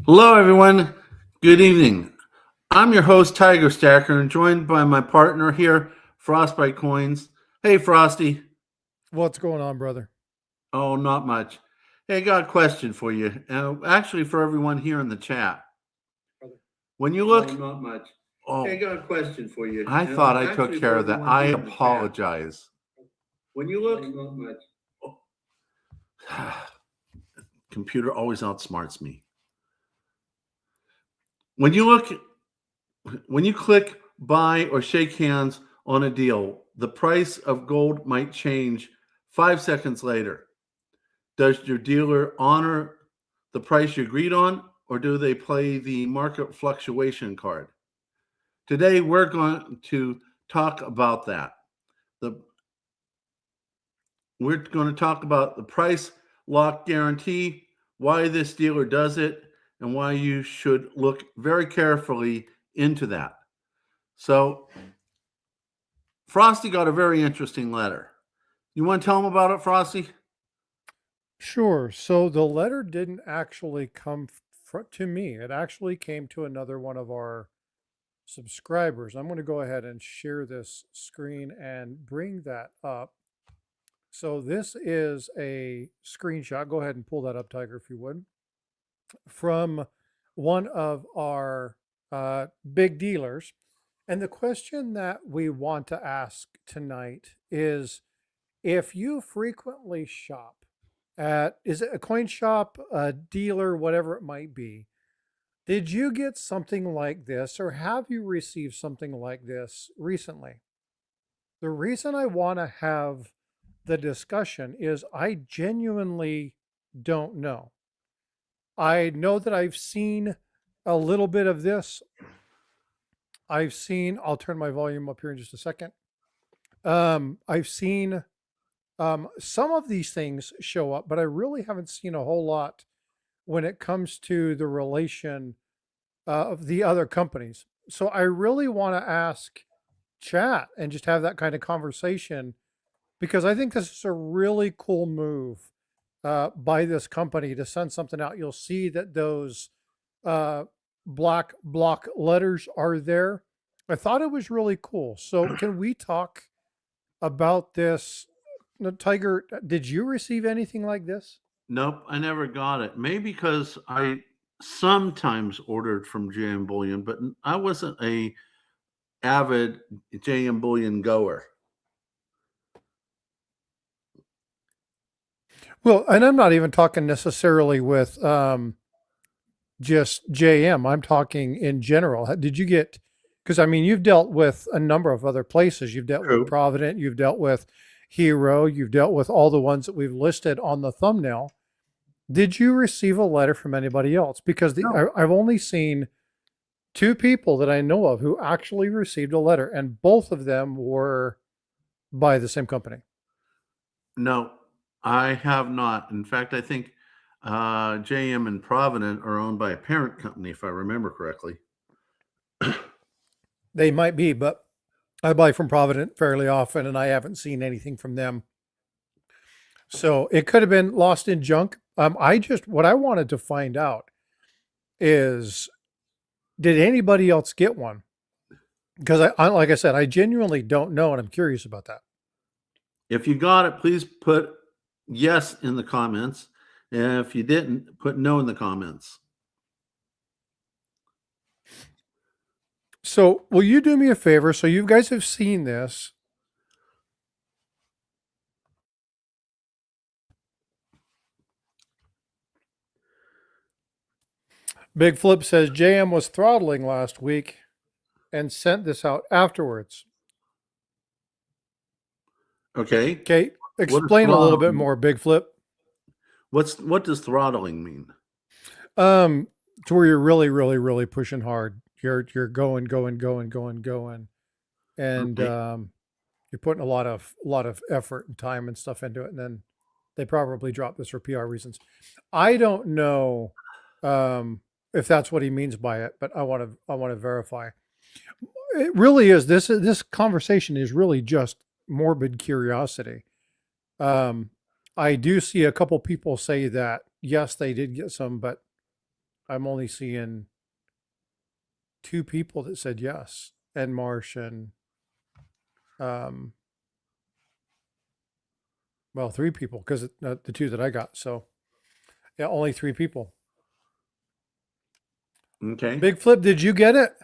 Hello, everyone. Good evening. I'm your host, Tiger Stacker, and joined by my partner here, Frostbyte Coins. Hey, Frosty. What's going on, brother? Oh, not much. Hey, I got a question for you. Actually, for everyone here in the chat. When you look, not much. oh, Hey, I got a question for you. I thought I took care of that. I apologize. When you look, not much. Computer always outsmarts me. When you click buy or shake hands on a deal, the price of gold might change 5 seconds later. Does your dealer honor the price you agreed on, or do they play the market fluctuation card? Today, we're going to talk about that. We're going to talk about the price lock guarantee, why this dealer does it, and why you should look very carefully into that. So, Frosty got a very interesting letter. You want to tell him about it, Frosty? Sure. So the letter didn't actually come to me. It actually came to another one of our subscribers. I'm going to go ahead and share this screen and bring that up. So this is a screenshot. Go ahead and pull that up, Tiger, if you would, from one of our big dealers. And the question that we want to ask tonight is, if you frequently shop at, is it a coin shop, a dealer, whatever it might be, did you get something like this, or have you received something like this recently? The reason I want to have the discussion is I genuinely don't know. I know that I've seen a little bit of this. I'll turn my volume up here in just a second. I've seen some of these things show up, but I really haven't seen a whole lot when it comes to the relation of the other companies. So I really want to ask chat and just have that kind of conversation, because I think this is a really cool move by this company to send something out. You'll see that those black block letters are there. I thought it was really cool. So can we talk about this? No, Tiger, did you receive anything like this? Nope, I never got it. Maybe because I sometimes ordered from JM Bullion, but I wasn't a avid JM Bullion goer. Well, and I'm not even talking necessarily with just JM. I'm talking in general. Did you get, because I mean, you've dealt with a number of other places. You've dealt with True. Provident, you've dealt with Hero, you've dealt with all the ones that we've listed on the thumbnail. Did you receive a letter from anybody else? Because No. I've only seen two people that I know of who actually received a letter, and both of them were by the same company. No, I have not. In fact, I think JM and Provident are owned by a parent company, if I remember correctly. They might be, but I buy from Provident fairly often, and I haven't seen anything from them. So it could have been lost in junk. What I wanted to find out is, did anybody else get one? Because like I said, I genuinely don't know, and I'm curious about that. If you got it, please put yes in the comments. And if you didn't, put no in the comments. So will you do me a favor? So you guys have seen this. Big Flip says JM was throttling last week and sent this out afterwards. Okay. Okay, explain a little bit more, Big Flip. What does throttling mean? To where you're really, really, really pushing hard. You're going, and Okay. you're putting a lot of effort and time and stuff into it, and then they probably dropped this for PR reasons. I don't know if that's what he means by it, but I want to verify. It really is. This conversation is really just morbid curiosity. I do see a couple people say that yes, they did get some, but I'm only seeing 2 people that said yes, and Marsh and well, 3 people because the 2 that I got. So yeah, only 3 people. Okay. Big Flip, did you get it?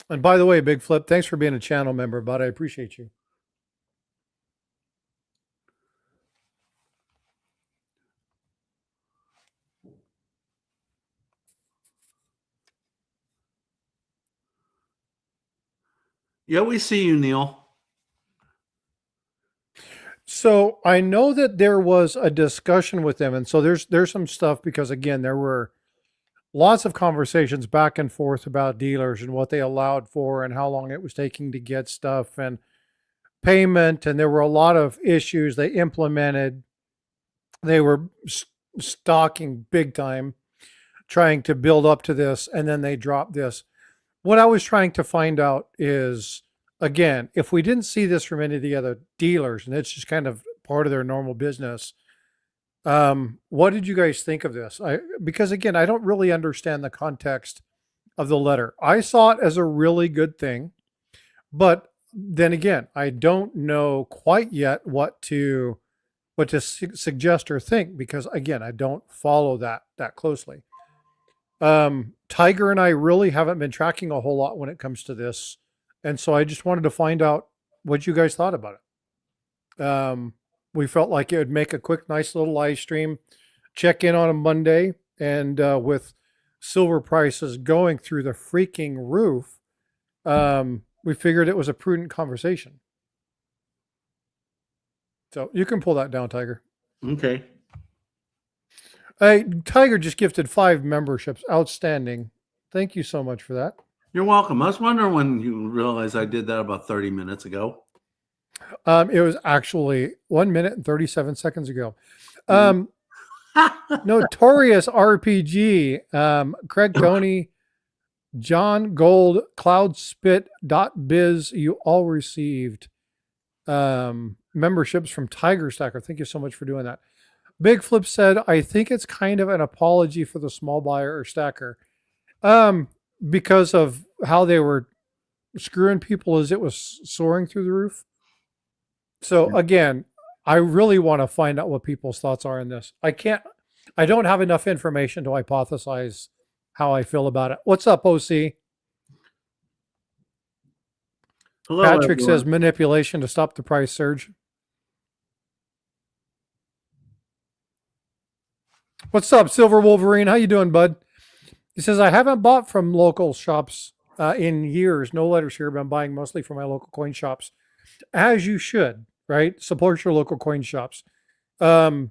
And by the way, Big Flip, thanks for being a channel member, bud. I appreciate you. Yeah, we see you, Neil. So I know that there was a discussion with them, and so there's some stuff because again there were lots of conversations back and forth about dealers and what they allowed for and how long it was taking to get stuff and payment, and there were a lot of issues they implemented. They were stalking big time, trying to build up to this, and then they dropped this. What I was trying to find out is, again, if we didn't see this from any of the other dealers, and it's just kind of part of their normal business, what did you guys think of this? Because again, I don't really understand the context of the letter. I saw it as a really good thing, but then again, I don't know quite yet what to suggest or think because again, I don't follow that closely. Tiger and I really haven't been tracking a whole lot when it comes to this. And so I just wanted to find out what you guys thought about it. We felt like it would make a quick, nice little live stream, check in on a Monday. And with silver prices going through the freaking roof, we figured it was a prudent conversation. So you can pull that down, Tiger. Okay. Hey, Tiger just gifted 5 memberships. Outstanding. Thank you so much for that. You're welcome. I was wondering when you realized I did that about 30 minutes ago. It was actually 1 minute and 37 seconds ago. Notorious RPG, Craig Tony, John Gold, Cloudspit.biz, you all received memberships from Tiger Stacker. Thank you so much for doing that. Big Flip said, I think it's kind of an apology for the small buyer or stacker. Because of how they were screwing people as it was soaring through the roof. So again, I really want to find out what people's thoughts are in this. I don't have enough information to hypothesize how I feel about it. What's up, OC? Hello, Patrick everyone. says manipulation to stop the price surge. What's up, Silver Wolverine? How you doing, bud? He says, I haven't bought from local shops in years. No letters here, but I'm buying mostly from my local coin shops. As you should, right? Support your local coin shops. But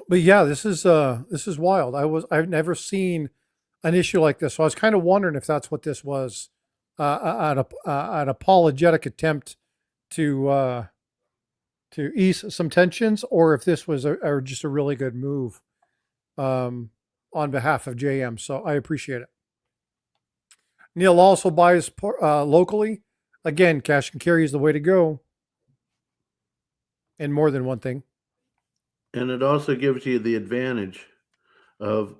yeah, this is wild. I've never seen an issue like this. So I was kind of wondering if that's what this was, an apologetic attempt to ease some tensions, or if this was just a really good move on behalf of JM. So I appreciate it. Neil also buys locally. Again, cash and carry is the way to go. And more than one thing. And it also gives you the advantage of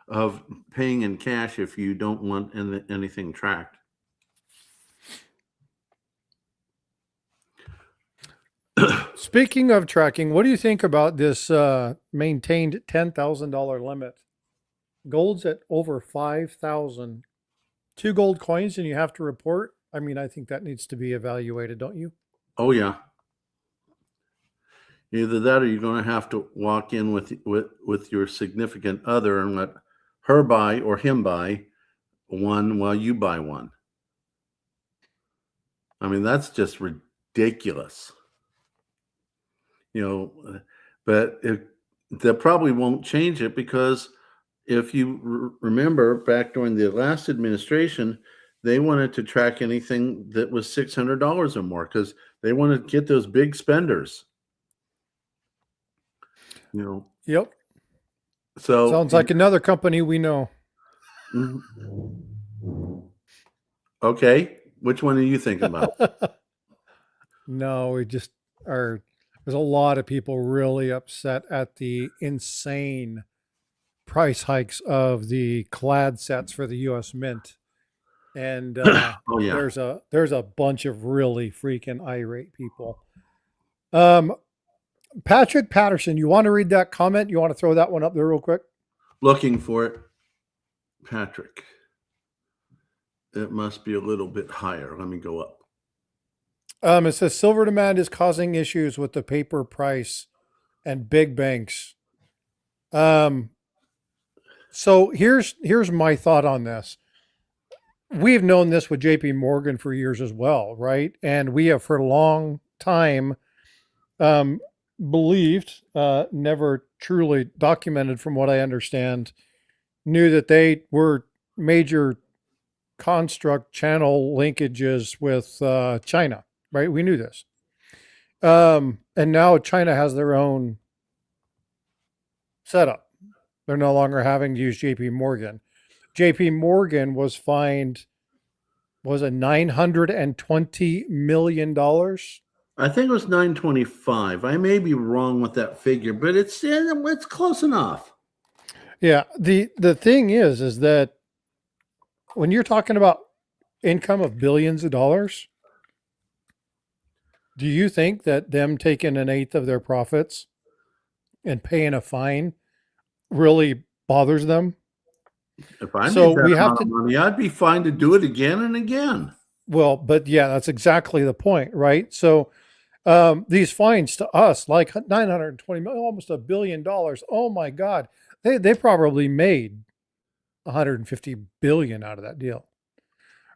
of paying in cash if you don't want anything tracked. Speaking of tracking, what do you think about this maintained $10,000 limit? Gold's at over 5,000. 2 gold coins and you have to report. I mean, I think that needs to be evaluated, don't you? Oh yeah. Either that or you're going to have to walk in with your significant other and let her buy or him buy one while you buy one. I mean, that's just ridiculous. But they probably won't change it because if you remember back during the last administration, they wanted to track anything that was $600 or more because they wanted to get those big spenders. Yep. So sounds like another company we know. Okay, which one are you thinking about? No, we just are There's a lot of people really upset at the insane price hikes of the clad sets for the U.S. Mint, and Oh yeah. there's a bunch of really freaking irate people. Um, Patrick Patterson, you want to read that comment? You want to throw that one up there real quick? Looking for it. Patrick. It must be a little bit higher. Let me go up. It says silver demand is causing issues with the paper price and big banks. So here's my thought on this. We've known this with JP Morgan for years as well, right? And we have for a long time believed, never truly documented from what I understand, knew that they were major construct channel linkages with China, right? We knew this. And now China has their own setup. They're no longer having to use JP Morgan. JP Morgan was fined, was it $920 million? I think it was 925. I may be wrong with that figure, but it's close enough. Yeah. The thing is that when you're talking about income of billions of dollars, do you think that them taking an eighth of their profits and paying a fine really bothers them? If I So made that we have amount to- of money, I'd be fine to do it again and again. Well, but yeah, that's exactly the point, right? So these fines to us, like 920 million, almost $1 billion. Oh my God. They probably made 150 billion out of that deal.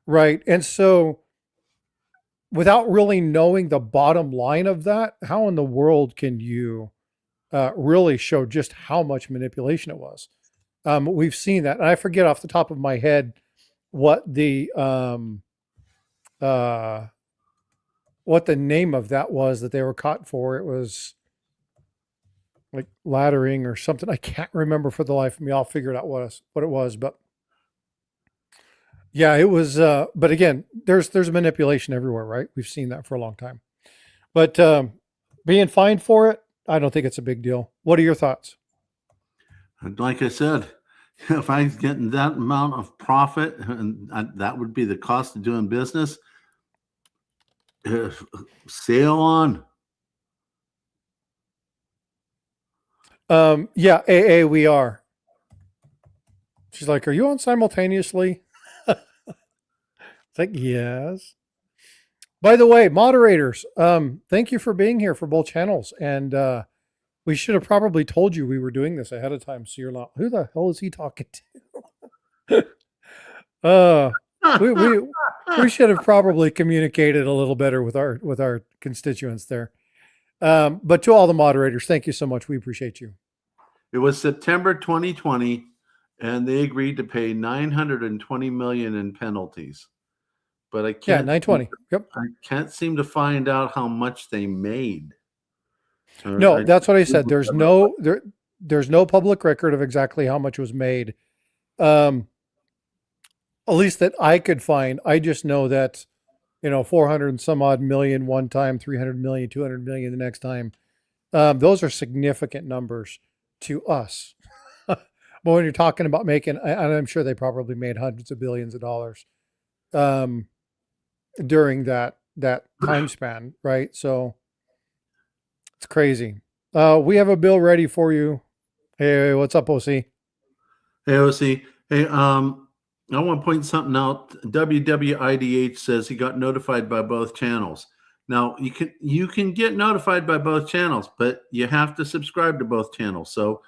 Right. And so without really knowing the bottom line of that, how in the world can you really show just how much manipulation it was? We've seen that. And I forget off the top of my head what the name of that was that they were caught for. It was like laddering or something. I can't remember for the life of me. I'll figure it out what it was, but yeah, it was. But again, there's manipulation everywhere, right? We've seen that for a long time. But being fined for it, I don't think it's a big deal. What are your thoughts? And like I said, if I was getting that amount of profit, and that would be the cost of doing business, sail on. Yeah, AA, we are. She's like, are you on simultaneously? It's like, yes. By the way, moderators, thank you for being here for both channels. And we should have probably told you we were doing this ahead of time. So you're not, who the hell is he talking to? We should have probably communicated a little better with our constituents there. But to all the moderators, thank you so much. We appreciate you. It was September 2020, and they agreed to pay $920 million in penalties. But I can't. Yeah, 920. Yep. I can't seem to find out how much they made. No, that's what I said. There's no public record of exactly how much was made. At least that I could find. I just know that, 400 and some odd million one time, 300 million, 200 million the next time. Those are significant numbers to us. But when you're talking about making, and I'm sure they probably made hundreds of billions of dollars during that time span, right? So it's crazy. We have a bill ready for you. Hey, what's up, OC? Hey, OC. Hey, I want to point something out. WWIDH says he got notified by both channels. Now you can get notified by both channels, but you have to subscribe to both channels. So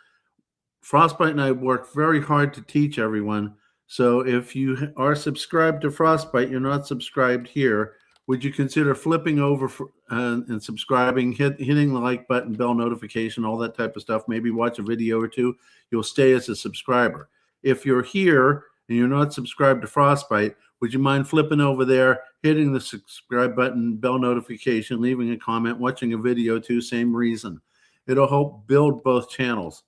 Frostbyte and I work very hard to teach everyone. So if you are subscribed to Frostbyte, you're not subscribed here, would you consider flipping over and subscribing, hitting the like button, bell notification, all that type of stuff? Maybe watch a video or two. You'll stay as a subscriber. If you're here and you're not subscribed to Frostbyte, would you mind flipping over there, hitting the subscribe button, bell notification, leaving a comment, watching a video too? Same reason. It'll help build both channels.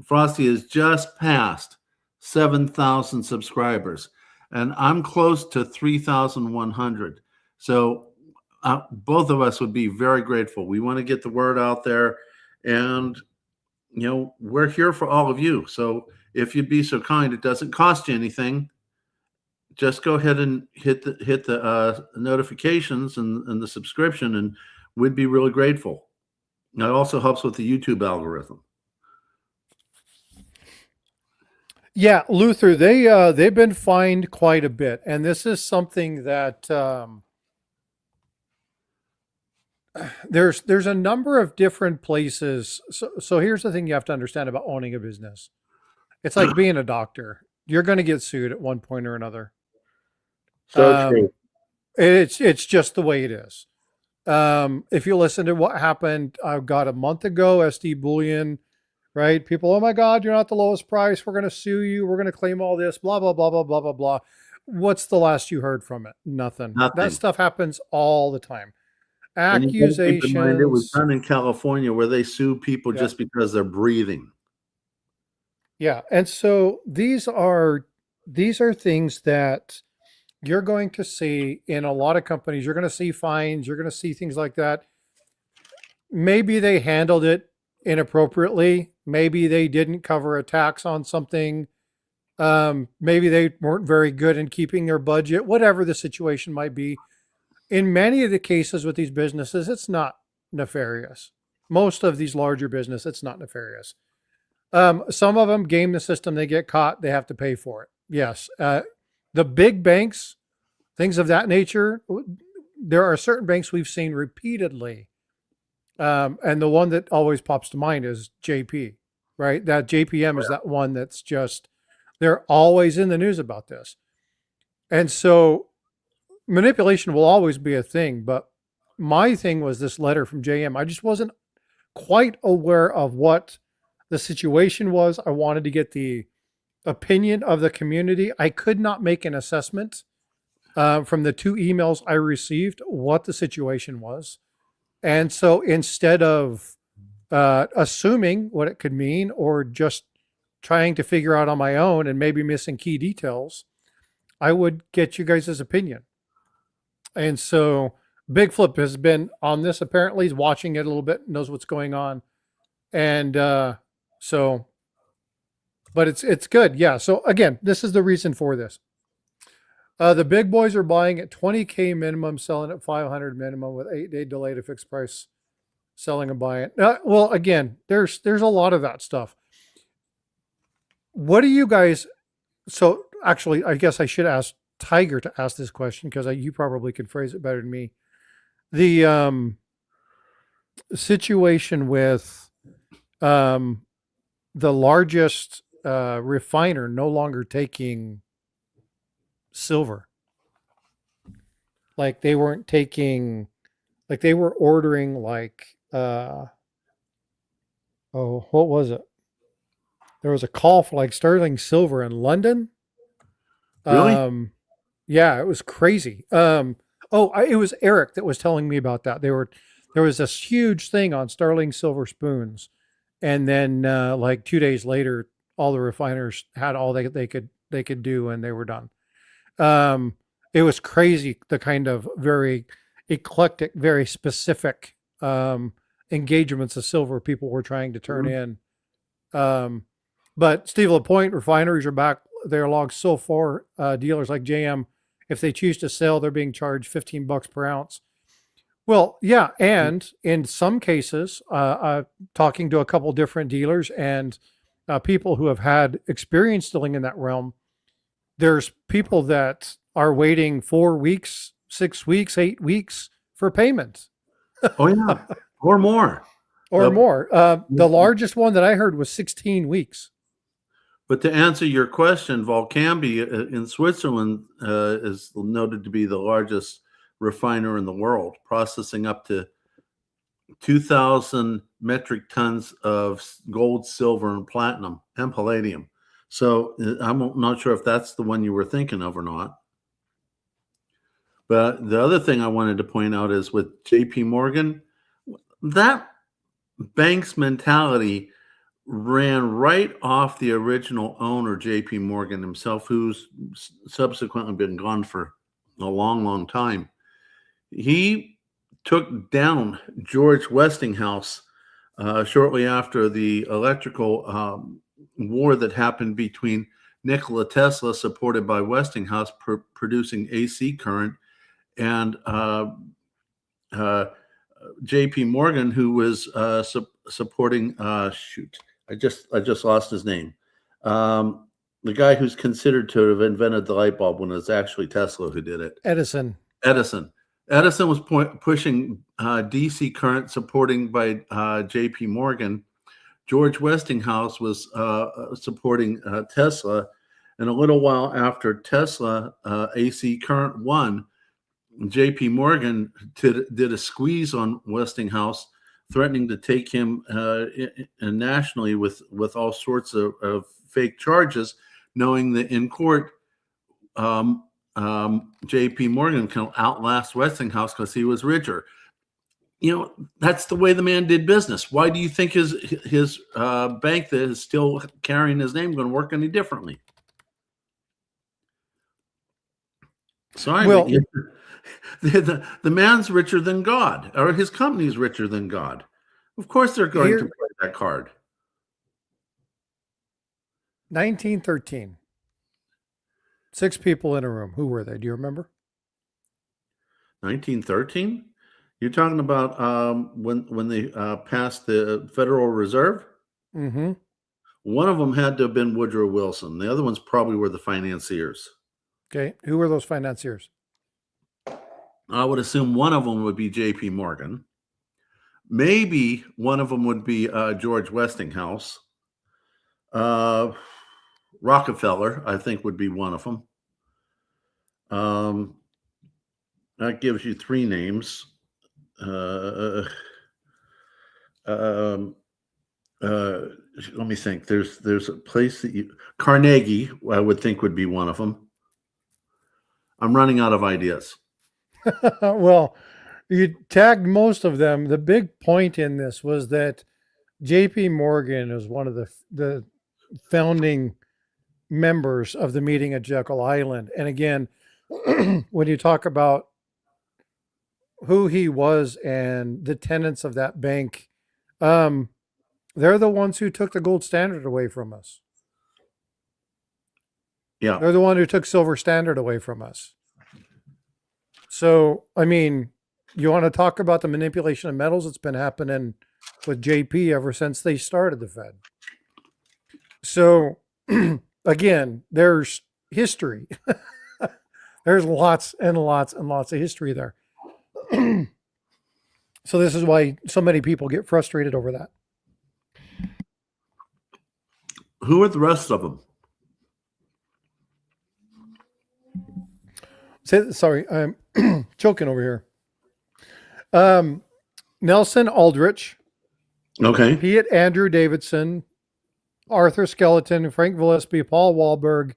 Frosty has just passed 7,000 subscribers, and I'm close to 3,100. So both of us would be very grateful. We want to get the word out there, and we're here for all of you. So if you'd be so kind, it doesn't cost you anything. Just go ahead and hit the notifications and the subscription, and we'd be really grateful. It also helps with the YouTube algorithm. Yeah, Luther, they've been fined quite a bit, and this is something that there's a number of different places. So here's the thing you have to understand about owning a business. It's like being a doctor. You're going to get sued at one point or another. So true. It's just the way it is. If you listen to what happened, I got a month ago, SD Bullion, right? People, oh my God, you're not the lowest price. We're going to sue you. We're going to claim all this, blah, blah, blah, blah, blah, blah, blah. What's the last you heard from it? Nothing. That stuff happens all the time. Accusations. Keep in mind, it was done in California where they sue people just because they're breathing. Yeah. And so these are things that you're going to see in a lot of companies. You're going to see fines. You're going to see things like that. Maybe they handled it inappropriately. Maybe they didn't cover a tax on something. Maybe they weren't very good in keeping their budget, whatever the situation might be. In many of the cases with these businesses, it's not nefarious. Most of these larger businesses, it's not nefarious. Some of them game the system. They get caught. They have to pay for it. Yes. The big banks, things of that nature, there are certain banks we've seen repeatedly. And the one that always pops to mind is JP, right? That JPM is that one that's just, they're always in the news about this. And so manipulation will always be a thing. But my thing was this letter from JM. I just wasn't quite aware of what the situation was. I wanted to get the opinion of the community. I could not make an assessment from the 2 emails I received what the situation was. And so instead of assuming what it could mean or just trying to figure out on my own and maybe missing key details, I would get you guys' opinion. And so Big Flip has been on this. Apparently he's watching it a little bit, knows what's going on. And but it's good. Yeah. So again, this is the reason for this. The big boys are buying at 20K minimum, selling at 500 minimum with 8-day delay to fixed price, selling and buying. Well, again, there's a lot of that stuff. What do you guys? So actually, I guess I should ask Tiger to ask this question because you probably could phrase it better than me. The situation with the largest refiner no longer taking silver. Like they weren't taking, like they were ordering like, what was it? There was a call for like sterling silver in London. Really? Yeah, it was crazy. It was Eric that was telling me about that. There was this huge thing on sterling silver spoons. And then like 2 days later, all the refiners had all they could do and they were done. It was crazy, the kind of very eclectic, very specific engagements of silver people were trying to turn in. But Steve LaPointe, refineries are back. They're logged so far. Dealers like JM, if they choose to sell, they're being charged $15 per ounce. Well, yeah, and in some cases, talking to a couple different dealers and people who have had experience dealing in that realm, there's people that are waiting 4 weeks, 6 weeks, 8 weeks for payment. Oh yeah, or more. Or more. The largest one that I heard was 16 weeks. But to answer your question, Volcambi in Switzerland is noted to be the largest refiner in the world, processing up to 2,000 metric tons of gold, silver, and platinum and palladium. So I'm not sure if that's the one you were thinking of or not. But the other thing I wanted to point out is with JP Morgan, that bank's mentality ran right off the original owner, JP Morgan himself, who's subsequently been gone for a long, long time. He took down George Westinghouse shortly after the electrical war that happened between Nikola Tesla, supported by Westinghouse, producing AC current, and J.P. Morgan, who was supporting. Shoot, I just lost his name. The guy who's considered to have invented the light bulb when it was actually Tesla who did it. Edison. Edison was pushing DC current, supporting by J.P. Morgan. George Westinghouse was supporting Tesla, and a little while after Tesla, AC current won. J.P. Morgan did a squeeze on Westinghouse, threatening to take him nationally with all sorts of fake charges, knowing that in court, J.P. Morgan can outlast Westinghouse because he was richer. That's the way the man did business. Why do you think his bank that is still carrying his name going to work any differently? Sorry, Well, the man's richer than God, or his company's richer than God. Of course, they're going to play that card. 1913. 6 people in a room. Who were they? Do you remember? 1913? You're talking about when they passed the Federal Reserve? Mm-hmm. One of them had to have been Woodrow Wilson. The other ones probably were the financiers. Okay. Who were those financiers? I would assume one of them would be J.P. Morgan. Maybe one of them would be George Westinghouse. Rockefeller, I think, would be one of them. That gives you 3 names. Let me think. There's a place that Carnegie, I would think, would be one of them. I'm running out of ideas. Well, you tagged most of them. The big point in this was that J.P. Morgan is one of the founding members of the meeting at Jekyll Island. And again, when you talk about who he was and the tenants of that bank, they're the ones who took the gold standard away from us. Yeah. They're the one who took silver standard away from us. So, I mean, you want to talk about the manipulation of metals? It's been happening with JP ever since they started the Fed. So, again, there's history. There's lots and lots and lots of history there. So this is why so many people get frustrated over that. Who are the rest of them? Sorry, I'm choking over here. Nelson Aldrich. Okay. He had Andrew Davidson, Arthur Skeleton, Frank Gillespie, Paul Wahlberg,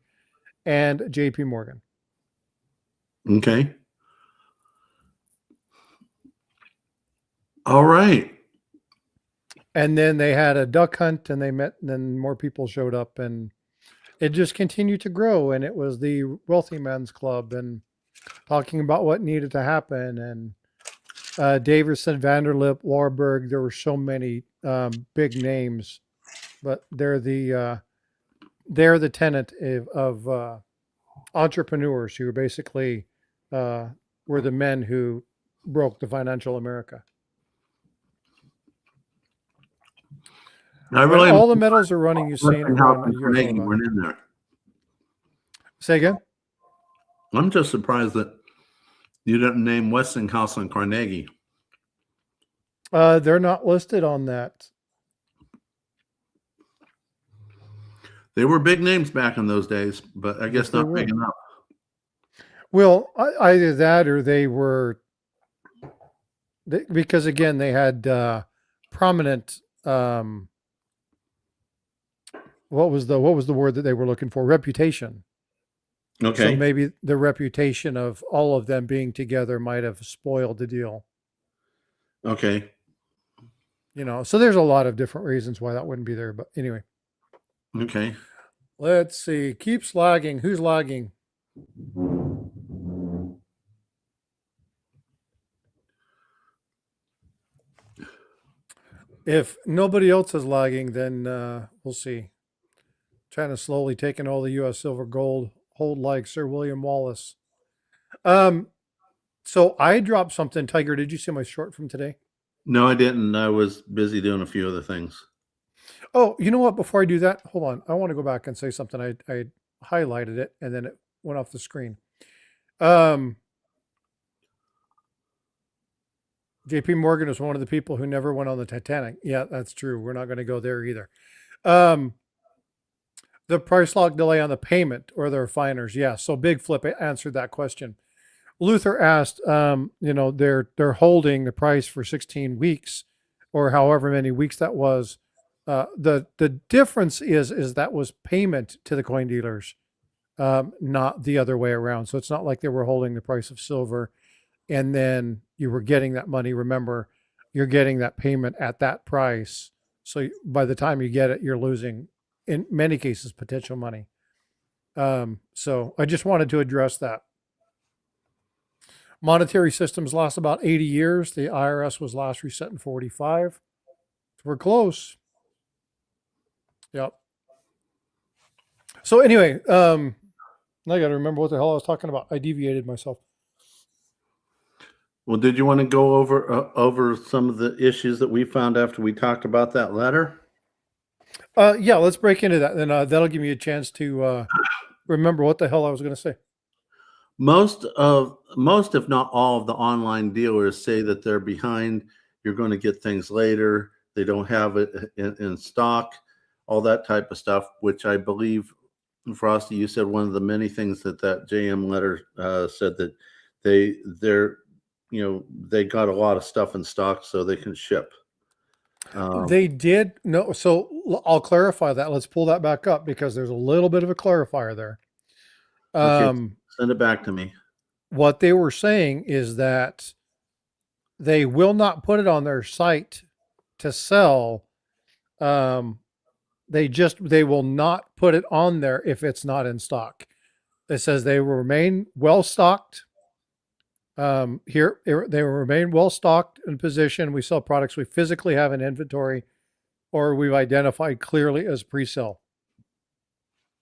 and J.P. Morgan. Okay. All right. And then they had a duck hunt and they met, and then more people showed up, and it just continued to grow. And it was the Wealthy Men's Club and talking about what needed to happen. And Davison, Vanderlip, Warburg, there were so many big names, but they're the tenant of entrepreneurs who basically were the men who broke the financial America. I really all the metals are running, you see it Carnegie weren't in there. Say again? I'm just surprised that you didn't name Westinghouse and Carnegie. They're not listed on that. They were big names back in those days, but I guess Yes, not big enough. Well, either that or they were, because again, they had prominent. What was the word that they were looking for? Reputation. Okay. So maybe the reputation of all of them being together might have spoiled the deal. Okay. So there's a lot of different reasons why that wouldn't be there. But anyway. Okay. Let's see. Keeps lagging. Who's lagging? If nobody else is lagging, then we'll see. China's slowly taking all the U.S. silver gold. Hold like Sir William Wallace. So I dropped something. Tiger, did you see my short from today? No, I didn't. I was busy doing a few other things. Oh, you know what? Before I do that, hold on. I want to go back and say something. I highlighted it and then it went off the screen. JP Morgan is one of the people who never went on the Titanic. Yeah, that's true. We're not going to go there either. The price lock delay on the payment or the refiners. Yeah. So Big Flip answered that question. Luther asked, they're holding the price for 16 weeks or however many weeks that was. The difference is that was payment to the coin dealers, not the other way around. So it's not like they were holding the price of silver and then you were getting that money. Remember, you're getting that payment at that price. So by the time you get it, you're losing, in many cases, potential money. So I just wanted to address that. Monetary systems last about 80 years. The IRS was last reset in 45. We're close. Yep. So anyway, I got to remember what the hell I was talking about. I deviated myself. Well, did you want to go over some of the issues that we found after we talked about that letter? Yeah, let's break into that. Then that'll give me a chance to remember what the hell I was going to say. Most, if not all, of the online dealers say that they're behind. You're going to get things later. They don't have it in stock, all that type of stuff, which I believe, Frosty, you said one of the many things that JM letter said that they got a lot of stuff in stock so they can ship. They did. No. So I'll clarify that. Let's pull that back up because there's a little bit of a clarifier there. Okay, send it back to me. What they were saying is that they will not put it on their site to sell. They will not put it on there if it's not in stock. It says they will remain well stocked. They will remain well stocked in position. We sell products we physically have in inventory or we've identified clearly as pre-sale.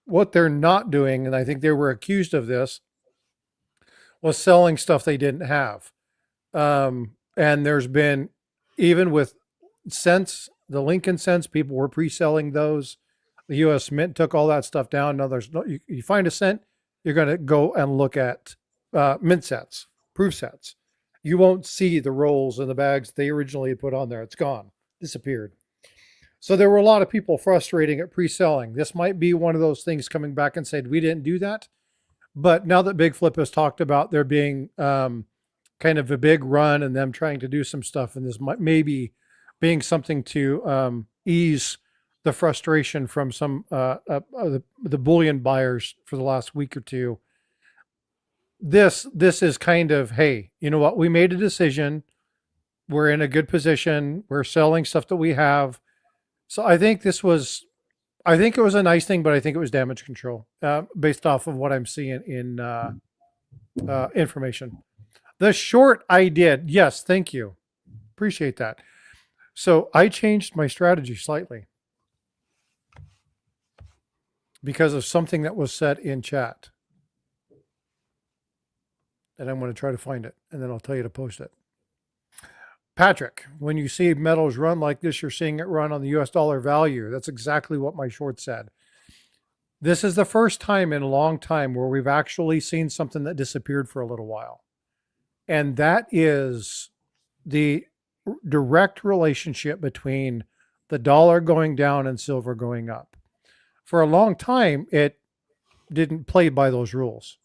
What they're not doing, and I think they were accused of this, was selling stuff they didn't have. And there's been, even with cents, the Lincoln cents, people were pre-selling those. The U.S. Mint took all that stuff down. Now there's no, you find a cent, you're going to go and look at mint sets, proof sets. You won't see the rolls and the bags they originally had put on there. It's gone, disappeared. So there were a lot of people frustrating at pre-selling. This might be one of those things coming back and said, we didn't do that. But now that Big Flip has talked about there being kind of a big run and them trying to do some stuff, and this might maybe being something to ease the frustration from some the bullion buyers for the last week or two. This is kind of, hey, you know what? We made a decision. We're in a good position. We're selling stuff that we have. So I think it was a nice thing, but I think it was damage control based off of what I'm seeing in information. The short I did. Yes, thank you. Appreciate that. So I changed my strategy slightly because of something that was said in chat. And I'm going to try to find it, and then I'll tell you to post it. Patrick, when you see metals run like this, you're seeing it run on the US dollar value. That's exactly what my short said. This is the first time in a long time where we've actually seen something that disappeared for a little while. And that is the direct relationship between the dollar going down and silver going up. For a long time, it didn't play by those rules.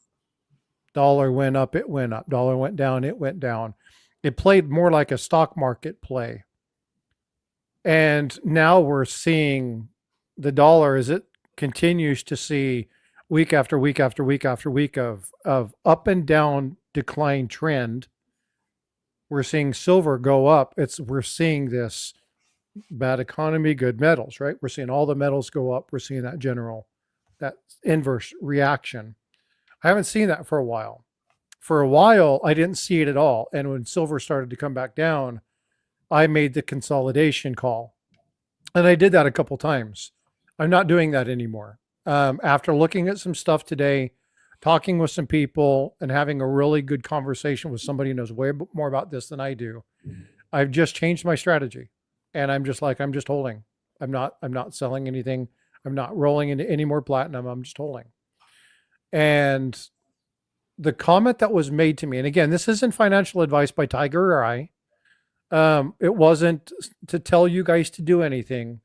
Dollar went up, it went up. Dollar went down, it went down. It played more like a stock market play. And now we're seeing the dollar as it continues to see week after week after week after week of up and down decline trend. We're seeing silver go up. We're seeing this bad economy, good metals, right? We're seeing all the metals go up. We're seeing that inverse reaction. I haven't seen that for a while. For a while, I didn't see it at all. And when silver started to come back down, I made the consolidation call. And I did that a couple times. I'm not doing that anymore. After looking at some stuff today, talking with some people, and having a really good conversation with somebody who knows way more about this than I do, I've just changed my strategy. And I'm just like, I'm just holding. I'm not selling anything. I'm not rolling into any more platinum. I'm just holding. And the comment that was made to me, and again, this isn't financial advice by Tiger or I. It wasn't to tell you guys to do anything.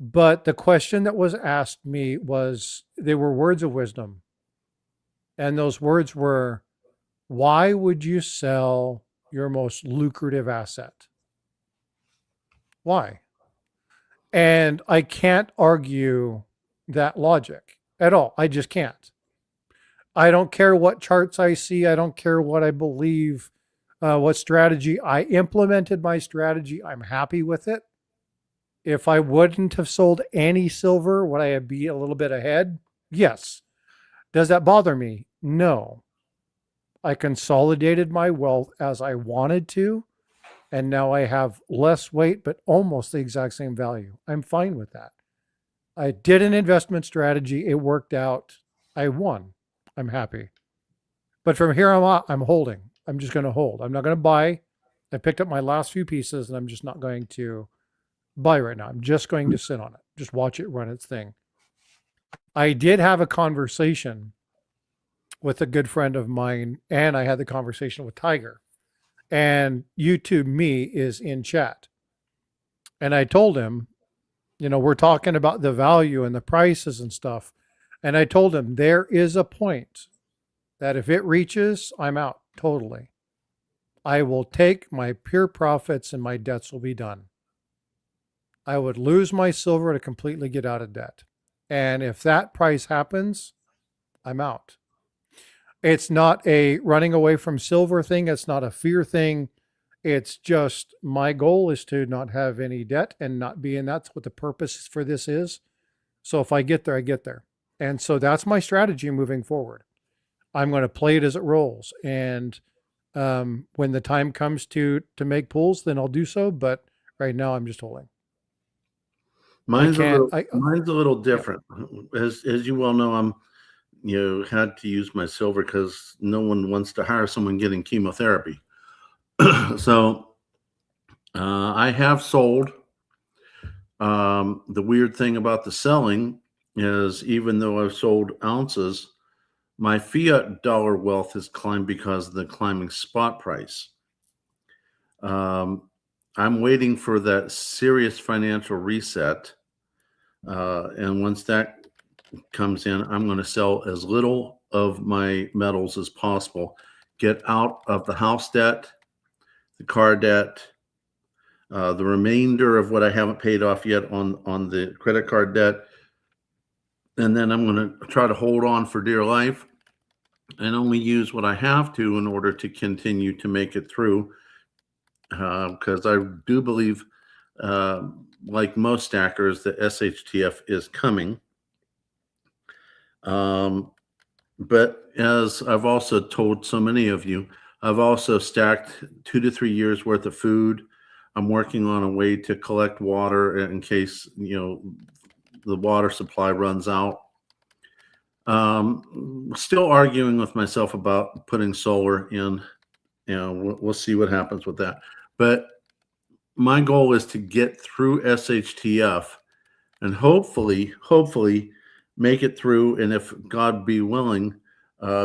But the question that was asked me was, they were words of wisdom. And those words were, why would you sell your most lucrative asset? Why? And I can't argue that logic at all. I just can't. I don't care what charts I see. I don't care what I believe, what strategy. I implemented my strategy. I'm happy with it. If I wouldn't have sold any silver, would I be a little bit ahead? Yes. Does that bother me? No. I consolidated my wealth as I wanted to, and now I have less weight, but almost the exact same value. I'm fine with that. I did an investment strategy. It worked out. I won. I'm happy. But from here on out, I'm holding. I'm just going to hold. I'm not going to buy. I picked up my last few pieces, and I'm just not going to buy right now. I'm just going to sit on it. Just watch it run its thing. I did have a conversation with a good friend of mine, and I had the conversation with Tiger. And YouTube me is in chat. And I told him, we're talking about the value and the prices and stuff. And I told him there is a point that if it reaches, I'm out totally. I will take my pure profits and my debts will be done. I would lose my silver to completely get out of debt. And if that price happens, I'm out. It's not a running away from silver thing. It's not a fear thing. It's just my goal is to not have any debt and not be in. That's what the purpose for this is. So if I get there, I get there. And so that's my strategy moving forward. I'm going to play it as it rolls. And when the time comes to make pulls, then I'll do so. But right now I'm just holding. Mine's a little different. Yeah. As you well know, I'm had to use my silver because no one wants to hire someone getting chemotherapy. So I have sold. The weird thing about the selling is even though I've sold ounces, my fiat dollar wealth has climbed because of the climbing spot price. I'm waiting for that serious financial reset. And once that comes in, I'm going to sell as little of my metals as possible, get out of the house debt, the car debt, the remainder of what I haven't paid off yet on the credit card debt. And then I'm going to try to hold on for dear life and only use what I have to in order to continue to make it through. Because I do believe, like most stackers, the SHTF is coming. But as I've also told so many of you, I've also stacked 2 to 3 years worth of food. I'm working on a way to collect water in case, the water supply runs out. Still arguing with myself about putting solar in. We'll see what happens with that. But my goal is to get through SHTF and hopefully make it through. And if God be willing,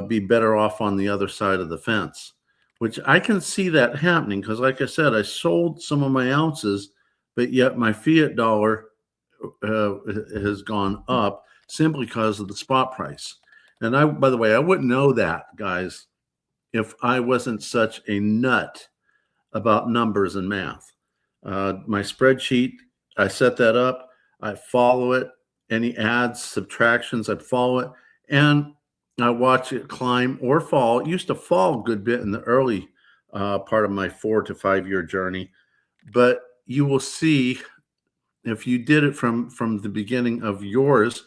be better off on the other side of the fence, which I can see that happening. Because like I said, I sold some of my ounces, but yet my fiat dollar has gone up simply because of the spot price. And by the way, I wouldn't know that, guys, if I wasn't such a nut about numbers and math. My spreadsheet, I set that up. I follow it. Any adds, subtractions, I follow it. And I watch it climb or fall. It used to fall a good bit in the early part of my 4 to 5 year journey. But you will see, if you did it from the beginning of yours,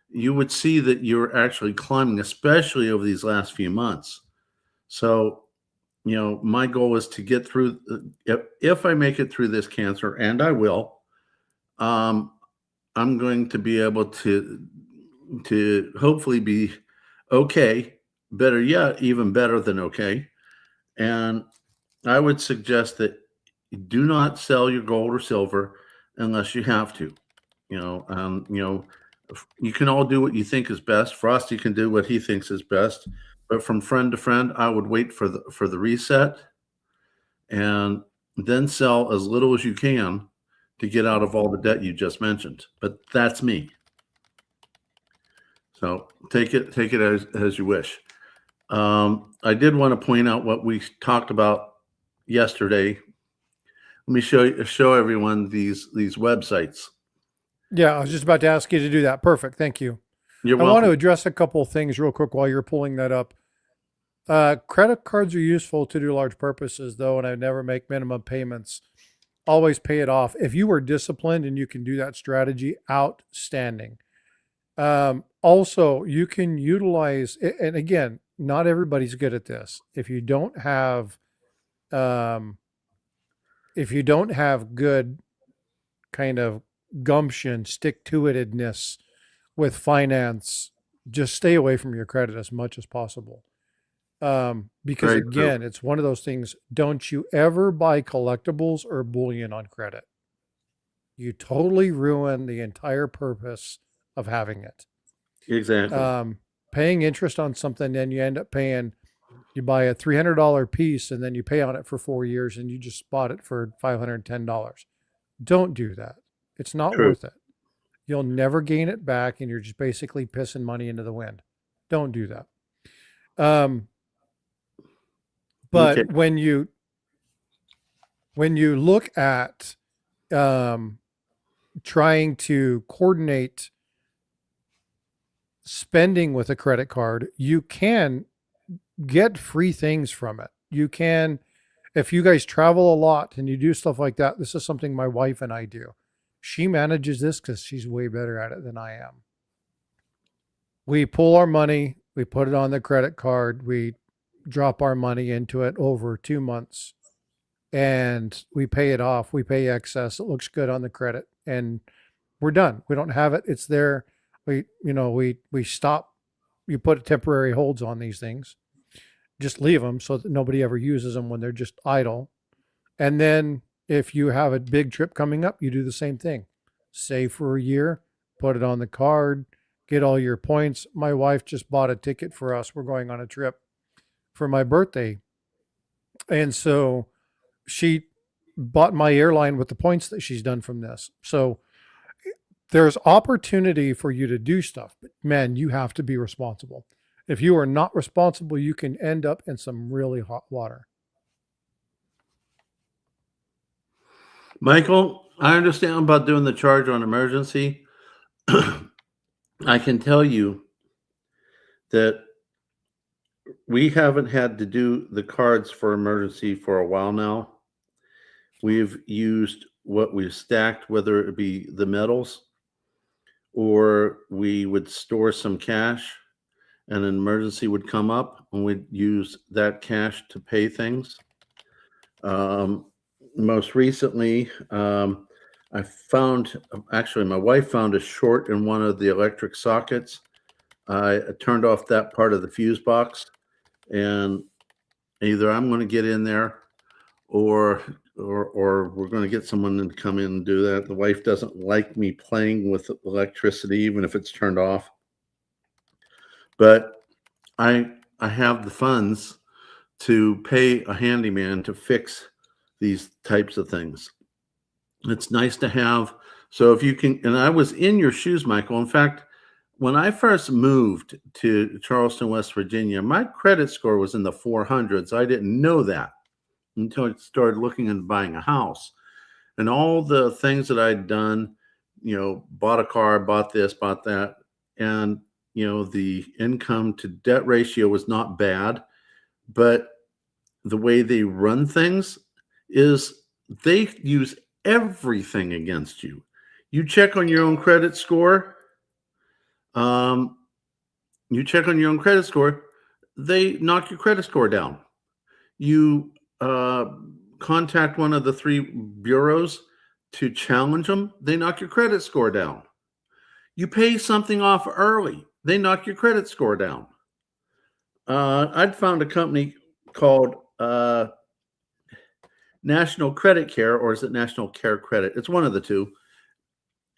you would see that you're actually climbing, especially over these last few months. So my goal is to get through. If I make it through this cancer, and I will, I'm going to be able to hopefully be okay. Better yet, even better than okay. And I would suggest that you do not sell your gold or silver unless you have to. You can all do what you think is best. Frosty can do what he thinks is best. But from friend to friend, I would wait for the reset and then sell as little as you can to get out of all the debt you just mentioned. But that's me. So take it as you wish. I did want to point out what we talked about yesterday. Let me show everyone these websites. Yeah, I was just about to ask you to do that. Perfect. Thank you. You're I want to welcome. address a couple of things real quick while you're pulling that up. Credit cards are useful to do large purposes, though, and I never make minimum payments. Always pay it off. If you are disciplined and you can do that strategy, outstanding. Also, you can utilize, and again, not everybody's good at this. If you don't have good kind of gumption, stick to itedness with finance, just stay away from your credit as much as possible. Because Very true. again, it's one of those things. Don't you ever buy collectibles or bullion on credit. You totally ruin the entire purpose of having it. Exactly. Paying interest on something, then you end up you buy a $300 piece and then you pay on it for 4 years and you just bought it for $510. Don't do that. It's not True. worth it. You'll never gain it back and you're just basically pissing money into the wind. Don't do that. But Okay. when you look at trying to coordinate spending with a credit card, you can get free things from it. You can, if you guys travel a lot and you do stuff like that, this is something my wife and I do. She manages this because she's way better at it than I am. We pull our money, we put it on the credit card, we drop our money into it over 2 months and we pay it off. We pay excess. It looks good on the credit and we're done. We don't have it. It's there. We stop. You put temporary holds on these things. Just leave them so that nobody ever uses them when they're just idle. And then if you have a big trip coming up, you do the same thing. Save for a year, put it on the card, get all your points. My wife just bought a ticket for us. We're going on a trip for my birthday. And so she bought my airline with the points that she's done from this. So there's opportunity for you to do stuff, but man, you have to be responsible. If you are not responsible, you can end up in some really hot water. Michael, I understand about doing the charge on emergency. I can tell you that we haven't had to do the cards for emergency for a while now. We've used what we've stacked, whether it be the metals or we would store some cash and an emergency would come up and we'd use that cash to pay things. Most recently, I found, actually, my wife found a short in one of the electric sockets. I turned off that part of the fuse box, and either I'm going to get in there or we're going to get someone to come in and do that. The wife doesn't like me playing with electricity, even if it's turned off. But I have the funds to pay a handyman to fix these types of things. It's nice to have. So if you can, and I was in your shoes, Michael. In fact, when I first moved to Charleston, West Virginia, my credit score was in the 400s. I didn't know that until I started looking and buying a house. And all the things that I'd done, bought a car, bought this, bought that. And, the income to debt ratio was not bad. But the way they run things is they use everything against you. You check on your own credit score. They knock your credit score down. you contact one of the 3 bureaus to challenge them, they knock your credit score down. You pay something off early, they knock your credit score down. I'd found a company called National Credit Care, or is it National Care Credit? It's one of the two.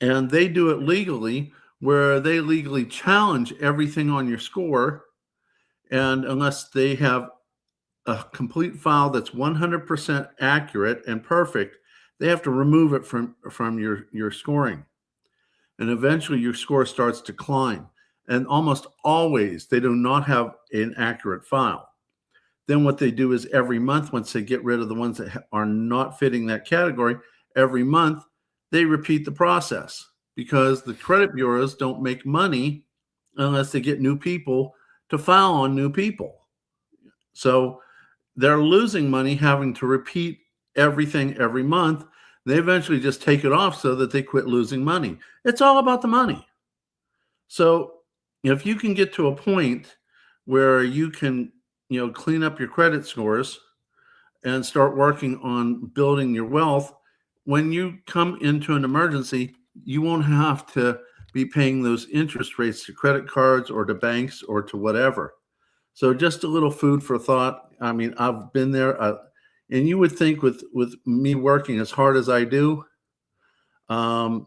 And they do it legally, where they legally challenge everything on your score. And unless they have a complete file that's 100% accurate and perfect, they have to remove it from your scoring. And eventually your score starts to climb. And almost always they do not have an accurate file. Then what they do is every month, once they get rid of the ones that are not fitting that category, every month they repeat the process, because the credit bureaus don't make money unless they get new people to file on new people. So they're losing money having to repeat everything every month. They eventually just take it off so that they quit losing money. It's all about the money. So if you can get to a point where you can, clean up your credit scores and start working on building your wealth, when you come into an emergency, you won't have to be paying those interest rates to credit cards or to banks or to whatever. So just a little food for thought. I mean, I've been there, and you would think with me working as hard as I do, that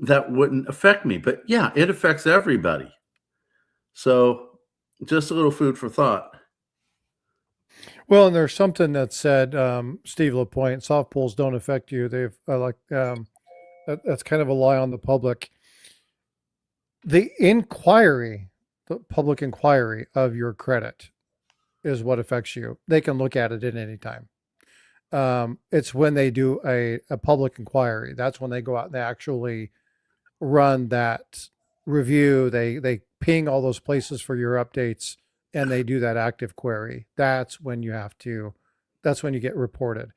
wouldn't affect me. But yeah, it affects everybody. So just a little food for thought. Well, and there's something that said, Steve LaPointe, soft pulls don't affect you. They've that's kind of a lie on the public. The public inquiry of your credit is what affects you. They can look at it at any time. It's when they do a public inquiry. That's when they go out and they actually run that review. They ping all those places for your updates, and they do that active query. That's when you get reported.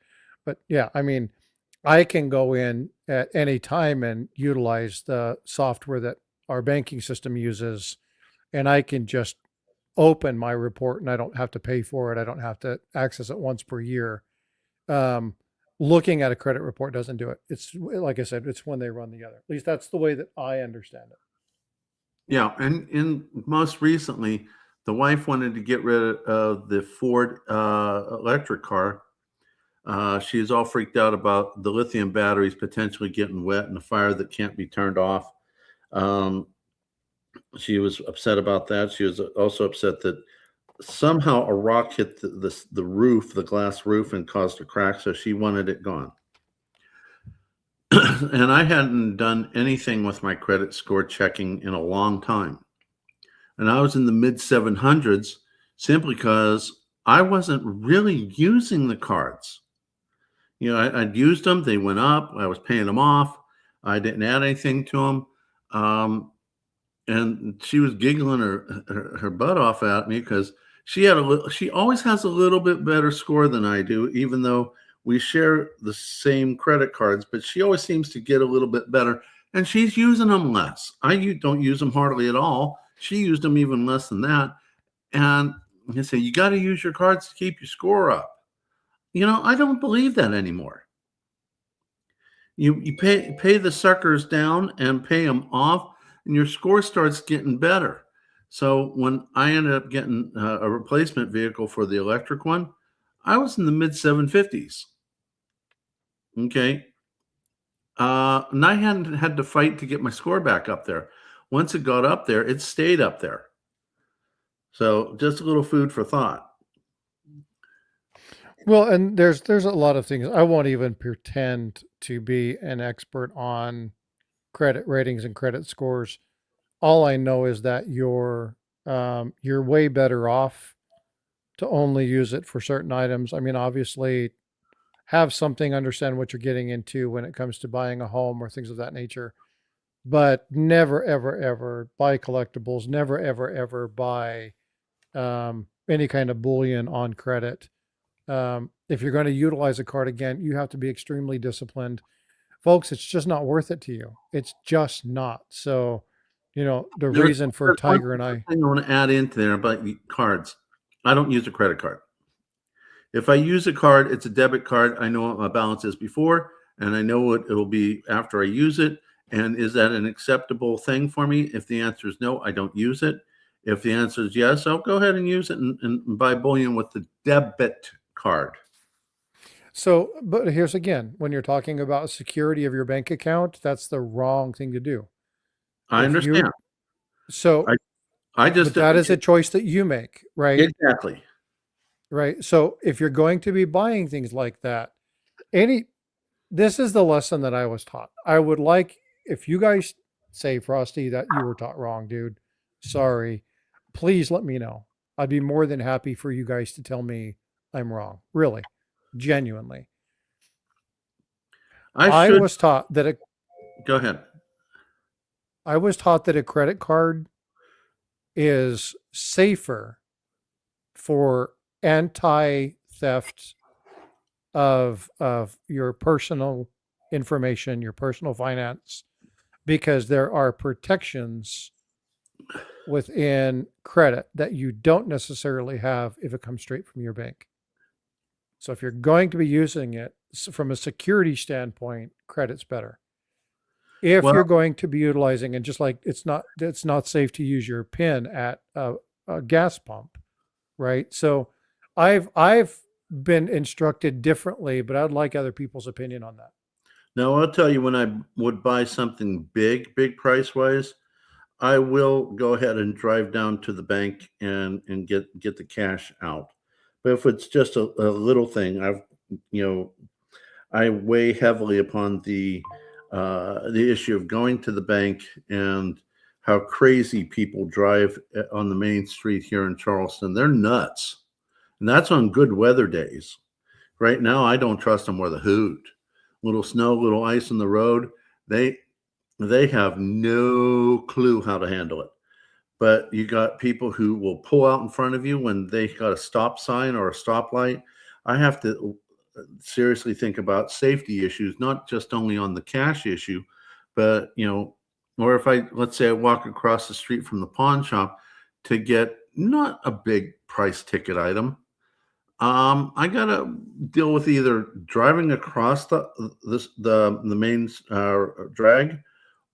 But yeah, I mean, I can go in at any time and utilize the software that our banking system uses, and I can just open my report and I don't have to pay for it. I don't have to access it once per year. Looking at a credit report doesn't do it. It's like I said, it's when they run the other. At least that's the way that I understand it. Yeah, and most recently, the wife wanted to get rid of the Ford electric car. She is all freaked out about the lithium batteries potentially getting wet and a fire that can't be turned off. She was upset about that. She was also upset that somehow a rock hit the roof, the glass roof, and caused a crack. So she wanted it gone. And I hadn't done anything with my credit score checking in a long time. And I was in the mid 700s simply because I wasn't really using the cards. I'd used them. They went up. I was paying them off. I didn't add anything to them. And she was giggling her butt off at me because she always has a little bit better score than I do, even though we share the same credit cards, but she always seems to get a little bit better, and she's using them less. I don't use them hardly at all. She used them even less than that. And I say, you got to use your cards to keep your score up. I don't believe that anymore. You pay the suckers down and pay them off, and your score starts getting better. So when I ended up getting a replacement vehicle for the electric one, I was in the mid 750s. Okay. And I hadn't had to fight to get my score back up there. Once it got up there, it stayed up there. So just a little food for thought. Well, and there's a lot of things. I won't even pretend to be an expert on credit ratings and credit scores. All I know is that you're way better off to only use it for certain items. I mean, obviously, have something, understand what you're getting into when it comes to buying a home or things of that nature, but never, ever, ever buy collectibles. Never, ever, ever buy any kind of bullion on credit. If you're going to utilize a card again, you have to be extremely disciplined. Folks, it's just not worth it to you. It's just not. So, the reason for Tiger and I want to add into there about cards. I don't use a credit card. If I use a card, it's a debit card. I know what my balance is before, and I know what it'll be after I use it. And is that an acceptable thing for me? If the answer is no, I don't use it. If the answer is yes, I'll go ahead and use it and buy bullion with the debit card. So, but here's again, when you're talking about security of your bank account, that's the wrong thing to do. I If you- understand. So, I just but that is a choice that you make, right? exactly. Right. So if you're going to be buying things like that, this is the lesson that I was taught. I would like, if you guys say, Frosty, that you were taught wrong, dude, sorry, please let me know. I'd be more than happy for you guys to tell me I'm wrong. Really, genuinely. I should was taught that go ahead. I was taught that a credit card is safer for anti-theft of your personal information, your personal finance, because there are protections within credit that you don't necessarily have if it comes straight from your bank. So if you're going to be using it from a security standpoint, credit's better. If Well- you're going to be utilizing, and just like it's not safe to use your PIN at a gas pump, right? So I've been instructed differently, but I'd like other people's opinion on that. Now, I'll tell you, when I would buy something big price wise, I will go ahead and drive down to the bank and get the cash out. But if it's just a little thing, I weigh heavily upon the issue of going to the bank and how crazy people drive on the main street here in Charleston. They're nuts. And that's on good weather days. Right now, I don't trust them worth a hoot. Little snow, little ice on the road. They have no clue how to handle it. But you got people who will pull out in front of you when they got a stop sign or a stoplight. I have to seriously think about safety issues, not just only on the cash issue, but or if let's say I walk across the street from the pawn shop to get not a big price ticket item. I gotta deal with either driving across the main drag,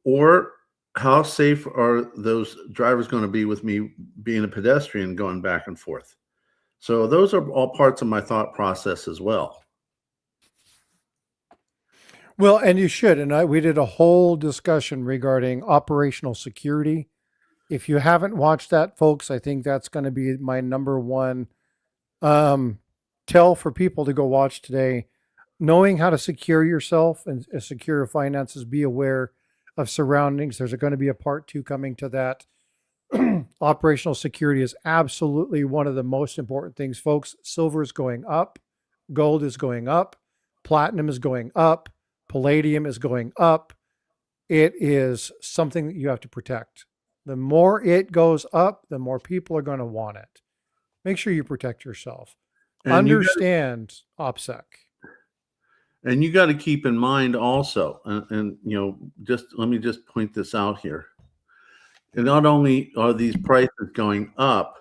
or how safe are those drivers going to be with me being a pedestrian going back and forth. So those are all parts of my thought process as well. Well, and you should. And we did a whole discussion regarding operational security. If you haven't watched that, folks, I think that's going to be my number one tell for people to go watch today. Knowing how to secure yourself and secure your finances, be aware of surroundings. There's going to be a part 2 coming to that. Operational security is absolutely one of the most important things, folks. Silver is going up, gold is going up, platinum is going up, palladium is going up. It is something that you have to protect. The more it goes up, the more people are going to want it. Make sure you protect yourself. And Understand OPSEC. And you got to keep in mind also, and just let me just point this out here. And not only are these prices going up,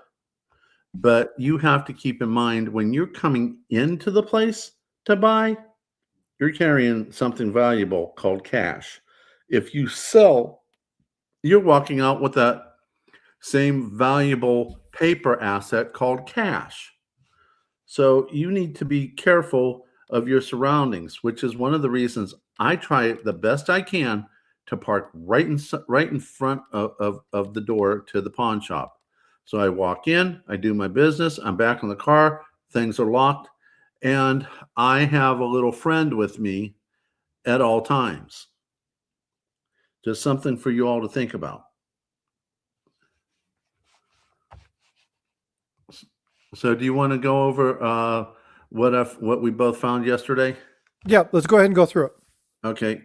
but you have to keep in mind when you're coming into the place to buy, you're carrying something valuable called cash. If you sell, you're walking out with that same valuable paper asset called cash. So you need to be careful of your surroundings, which is one of the reasons I try the best I can to park right in front of the door to the pawn shop. So I walk in, I do my business, I'm back in the car, things are locked, and I have a little friend with me at all times. Just something for you all to think about. So do you want to go over what we both found yesterday? Yeah, let's go ahead and go through it. Okay,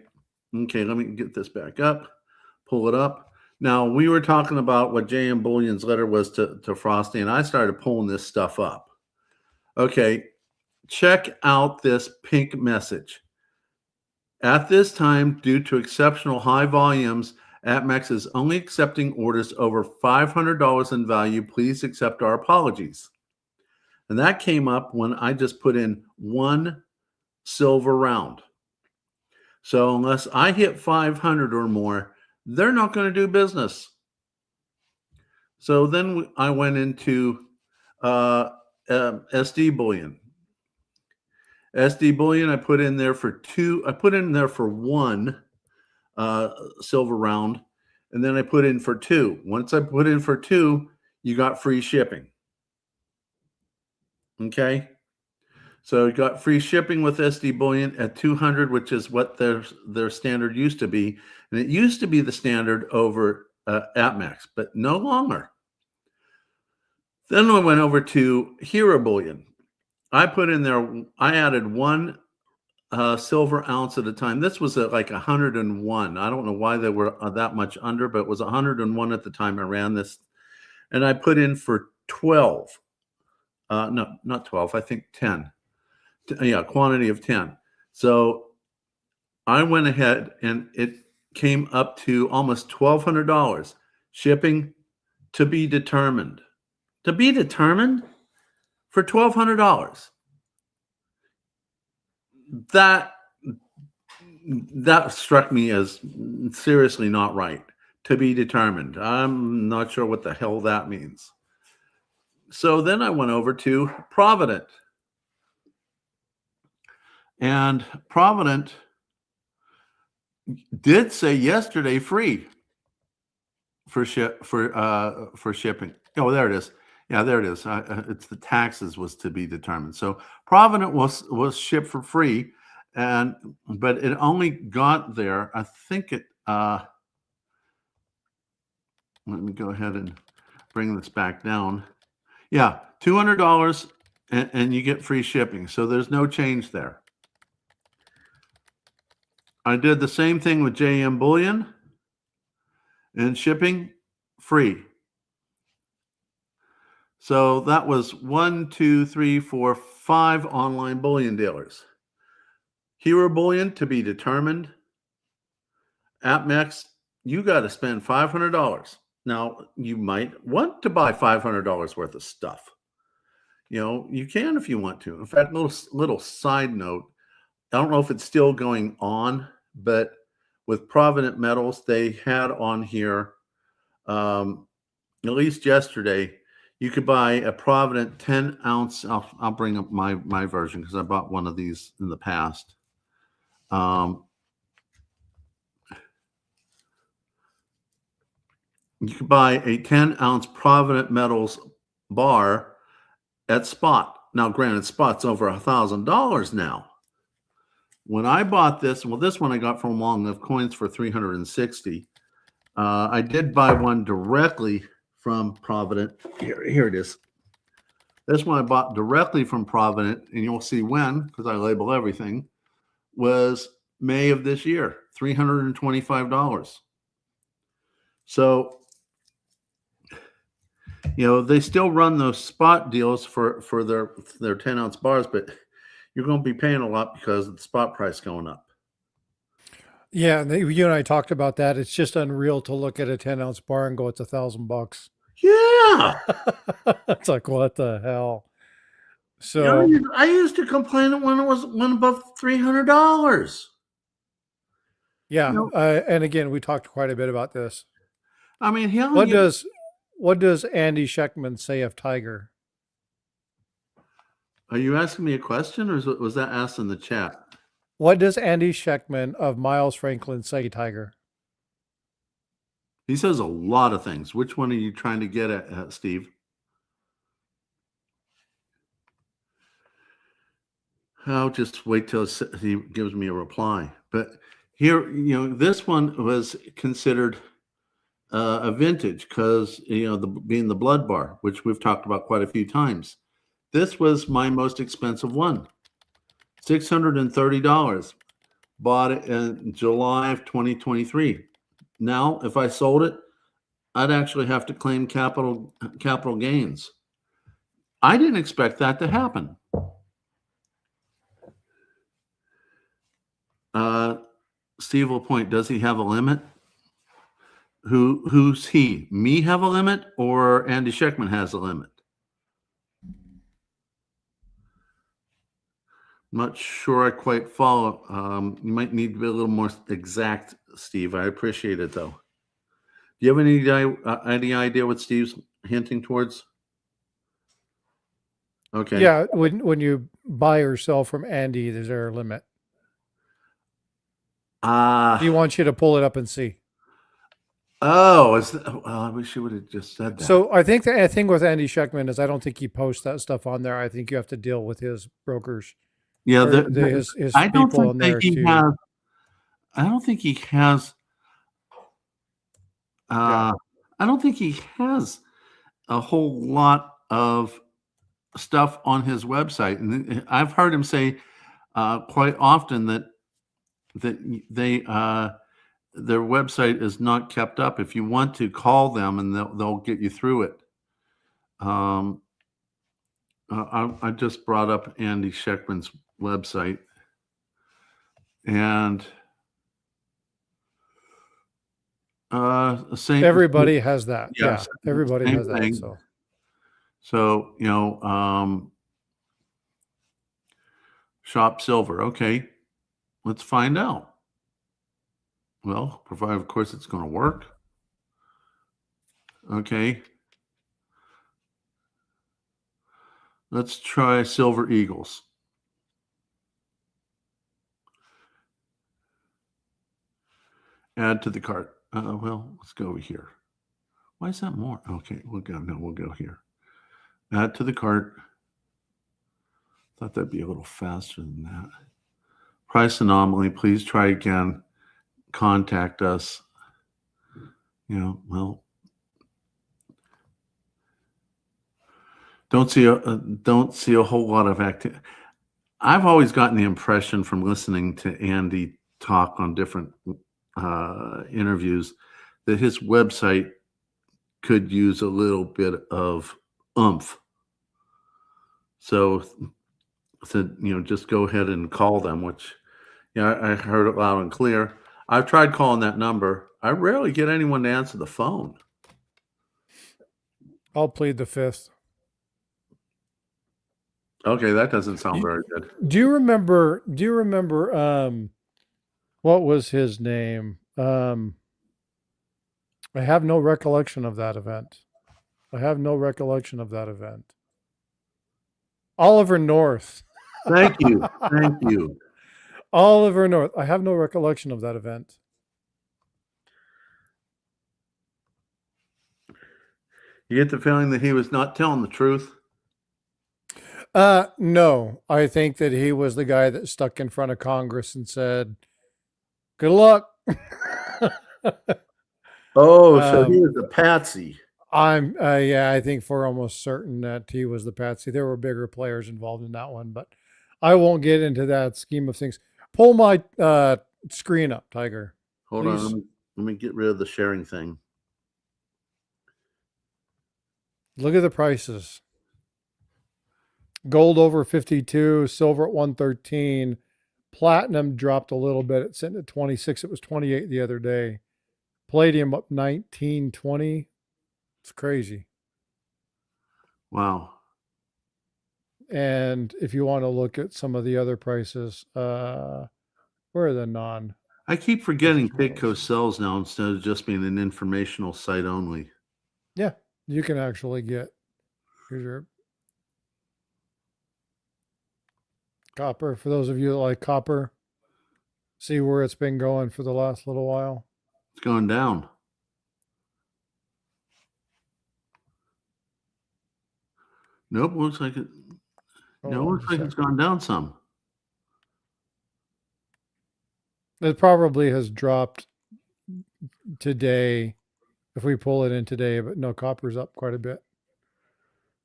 let me get this back up, pull it up. Now, we were talking about what J.M. Bullion's letter was to Frosty, and I started pulling this stuff up. Okay, check out this pink message. At this time, due to exceptional high volumes, APMEX is only accepting orders over $500 in value. Please accept our apologies. And that came up when I just put in 1 silver round. So unless I hit 500 or more, they're not going to do business. So then I went into SD Bullion. SD Bullion, I put in there for 2. I put in there for 1 silver round, and then I put in for 2. Once I put in for 2, you got free shipping. Okay. So you got free shipping with SD Bullion at 200, which is what their standard used to be. And it used to be the standard over AppMax, but no longer. Then I went over to Hero Bullion. I put in there, I added 1 silver ounce at a time. This was at like 101. I don't know why they were that much under, but it was 101 at the time I ran this. And I put in for 12. No, not 12. I think 10. Yeah, quantity of 10. So I went ahead and it came up to almost $1,200. Shipping to be determined. To be determined for $1,200. That struck me as seriously not right. To be determined. I'm not sure what the hell that means. So then I went over to Provident. And Provident did say yesterday free for shipping. Oh, there it is. Yeah, there it is. It's the taxes was to be determined. So Provident was shipped for free, but it only got there. I think it. Let me go ahead and bring this back down. Yeah, $200 and you get free shipping. So there's no change there. I did the same thing with JM Bullion and shipping free. So that was 1, 2, 3, 4, 5 online bullion dealers. Hero Bullion to be determined. AppMax, you got to spend $500. Now, you might want to buy $500 worth of stuff. You know, you can if you want to. In fact, little side note, I don't know if it's still going on, but with Provident Metals, they had on here, at least yesterday, you could buy a Provident 10 ounce. I'll bring up my version because I bought one of these in the past. You could buy a 10 ounce Provident Metals bar at spot. Now, granted, spot's over $1,000 now. When I bought this, well, this one I got from Long Live Coins for $360. I did buy one directly from Provident. Here it is. This one I bought directly from Provident, and you'll see when, because I label everything, was May of this year, $325. So, you know, they still run those spot deals for their 10 ounce bars, but you're going to be paying a lot because of the spot price going up. Yeah, and you and I talked about that. It's just unreal to look at a 10 ounce bar and go, it's $1,000. Yeah. It's like, what the hell? So So I used to complain when it went above $300. yeah, You know, and again, we talked quite a bit about this. I mean, What does Andy Scheckman say of Tiger? Are you asking me a question, or was that asked in the chat? What does Andy Scheckman of Miles Franklin say, Tiger? He says a lot of things. Which one are you trying to get at, Steve? I'll just wait till he gives me a reply. But here, you know, this one was considered a vintage because, you know, being the blood bar, which we've talked about quite a few times. This was my most expensive one, $630. Bought it in July of 2023. Now, if I sold it, I'd actually have to claim capital gains. I didn't expect that to happen. Steve will point, does he have a limit? Who's he? Me have a limit, or Andy Scheckman has a limit? I'm not sure I quite follow. You might need to be a little more exact, Steve. I appreciate it though. Do you have any idea what Steve's hinting towards? Okay. Yeah, when you buy or sell from Andy, is there a limit? He wants you to pull it up and see. Oh, well, I wish you would have just said that. So I think the thing with Andy Scheckman is I don't think he posts that stuff on there. I think you have to deal with his brokers. Yeah, Or his I don't people in think there that he too. has. I don't think he has. Yeah. I don't think he has a whole lot of stuff on his website, and I've heard him say quite often that they their website is not kept up. If you want to call them, and they'll get you through it. I just brought up Andy Scheckman's website, and Everybody has that. Yes, Yeah, everybody same has that. thing. So shop silver. Okay, let's find out. Well, provided, of course, it's going to work. Okay. Let's try Silver Eagles. Add to the cart. Well, let's go over here. Why is that more? Okay, we'll go here. Add to the cart. Thought that'd be a little faster than that. Price anomaly. Please try again. Contact us. Well, don't see a whole lot of activity. I've always gotten the impression from listening to Andy talk on different interviews that his website could use a little bit of oomph. So just go ahead and call them, which, I heard it loud and clear. I've tried calling that number. I rarely get anyone to answer the phone. I'll plead the fifth. Okay, that doesn't sound very good. Do you remember what was his name? I have no recollection of that event. Oliver North. Thank you. Thank you. Oliver North. I have no recollection of that event. You get the feeling that he was not telling the truth? No. I think that he was the guy that stuck in front of Congress and said, "Good luck." Oh, so he was a patsy. I think for almost certain that he was the patsy. There were bigger players involved in that one, but I won't get into that scheme of things. Pull my screen up, Tiger. Hold please. on. Let me get rid of the sharing thing. Look at the prices. Gold over 52, silver at 113. Platinum dropped a little bit. It's sitting at 26. It was 28 the other day. Palladium up 19, 20. It's crazy. Wow. And if you want to look at some of the other prices, where are the non? I keep forgetting Pitco sells now instead of just being an informational site only. Yeah, you can actually get, here's your copper. For those of you that like copper, see where it's been going for the last little while. It's going down. Nope, looks like it. No, looks like it's gone down some. It probably has dropped today if we pull it in today, but no, copper's up quite a bit.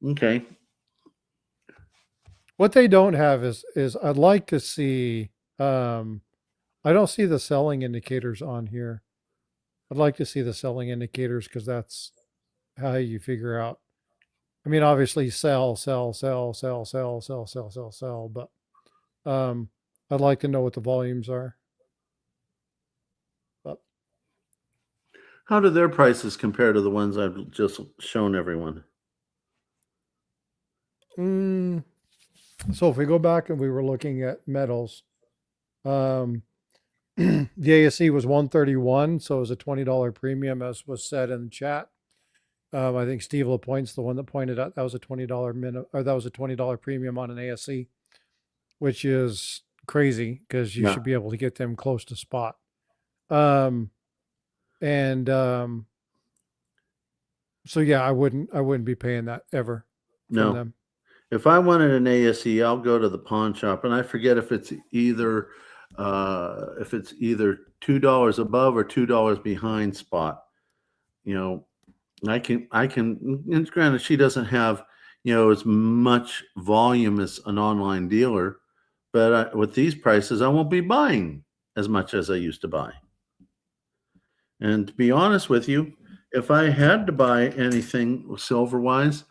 Okay. What they don't have is I'd like to see, I don't see the selling indicators on here. I'd like to see the selling indicators because that's how you figure out. I mean, obviously sell, but I'd like to know what the volumes are. But how do their prices compare to the ones I've just shown everyone? So if we go back and we were looking at metals, the ASE was 131, so it was a $20 premium, as was said in the chat. I think Steve LaPointe's the one that pointed out that was a $20 minimum, or that was a $20 premium on an ASE, which is crazy because you Yeah. should be able to get them close to spot. So yeah, I wouldn't be paying that ever from No. them. If I wanted an ASE, I'll go to the pawn shop, and I forget if it's either $2 above or $2 behind spot. You know, I can, and granted, she doesn't have, as much volume as an online dealer, but with these prices, I won't be buying as much as I used to buy. And to be honest with you, if I had to buy anything silver wise,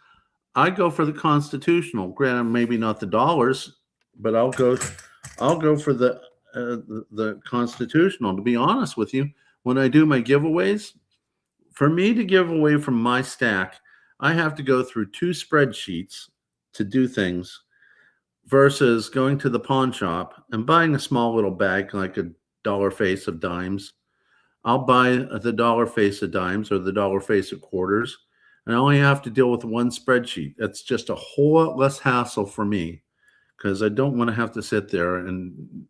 I go for the constitutional. Granted, maybe not the dollars, but I'll go for the constitutional. To be honest with you, when I do my giveaways, for me to give away from my stack, I have to go through 2 spreadsheets to do things versus going to the pawn shop and buying a small little bag like a dollar face of dimes. I'll buy the dollar face of dimes or the dollar face of quarters, and I only have to deal with 1 spreadsheet. That's just a whole lot less hassle for me because I don't want to have to sit there and,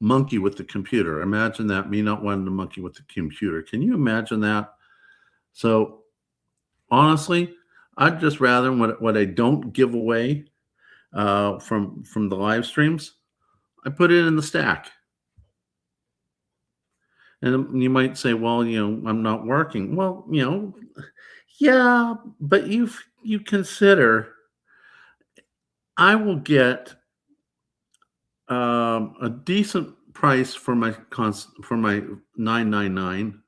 monkey with the computer. Imagine that, me not wanting to monkey with the computer. Can you imagine that? So honestly, I'd just rather what I don't give away from the live streams, I put it in the stack. And you might say, well, I'm not working. Well, yeah, but you consider I will get a decent price for my 999,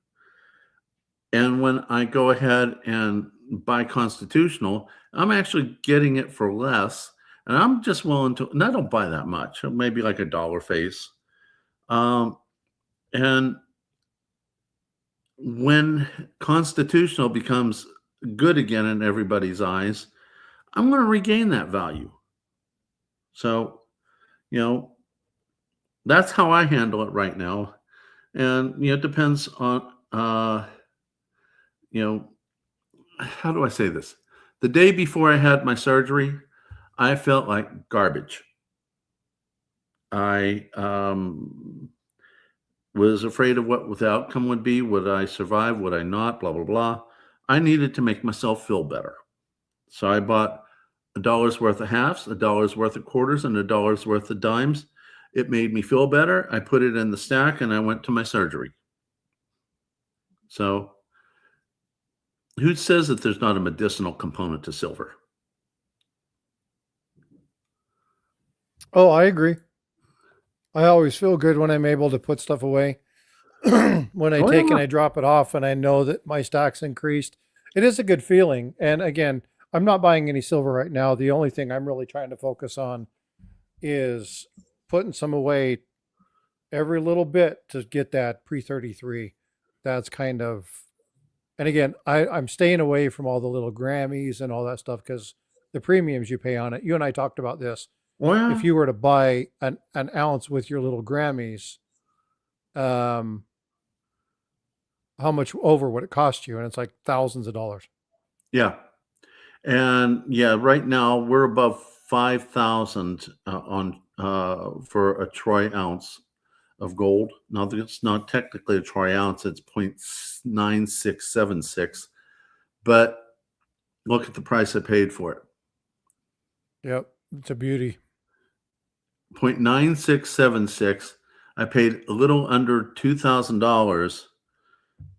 and when I go ahead and buy constitutional, I'm actually getting it for less, and I'm just willing to. And I don't buy that much, maybe like a dollar face, and when constitutional becomes good again in everybody's eyes, I'm going to regain that value. So, that's how I handle it right now. And, it depends on, how do I say this? The day before I had my surgery, I felt like garbage. I was afraid of what the outcome would be. Would I survive? Would I not? Blah, blah, blah. I needed to make myself feel better. So I bought $1 worth of halves, $1 worth of quarters, and $1 worth of dimes. It made me feel better. I put it in the stack and I went to my surgery. So who says that there's not a medicinal component to silver? Oh, I agree. I always feel good when I'm able to put stuff away. When I take and I drop it off and I know that my stock's increased, it is a good feeling. And again, I'm not buying any silver right now. The only thing I'm really trying to focus on is putting some away every little bit to get that pre-33. That's kind of, and again, I'm staying away from all the little Grammys and all that stuff because the premiums you pay on it. You and I talked about this. Well, If you were to buy an ounce with your little Grammys, how much over would it cost you? And it's like thousands of dollars. yeah. And yeah, right now we're above 5,000 on for a troy ounce of gold. Now it's not technically a troy ounce; it's 0.9676. But look at the price I paid for it. Yep, it's a beauty. 0.9676. I paid a little under $2,000.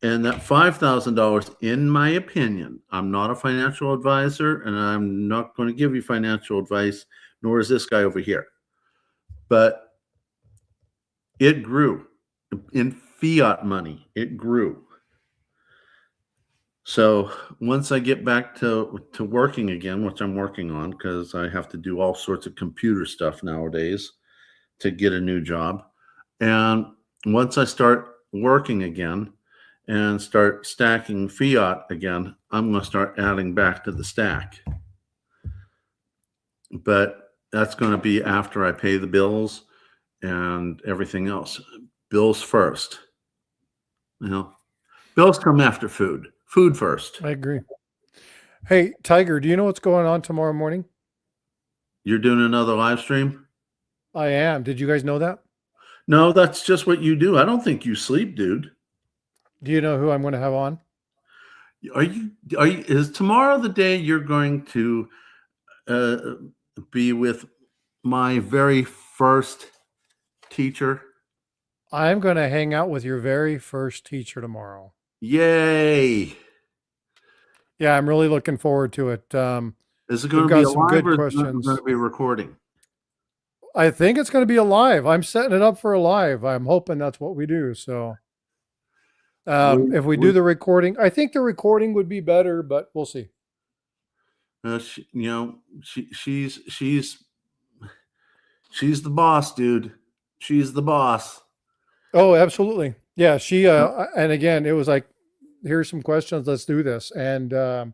And that $5,000, in my opinion, I'm not a financial advisor and I'm not going to give you financial advice, nor is this guy over here. But it grew in fiat money. It grew. So once I get back to working again, which I'm working on because I have to do all sorts of computer stuff nowadays to get a new job. And once I start working again and start stacking fiat again, I'm going to start adding back to the stack. But that's going to be after I pay the bills and everything else. Bills first. You know, bills come after food. Food first. I agree. Hey, Tiger, do you know what's going on tomorrow morning? You're doing another live stream? I am. Did you guys know that? No, that's just what you do. I don't think you sleep, dude. Do you know who I'm going to have on? Is tomorrow the day you're going to be with my very first teacher? I'm going to hang out with your very first teacher tomorrow. Yay! Yeah, I'm really looking forward to it. Is it going We've to be got some live good or is it questions. going to be recording? I think it's going to be a live. I'm setting it up for a live. I'm hoping that's what we do. So if we do the recording, I think the recording would be better, but we'll see. She's the boss, dude. She's the boss. Oh, absolutely. Yeah, she and again, it was like, here's some questions. Let's do this. And now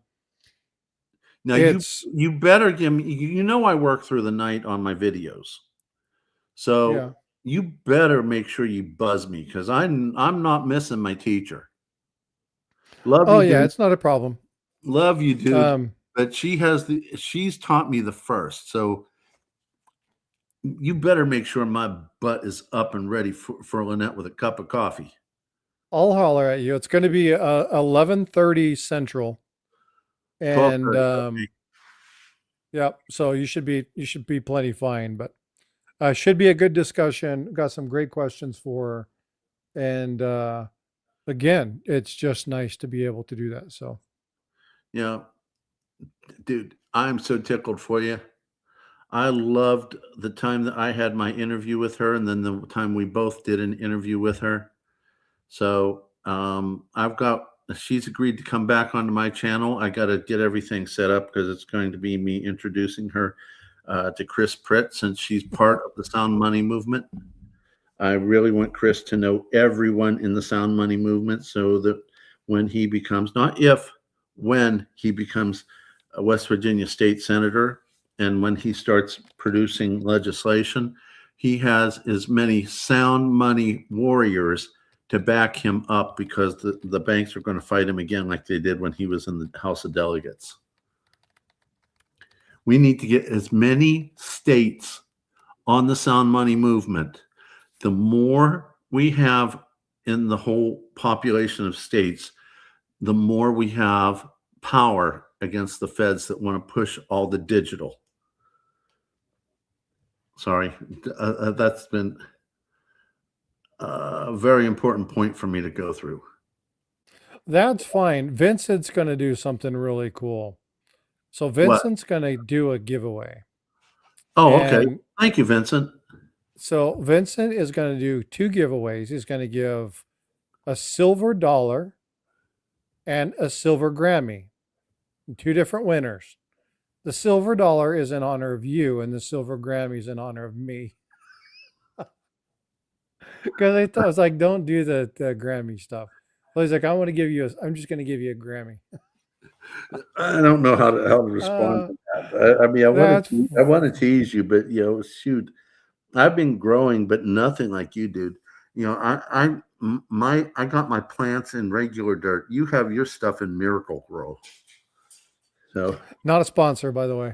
you better give me. You know I work through the night on my videos, so yeah. you better make sure you buzz me because I'm not missing my teacher. Love Oh, you, yeah, dude. it's not a problem. Love you, dude. But she's taught me the first, so you better make sure my butt is up and ready for Lynette with a cup of coffee. I'll holler at you. It's going to be 11:30 Central, and 12:30, yeah, so you should be plenty fine. But should be a good discussion. Got some great questions for her, and again, it's just nice to be able to do that. So, yeah, dude, I'm so tickled for you. I loved the time that I had my interview with her, and then the time we both did an interview with her. So she's agreed to come back onto my channel. I got to get everything set up because it's going to be me introducing her to Chris Pritt, since she's part of the Sound Money movement. I really want Chris to know everyone in the Sound Money movement so that when he becomes, when he becomes a West Virginia state senator and when he starts producing legislation, he has as many Sound Money warriors to back him up, because the banks are going to fight him again like they did when he was in the House of Delegates. We need to get as many states on the Sound Money movement. The more we have in the whole population of states, the more we have power against the feds that want to push all the digital. Sorry, that's been a very important point for me to go through. that's fine. Vincent's going to do something really cool. So Vincent's going to do a giveaway. Oh, okay. Thank you, Vincent. So Vincent is going to do 2 giveaways. He's going to give a silver dollar and a silver Grammy. 2 different winners. The silver dollar is in honor of you, and the silver Grammy is in honor of me. Because I was like, don't do the Grammy stuff. So he's like, I'm just going to give you a Grammy. I don't know how to respond to that. I mean, I want to tease you, but shoot, I've been growing, but nothing like you, dude. I got my plants in regular dirt. You have your stuff in Miracle Grow. So not a sponsor, by the way.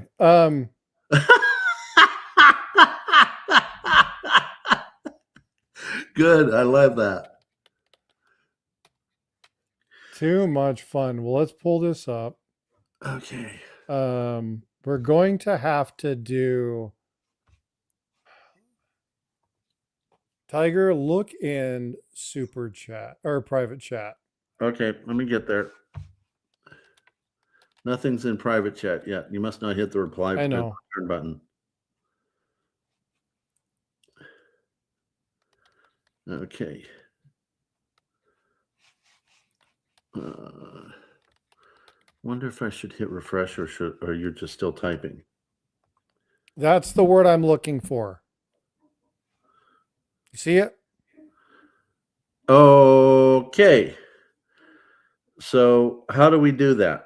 Good. I love that. Too much fun. Well, let's pull this up. Okay. We're going to have to do. Tiger, look in super chat or private chat. Okay, let me get there. Nothing's in private chat yet. You must not hit the reply button. Okay. Wonder if I should hit refresh or you're just still typing. That's the word I'm looking for. You see it? Okay. So how do we do that?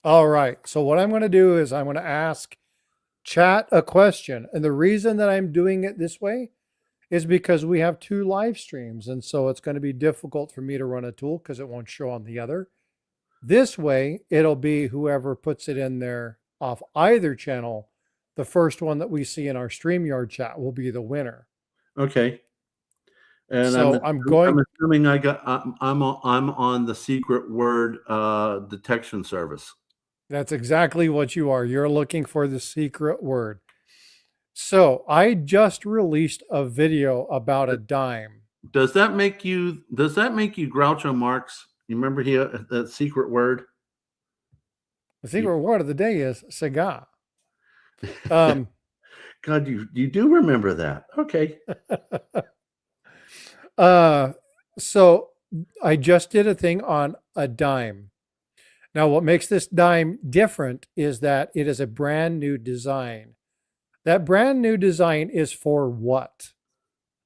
All right. So what I'm going to do is I'm going to ask chat a question. And the reason that I'm doing it this way is because we have 2 live streams. And so it's going to be difficult for me to run a tool because it won't show on the other. This way, it'll be whoever puts it in there off either channel. The first one that we see in our StreamYard chat will be the winner. Okay. And So I'm going. assuming I'm on the secret word detection service. That's exactly what you are. You're looking for the secret word. So I just released a video about a dime. Does that make you Groucho Marx? You remember that secret word? The secret word of the day is cigar. God, you do remember that. Okay. So I just did a thing on a dime. Now, what makes this dime different is that it is a brand new design. That brand new design is for what?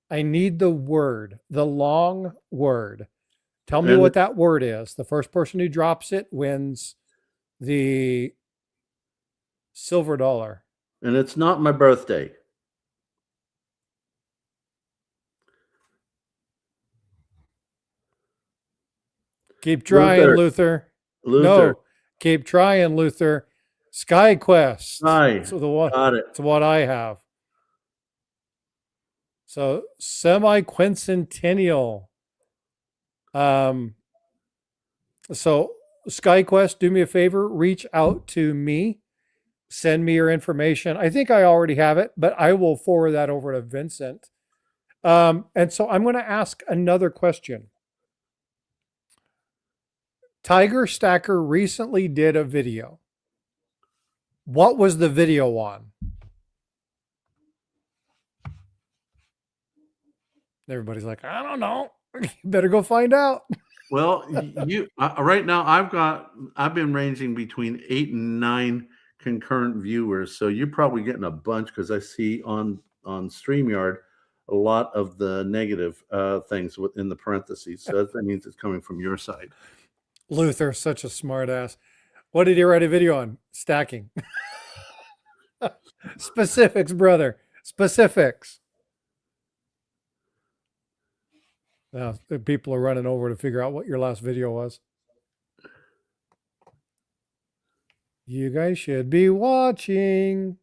I need the word, the long word. Tell me what that word is. The first person who drops it wins the silver dollar. And it's not my birthday. Keep trying, Luther. No, keep trying, Luther. SkyQuest. Hi. So the one, Got it. it's what I have. So semi-quincentennial. So SkyQuest, do me a favor, reach out to me, send me your information. I think I already have it, but I will forward that over to Vincent. And so I'm going to ask another question. Tiger Stacker recently did a video. What was the video on? Everybody's like, I don't know. You better go find out. Well, you right now I've been ranging between 8 and 9 concurrent viewers, so you're probably getting a bunch because I see on StreamYard a lot of the negative things within the parentheses. So that means it's coming from your side. Luther, such a smart ass. What did he write a video on? Stacking. Specifics, brother. Specifics. Now, people are running over to figure out what your last video was. You guys should be watching.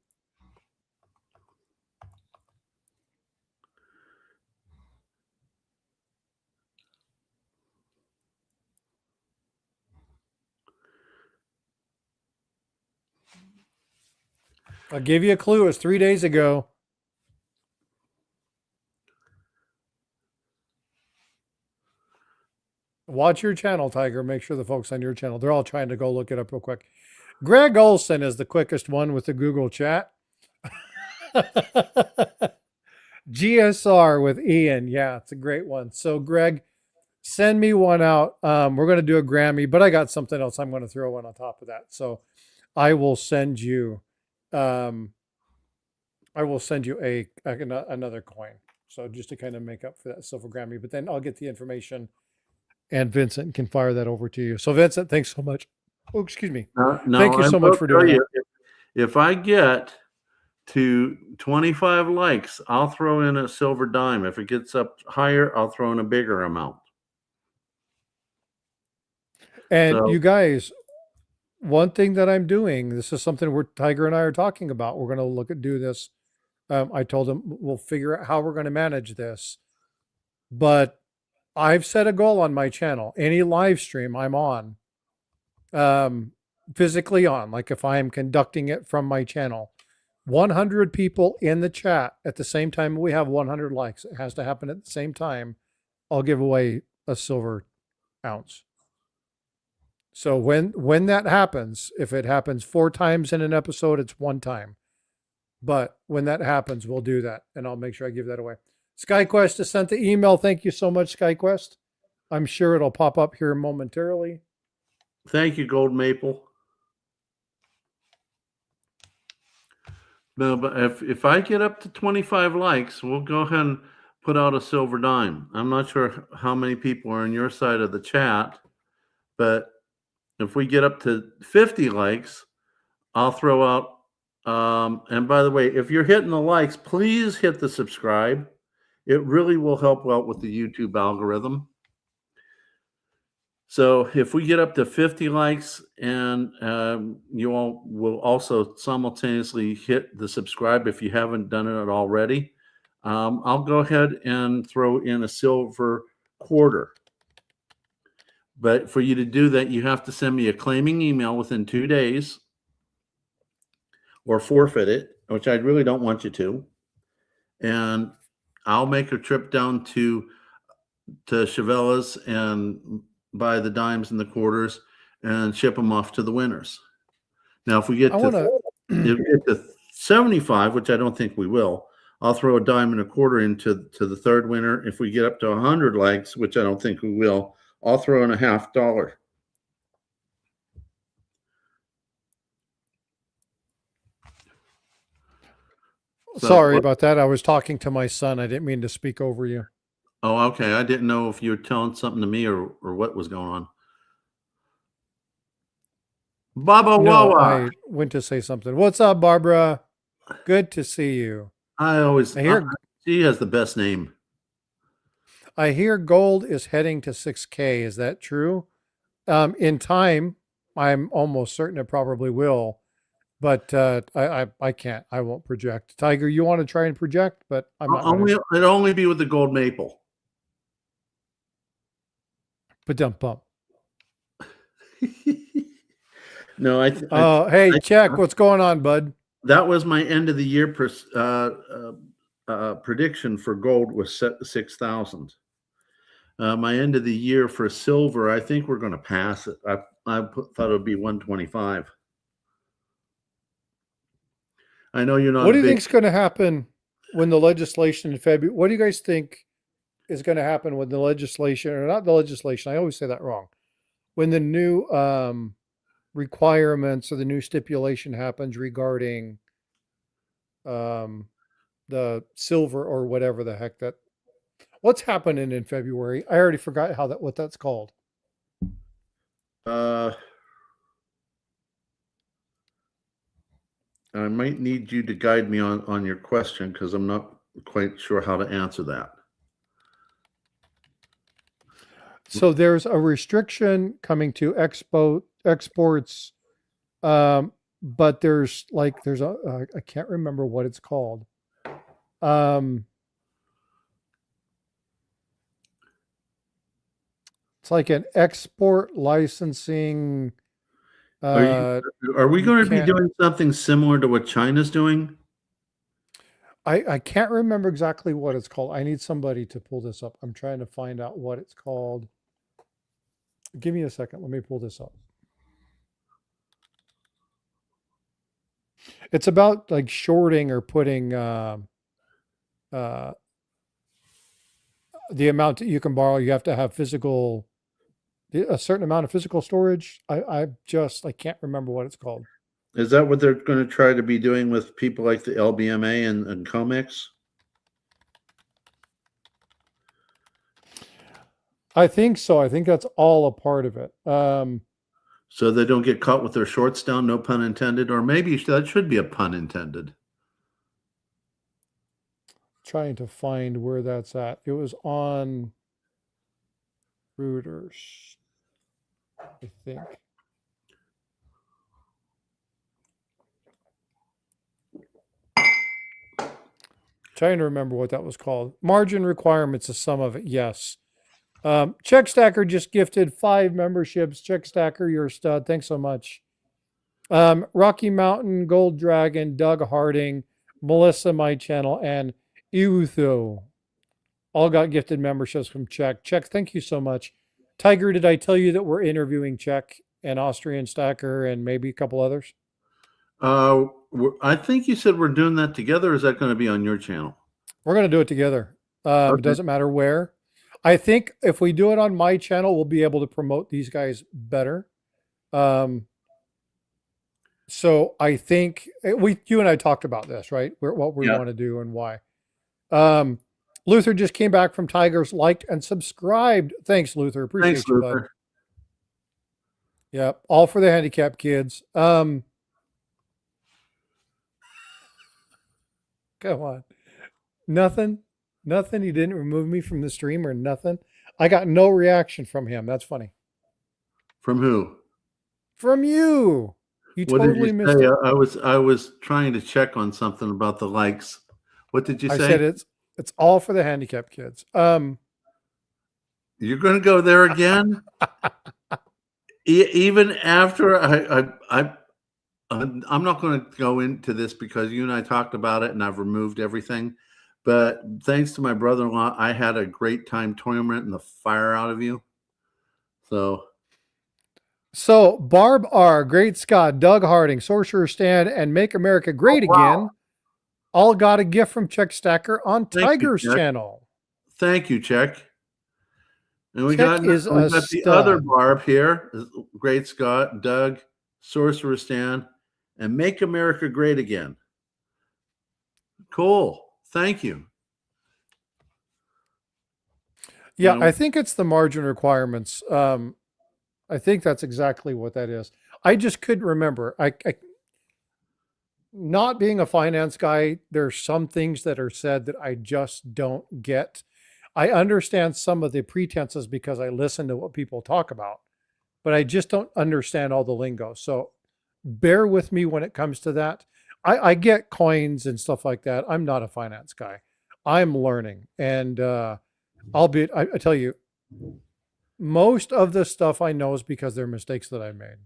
I'll give you a clue. It was 3 days ago. Watch your channel, Tiger. Make sure the folks on your channel, they're all trying to go look it up real quick. Greg Olson is the quickest one with the Google chat. GSR with Ian. Yeah, it's a great one. So, Greg, send me one out. We're going to do a Grammy, but I got something else I'm going to throw one on top of that. So, I will send you another coin. So just to kind of make up for that silver Grammy, but then I'll get the information and Vincent can fire that over to you. So Vincent, thanks so much. Oh, excuse me. Thank you so much for doing that. If I get to 25 likes, I'll throw in a silver dime. If it gets up higher, I'll throw in a bigger amount. And so, you guys, one thing that I'm doing, this is something Tiger and I are talking about. We're going to do this. I told him we'll figure out how we're going to manage this. But I've set a goal on my channel. Any live stream I'm on, physically on, like if I'm conducting it from my channel, 100 people in the chat at the same time. We have 100 likes. It has to happen at the same time. I'll give away a silver ounce. So when that happens, if it happens 4 times in an episode, it's 1 time. But when that happens, we'll do that. And I'll make sure I give that away. SkyQuest has sent the email. Thank you so much, SkyQuest. I'm sure it'll pop up here momentarily. Thank you, Gold Maple. No, but if I get up to 25 likes, we'll go ahead and put out a silver dime. I'm not sure how many people are on your side of the chat, but if we get up to 50 likes, I'll throw out And by the way, if you're hitting the likes, please hit the subscribe. It really will help out with the YouTube algorithm. So if we get up to 50 likes and you all will also simultaneously hit the subscribe if you haven't done it already, I'll go ahead and throw in a silver quarter. But for you to do that, you have to send me a claiming email within 2 days or forfeit it, which I really don't want you to. And I'll make a trip down to Chevella's and buy the dimes and the quarters and ship them off to the winners. Now, if we get I want to if we get to 75, which I don't think we will, I'll throw a dime and a quarter into the third winner. If we get up to 100 likes, which I don't think we will, I'll throw in a $50. Sorry about that. I was talking to my son. I didn't mean to speak over you. Oh, okay. I didn't know if you were telling something to me or what was going on. Baba No, Wawa. I went to say something. What's up, Barbara? Good to see you. She has the best name. I hear gold is heading to 6K. Is that true? In time, I'm almost certain it probably will, but I can't. I won't project. Tiger, you want to try and project, but I'm not. It'll only be with the gold maple. But dump bump. No, hey, check. What's going on, bud? That was my end of the year prediction for gold was set 6,000. My end of the year for silver, I think we're going to pass it. I thought it would be 125. I know you're not. What do you think is going to happen when the legislation in February? What do you guys think is going to happen when the legislation, or not the legislation? I always say that wrong. When the new requirements or the new stipulation happens regarding the silver or whatever the heck that. What's happening in February? I already forgot what that's called. I might need you to guide me on your question because I'm not quite sure how to answer that. So there's a restriction coming to exports, but there's I can't remember what it's called. It's like an export licensing. Are we going to be doing something similar to what China's doing? I can't remember exactly what it's called. I need somebody to pull this up. I'm trying to find out what it's called. Give me a second. Let me pull this up. It's about like shorting or putting the amount that you can borrow. You have to have a certain amount of physical storage. I can't remember what it's called. Is that what they're going to try to be doing with people like the LBMA and COMEX? I think so. I think that's all a part of it. So they don't get caught with their shorts down, no pun intended, or maybe that should be a pun intended. Trying to find where that's at. It was on Reuters, I think. Trying to remember what that was called. Margin requirements, the sum of it. Yes. Check Stacker just gifted 5 memberships. Check Stacker, you're a stud. Thanks so much. Rocky Mountain, Gold Dragon, Doug Harding, Melissa, my channel, and Eutho all got gifted memberships from Czech. Czech, thank you so much. Tiger, did I tell you that we're interviewing Czech and Austrian Stacker and maybe a couple others? I think you said we're doing that together. Or is that going to be on your channel? We're going to do it together. Okay. It doesn't matter where. I think if we do it on my channel, we'll be able to promote these guys better. So I think you and I talked about this, right? What we want to do and why. Luther just came back from Tigers, liked and subscribed. Thanks, Luther. Appreciate you, Luther. Bud. Yep. All for the handicapped kids. Come on. Nothing. Nothing. He didn't remove me from the stream or nothing. I got no reaction from him. That's funny. From who? From you. You What did you totally missed say? it. I was trying to check on something about the likes. What did you I say? said it's all for the handicapped kids. You're going to go there again? Even after I'm not going to go into this because you and I talked about it and I've removed everything. But thanks to my brother-in-law, I had a great time tormenting the fire out of you. So Barb R, Great Scott, Doug Harding, Sorcerer Stan, and Make America Great Again all got a gift from Chuck Stacker on Tiger's channel. Thank you, Check. And we Check got is a the other stud. Barb here, Great Scott, Doug, Sorcerer Stan, and Make America Great Again. Cool. Thank you. Yeah, I think it's the margin requirements. I think that's exactly what that is. I just couldn't remember. I not being a finance guy, there's some things that are said that I just don't get. I understand some of the pretenses because I listen to what people talk about, but I just don't understand all the lingo. So bear with me when it comes to that. I get coins and stuff like that. I'm not a finance guy. I'm learning. And I tell you, most of the stuff I know is because they're mistakes that I made.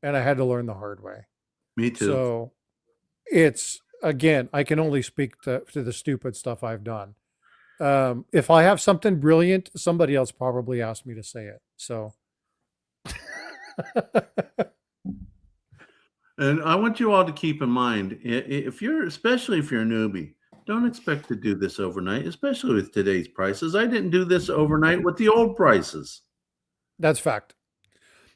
And I had to learn the hard way. Me too. So it's, again, I can only speak to the stupid stuff I've done. If I have something brilliant, somebody else probably asked me to say it. So. And I want you all to keep in mind, especially if you're a newbie, don't expect to do this overnight, especially with today's prices. I didn't do this overnight with the old prices. That's fact.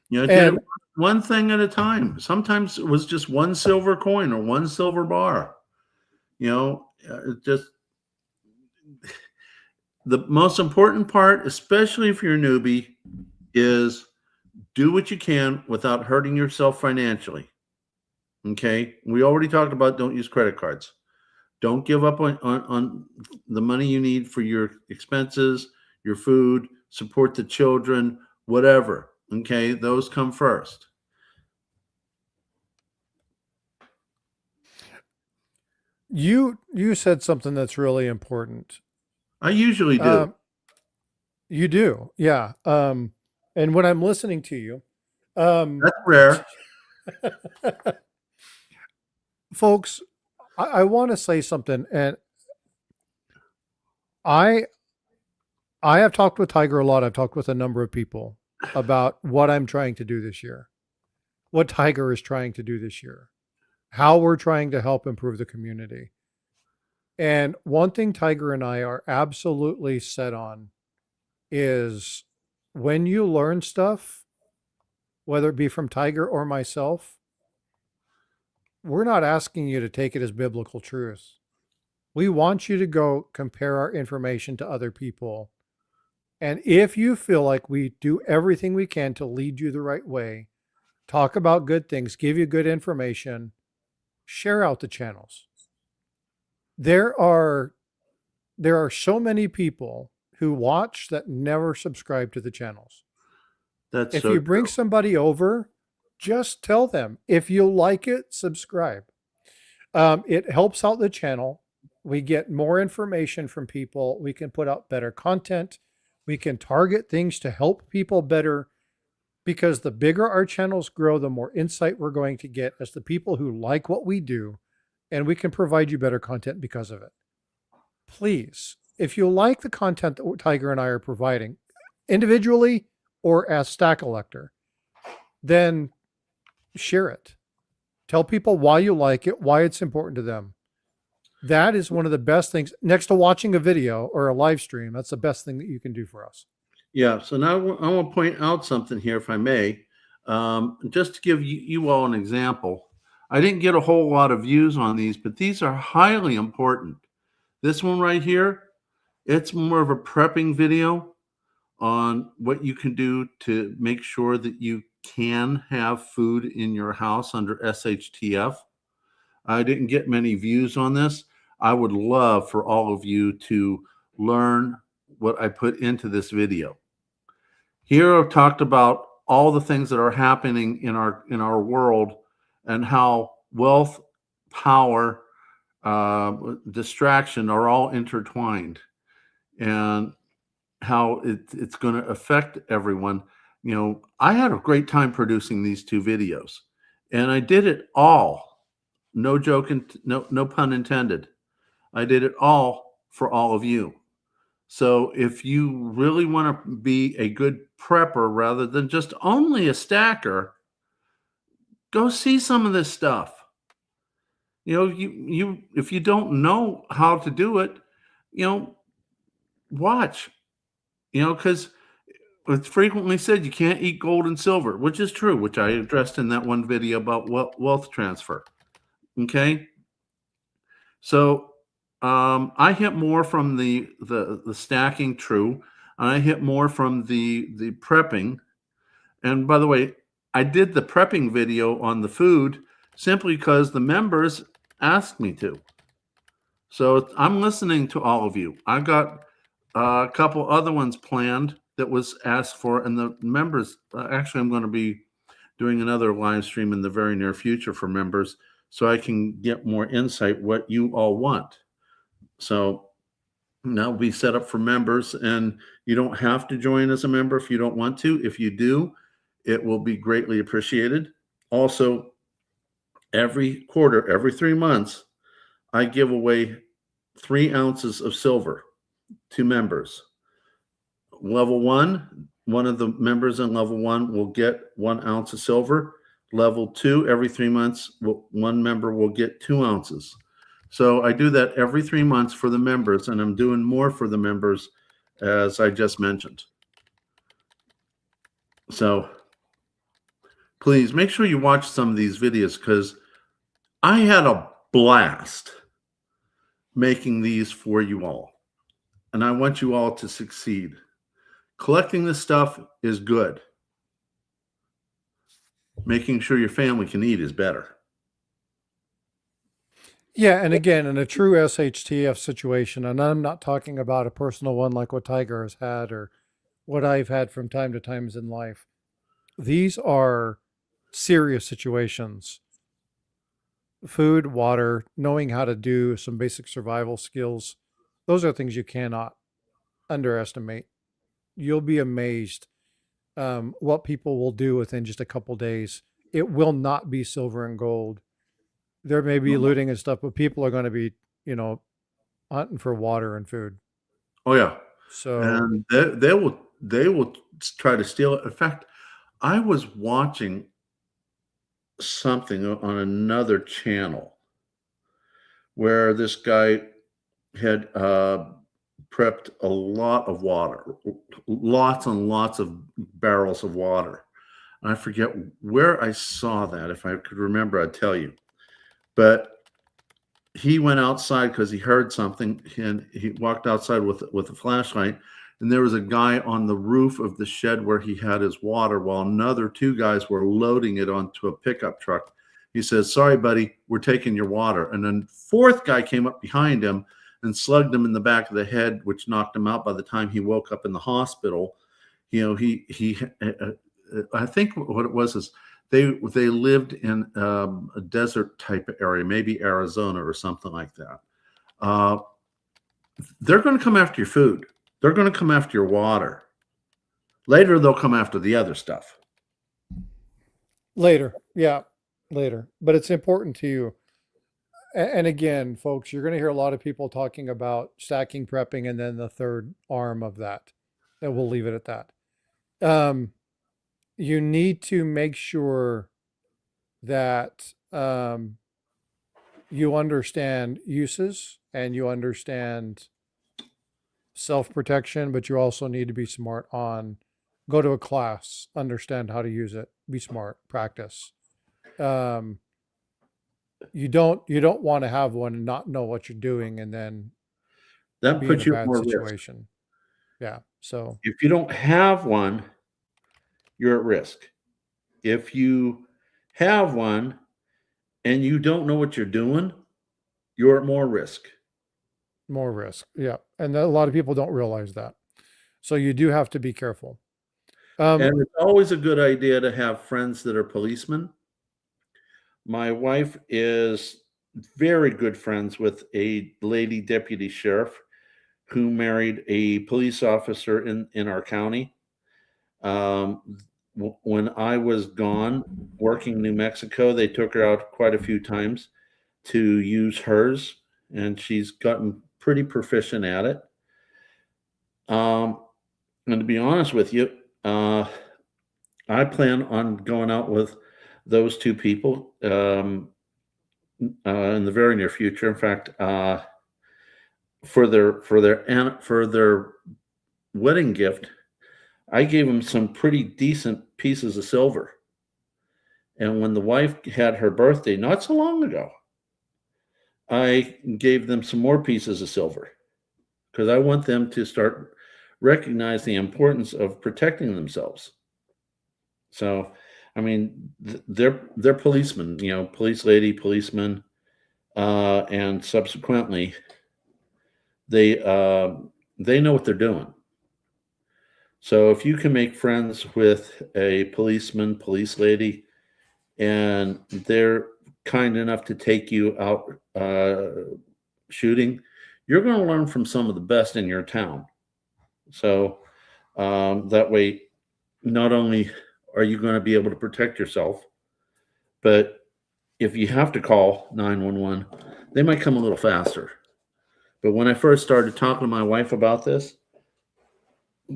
You know, did one thing at a time. Sometimes it was just one silver coin or one silver bar. You know, just the most important part, especially if you're a newbie, is do what you can without hurting yourself financially. Okay. We already talked about don't use credit cards. Don't give up on the money you need for your expenses, your food, support the children, whatever. Okay. Those come first. You said something that's really important. I usually do. You do. Yeah. And when I'm listening to you, that's rare. Folks, I want to say something, and I have talked with Tiger a lot. I've talked with a number of people about what I'm trying to do this year, what Tiger is trying to do this year, how we're trying to help improve the community. And one thing Tiger and I are absolutely set on is when you learn stuff, whether it be from Tiger or myself, we're not asking you to take it as biblical truth. We want you to go compare our information to other people. And if you feel like we do everything we can to lead you the right way, talk about good things, give you good information, share out the channels. There are so many people who watch that never subscribe to the channels. If you bring somebody over, just tell them. If you like it, subscribe. It helps out the channel. We get more information from people. We can put out better content. We can target things to help people better, because the bigger our channels grow, the more insight we're going to get as the people who like what we do, and we can provide you better content because of it. Please, if you like the content that Tiger and I are providing, individually or as Stack Elector, then share it. Tell people why you like it, why it's important to them. That is one of the best things, next to watching a video or a live stream. That's the best thing that you can do for us. Yeah. So now I want to point out something here, if I may, just to give you all an example. I didn't get a whole lot of views on these, but these are highly important. This one right here, it's more of a prepping video on what you can do to make sure that you can have food in your house under SHTF. I didn't get many views on this. I would love for all of you to learn what I put into this video. Here I've talked about all the things that are happening in our world and how wealth, power, distraction are all intertwined, and how it's going to affect everyone. I had a great time producing these 2 videos, and I did it all, no joke and no pun intended. I did it all for all of you. So if you really want to be a good prepper rather than just only a stacker, go see some of this stuff. You if you don't know how to do it, watch. Because it's frequently said you can't eat gold and silver, which is true, which I addressed in that one video about wealth transfer. Okay, so I hit more from the stacking, true, and I hit more from the prepping. And by the way, I did the prepping video on the food simply because the members asked me to. So I'm listening to all of you. I got a couple other ones planned that was asked for, and the members, actually, I'm going to be doing another live stream in the very near future for members so I can get more insight what you all want. So that'll be set up for members, and you don't have to join as a member if you don't want to. If you do, it will be greatly appreciated. Also, every quarter, every 3 months, I give away 3 ounces of silver to members. Level 1, one of the members in level 1 will get 1 ounce of silver. Level 2, every 3 months, one member will get 2 ounces. So I do that every 3 months for the members, and I'm doing more for the members, as I just mentioned. So please make sure you watch some of these videos, because I had a blast making these for you all, and I want you all to succeed. Collecting this stuff is good. Making sure your family can eat is better. Yeah, and again, in a true SHTF situation, and I'm not talking about a personal one like what Tiger has had or what I've had from time to times in life. These are serious situations. Food, water, knowing how to do some basic survival skills, those are things you cannot underestimate. You'll be amazed what people will do within just a couple days. It will not be silver and gold. There may be looting and stuff, but people are going to be, hunting for water and food. Oh yeah, So, and they will try to steal it. In fact, I was watching something on another channel where this guy had prepped a lot of water, lots and lots of barrels of water. And I forget where I saw that. If I could remember, I'd tell you. But he went outside because he heard something, and he walked outside with a flashlight, and there was a guy on the roof of the shed where he had his water, while another 2 guys were loading it onto a pickup truck. He says, "Sorry, buddy, we're taking your water." And then 4th guy came up behind him and slugged him in the back of the head, which knocked him out. By the time he woke up in the hospital, I think what it was is they lived in a desert type of area, maybe Arizona or something like that. They're going to come after your food. They're going to come after your water. Later, they'll come after the other stuff. later. Yeah, later. But it's important to you. And again, folks, you're going to hear a lot of people talking about stacking, prepping, and then the third arm of that. And we'll leave it at that. You need to make sure that you understand uses and you understand self-protection, but you also need to be smart on go to a class, understand how to use it, be smart, practice. You don't want to have one and not know what you're doing and then That be in a puts you at bad more risk. situation. Yeah. So If you don't have one, you're at risk. If you have one and you don't know what you're doing, you're at more risk. More risk. Yeah. And a lot of people don't realize that. So you do have to be careful. And it's always a good idea to have friends that are policemen. My wife is very good friends with a lady deputy sheriff who married a police officer in our county. When I was gone working in New Mexico, they took her out quite a few times to use hers, and she's gotten pretty proficient at it. And to be honest with you, I plan on going out with those two people in the very near future. In fact, for their wedding gift, I gave them some pretty decent pieces of silver. And when the wife had her birthday not so long ago, I gave them some more pieces of silver because I want them to start recognize the importance of protecting themselves. So, I mean, they're policemen, police lady, policeman, and subsequently, they know what they're doing. So, if you can make friends with a policeman, police lady, and they're kind enough to take you out shooting, you're going to learn from some of the best in your town. So that way, not only are you going to be able to protect yourself, but if you have to call 911, they might come a little faster. But when I first started talking to my wife about this,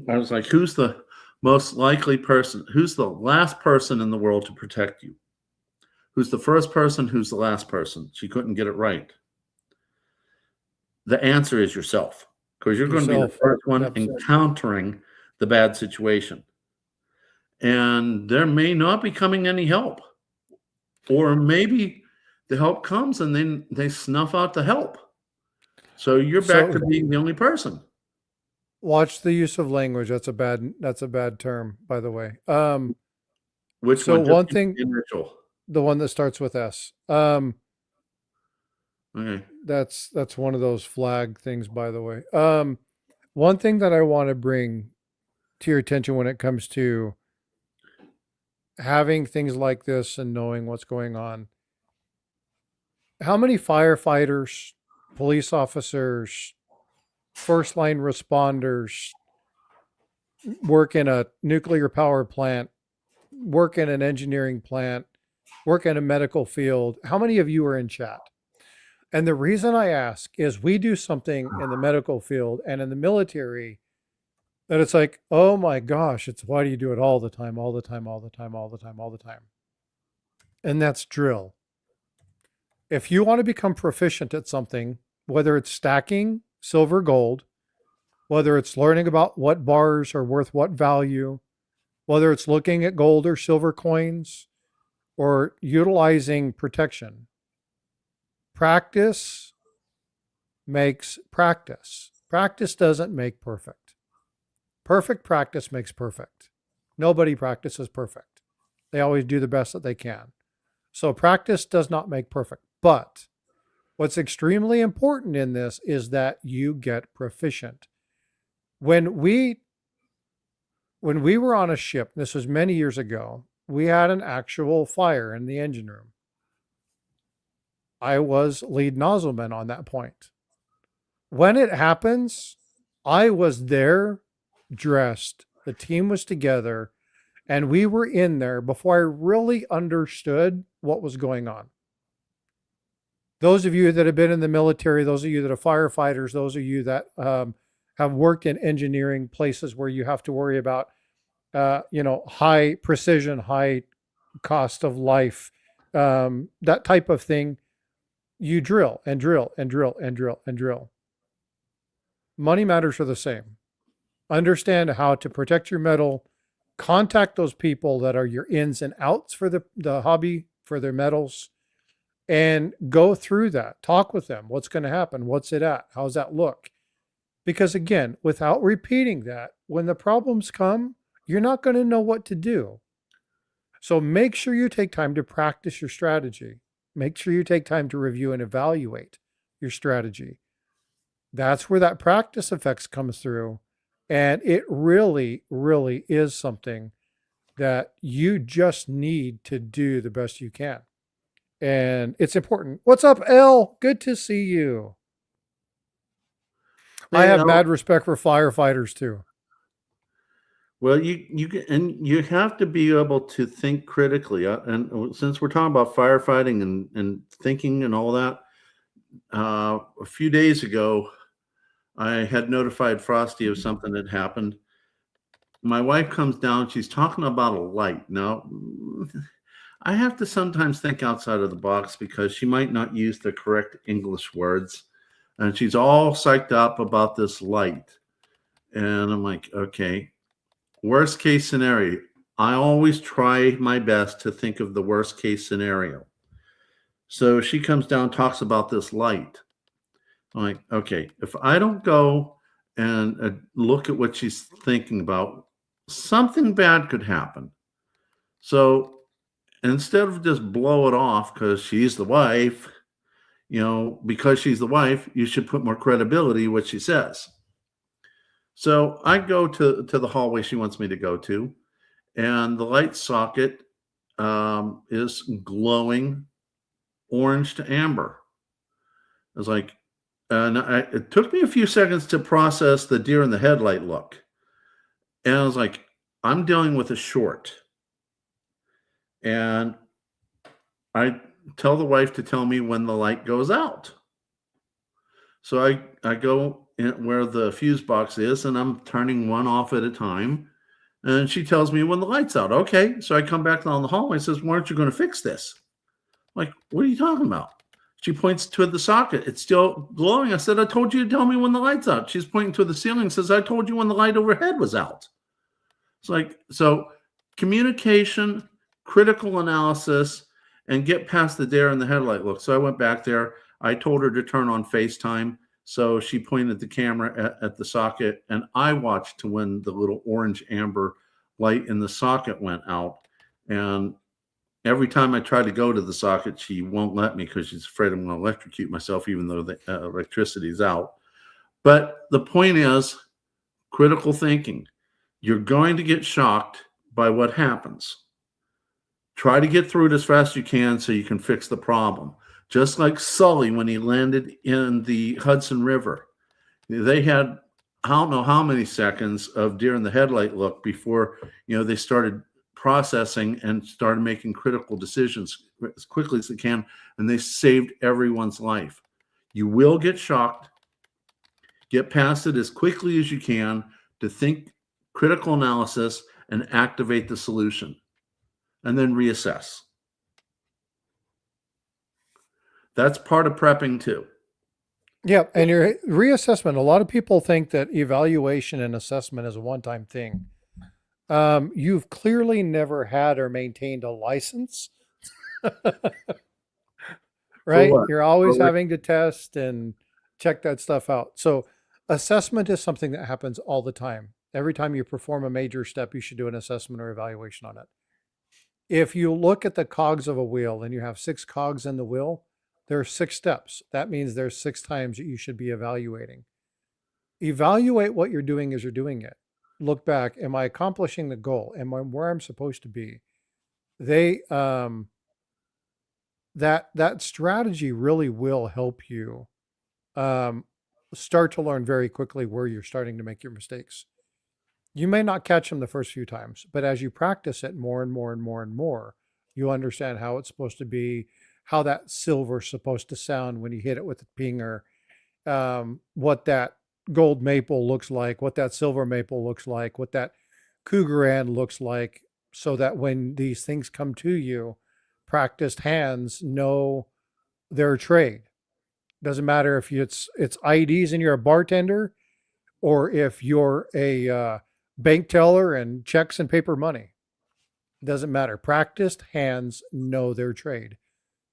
I was like, who's the most likely person? Who's the last person in the world to protect you? Who's the first person? Who's the last person? She couldn't get it right. The answer is yourself, because you're going to be the Yourself. first one Absolutely. encountering the bad situation. And there may not be coming any help. Or maybe the help comes and then they snuff out the help. So you're back to being the only person. Watch the use of language. That's a bad term, by the way. Which so one? one thing, initial. the one that starts with S. Okay. That's one of those flag things, by the way. One thing that I want to bring to your attention when it comes to having things like this and knowing what's going on. How many firefighters, police officers, first line responders work in a nuclear power plant, work in an engineering plant, work in a medical field? How many of you are in chat? And the reason I ask is we do something in the medical field and in the military that it's like, oh my gosh, it's why do you do it all the time, all the time, all the time, all the time, all the time? And that's drill. If you want to become proficient at something, whether it's stacking silver, gold, whether it's learning about what bars are worth what value, whether it's looking at gold or silver coins, or utilizing protection, practice makes practice. Practice doesn't make perfect. Perfect practice makes perfect. Nobody practices perfect. They always do the best that they can. So practice does not make perfect. But what's extremely important in this is that you get proficient. When we were on a ship, this was many years ago, we had an actual fire in the engine room. I was lead nozzleman on that point. When it happens, I was there, dressed, the team was together, and we were in there before I really understood what was going on. Those of you that have been in the military, those of you that are firefighters, those of you that have worked in engineering places where you have to worry about, high precision, high cost of life, that type of thing, you drill and drill and drill and drill and drill. Money matters are the same. Understand how to protect your metal, contact those people that are your ins and outs for the hobby, for their metals, and go through that. Talk with them. What's going to happen? What's it at? How's that look? Because again, without repeating that, when the problems come, you're not going to know what to do. So make sure you take time to practice your strategy. Make sure you take time to review and evaluate your strategy. That's where that practice effects comes through. And it really, really is something that you just need to do the best you can. And it's important. What's up, L? Good to see you. I Hey, have mad respect for firefighters too. well, you have to be able to think critically. And since we're talking about firefighting and thinking and all that, a few days ago, I had notified Frosty of something that happened. My wife comes down. She's talking about a light. Now, I have to sometimes think outside of the box because she might not use the correct English words. And she's all psyched up about this light. And I'm like, okay, worst case scenario. I always try my best to think of the worst case scenario. So she comes down, talks about this light. I'm like, okay, if I don't go and look at what she's thinking about, something bad could happen. So instead of just blow it off because she's the wife, because she's the wife, you should put more credibility in what she says. So I go to the hallway she wants me to go to, and the light socket is glowing orange to amber. I was like, it took me a few seconds to process the deer in the headlight look. And I was like, I'm dealing with a short. And I tell the wife to tell me when the light goes out. So I go in where the fuse box is and I'm turning one off at a time. And she tells me when the light's out. Okay. So I come back down the hallway and says, why aren't you going to fix this? I'm like, what are you talking about? She points to the socket. It's still glowing. I said, I told you to tell me when the light's out. She's pointing to the ceiling, says, I told you when the light overhead was out. It's like, so communication, critical analysis, and get past the deer in the headlight look. So I went back there. I told her to turn on FaceTime. So she pointed the camera at the socket, and I watched to when the little orange amber light in the socket went out. And every time I try to go to the socket, she won't let me because she's afraid I'm going to electrocute myself, even though the electricity is out. But the point is critical thinking. You're going to get shocked by what happens. Try to get through it as fast as you can so you can fix the problem. Just like Sully when he landed in the Hudson River. They had, I don't know how many seconds of deer in the headlight look before, they started processing and started making critical decisions as quickly as they can, and they saved everyone's life. You will get shocked. Get past it as quickly as you can to think critical analysis and activate the solution, and then reassess. That's part of prepping too. Yeah, and your reassessment, a lot of people think that evaluation and assessment is a one-time thing. You've clearly never had or maintained a license, right? what? You're always For what? having to test and check that stuff out. So assessment is something that happens all the time. Every time you perform a major step, you should do an assessment or evaluation on it. If you look at the cogs of a wheel and you have 6 cogs in the wheel, there are 6 steps. That means there's 6 times that you should be evaluating. Evaluate what you're doing as you're doing it. Look back, am I accomplishing the goal? Am I where I'm supposed to be? They that strategy really will help you start to learn very quickly where you're starting to make your mistakes. You may not catch them the first few times, but as you practice it more and more and more and more, you understand how it's supposed to be, how that silver's supposed to sound when you hit it with the pinger, what that gold maple looks like, what that silver maple looks like, what that cougaran looks like, so that when these things come to you, practiced hands know their trade. Doesn't matter if it's IDs and you're a bartender, or if you're a bank teller and checks and paper money. It doesn't matter. Practiced hands know their trade.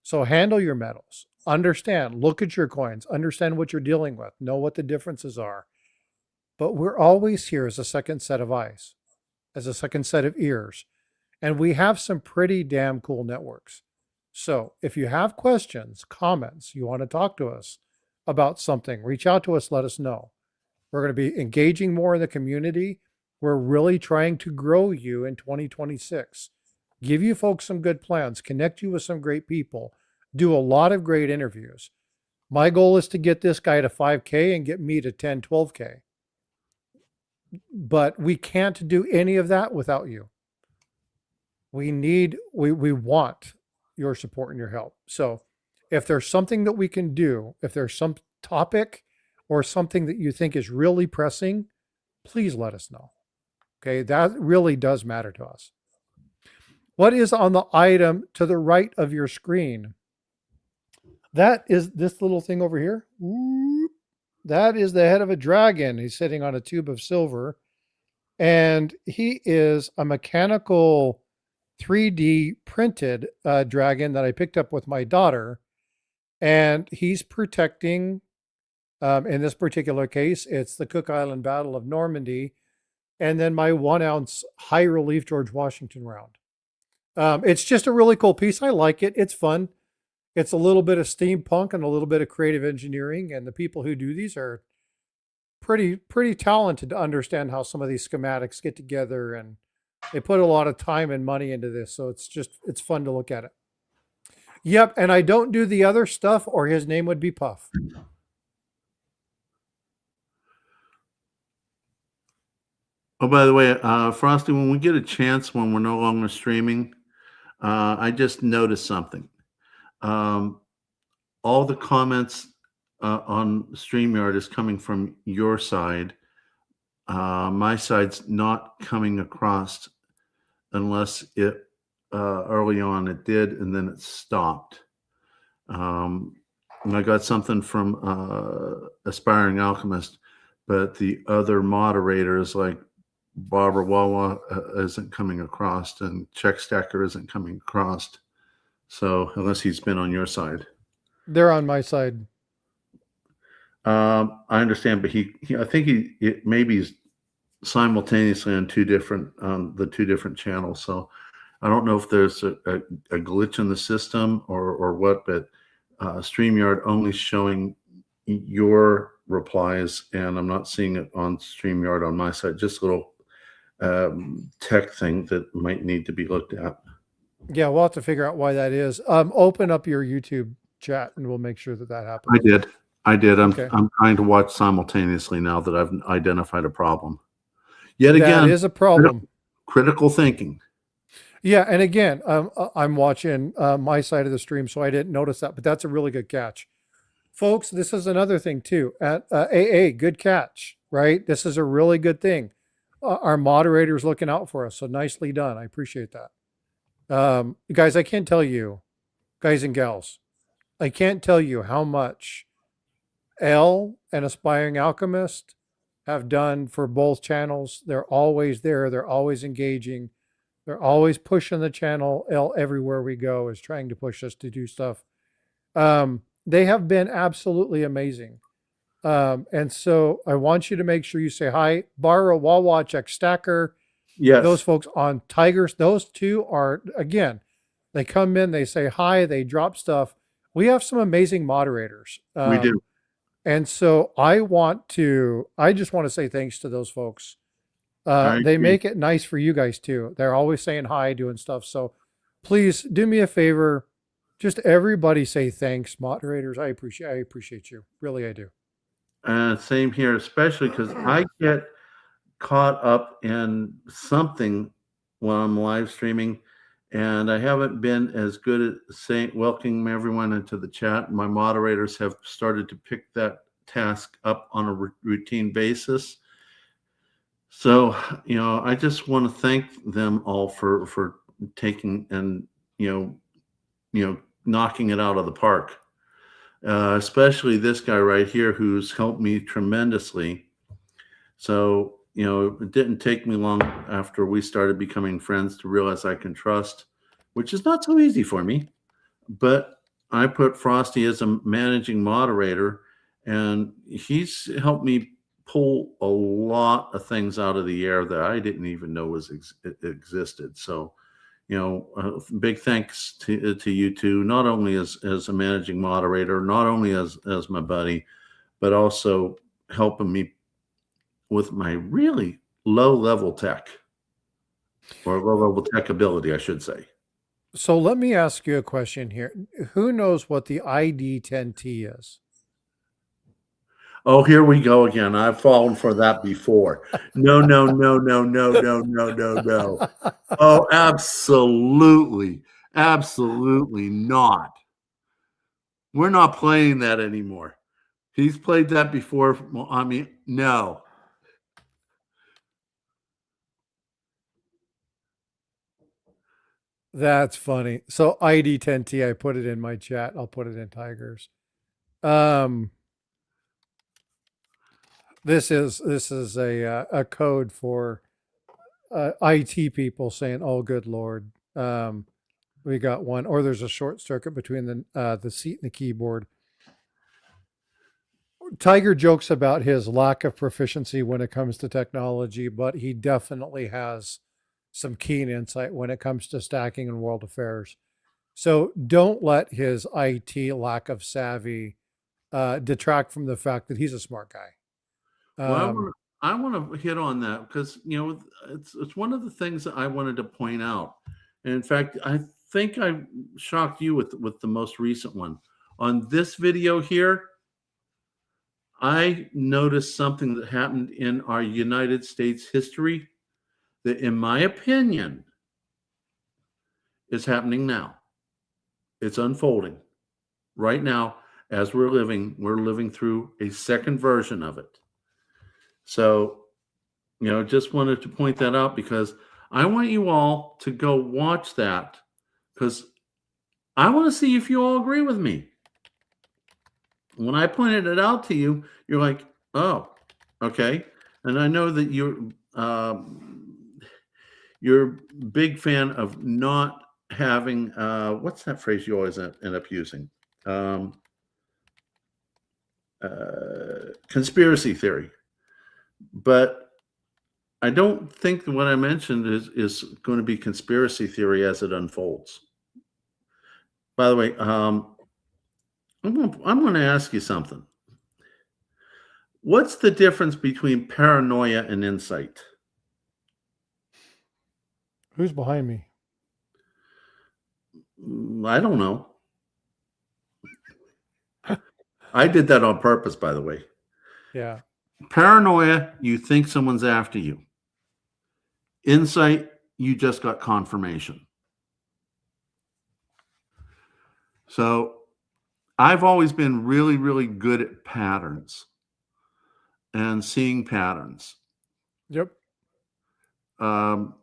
So handle your metals. Understand, look at your coins, understand what you're dealing with, know what the differences are. But we're always here as a second set of eyes, as a second set of ears. And we have some pretty damn cool networks. So if you have questions, comments, you want to talk to us, about something, reach out to us, let us know. We're going to be engaging more in the community. We're really trying to grow you in 2026. Give you folks some good plans, connect you with some great people, do a lot of great interviews. My goal is to get this guy to 5K and get me to 10, 12K. But we can't do any of that without you. We want your support and your help. So if there's something that we can do, if there's some topic or something that you think is really pressing, please let us know. Okay, that really does matter to us. What is on the item to the right of your screen? That is this little thing over here. That is the head of a dragon. He's sitting on a tube of silver. And he is a mechanical 3D printed dragon that I picked up with my daughter. And he's protecting, in this particular case, it's the Cook Island Battle of Normandy. And then my 1 ounce high relief George Washington round. It's just a really cool piece. I like it. It's fun. It's a little bit of steampunk and a little bit of creative engineering. And the people who do these are pretty talented to understand how some of these schematics get together. And they put a lot of time and money into this. So it's fun to look at it. Yep. And I don't do the other stuff or his name would be Puff. Oh, by the way, Frosty, when we get a chance, when we're no longer streaming, I just noticed something. All the comments on StreamYard is coming from your side. My side's not coming across unless it early on it did, and then it stopped. And I got something from Aspiring Alchemist, but the other moderators like Barbara Wawa isn't coming across, and Check Stacker isn't coming across. So unless he's been on your side, They're on my side. I understand, but I think maybe he's simultaneously on the two different channels. So I don't know if there's a glitch in the system or what, but StreamYard only showing your replies, and I'm not seeing it on StreamYard on my side. Just a little tech thing that might need to be looked at. Yeah, we'll have to figure out why that is. Open up your YouTube chat and we'll make sure that happens. I did. Okay. I'm trying to watch simultaneously now that I've identified a problem. Yet again, that is a problem. Critical thinking. Yeah, and again, I'm watching my side of the stream, so I didn't notice that, but that's a really good catch. Folks, this is another thing too. At AA, good catch, right? This is a really good thing. Our moderator's looking out for us, so nicely done. I appreciate that. Guys, I can't tell you, guys and gals, I can't tell you how much Elle and Aspiring Alchemist have done for both channels. They're always there. They're always engaging. They're always pushing the channel. Elle, everywhere we go, is trying to push us to do stuff. They have been absolutely amazing. And so I want you to make sure you say hi. Barra, Wawa, Check Stacker. Yes. Those folks on Tigers, those two are, again, they come in, they say hi, they drop stuff. We have some amazing moderators. We do. And so I just want to say thanks to those folks. They make it nice for you guys too. They're always saying hi, doing stuff. So please do me a favor. Just everybody say thanks, moderators. I appreciate you. Really, I do. Same here, especially because I get caught up in something when I'm live streaming, and I haven't been as good at welcoming everyone into the chat. My moderators have started to pick that task up on a routine basis. So, I just want to thank them all for taking and, knocking it out of the park. Especially this guy right here, who's helped me tremendously. So, it didn't take me long after we started becoming friends to realize I can trust, which is not so easy for me. But I put Frosty as a managing moderator, and he's helped me pull a lot of things out of the air that I didn't even know existed. So, big thanks to you two, not only as a managing moderator, not only as my buddy, but also helping me with my really low level tech, or low level tech ability, I should say. So let me ask you a question here. Who knows what the ID10T is? Oh, here we go again. I've fallen for that before. No, no, no, no, no, no, no, no, no. Oh, absolutely. Absolutely not. We're not playing that anymore. He's played that before. I mean, no. That's funny. So ID10T, I put it in my chat. I'll put it in Tigers. This is a code for IT people saying, "Oh, good Lord." We got one, or there's a short circuit between the seat and the keyboard. Tiger jokes about his lack of proficiency when it comes to technology, but he definitely has some keen insight when it comes to stacking and world affairs. So don't let his IT lack of savvy detract from the fact that he's a smart guy. Well, I want to hit on that because it's one of the things that I wanted to point out. And in fact, I think I shocked you with the most recent one. On this video here, I noticed something that happened in our United States history that, in my opinion, is happening now. It's unfolding right now as we're living through a second version of it. So, just wanted to point that out because I want you all to go watch that because I want to see if you all agree with me. When I pointed it out to you, you're like, oh, okay. And I know that you're a big fan of not having, what's that phrase you always end up using? Conspiracy theory. But I don't think that what I mentioned is going to be conspiracy theory as it unfolds. By the way, I'm going to ask you something. What's the difference between paranoia and insight? Who's behind me? I don't know. I did that on purpose, by the way. Yeah. Paranoia, you think someone's after you. Insight, you just got confirmation. So I've always been really, really good at patterns and seeing patterns. Yep. Playing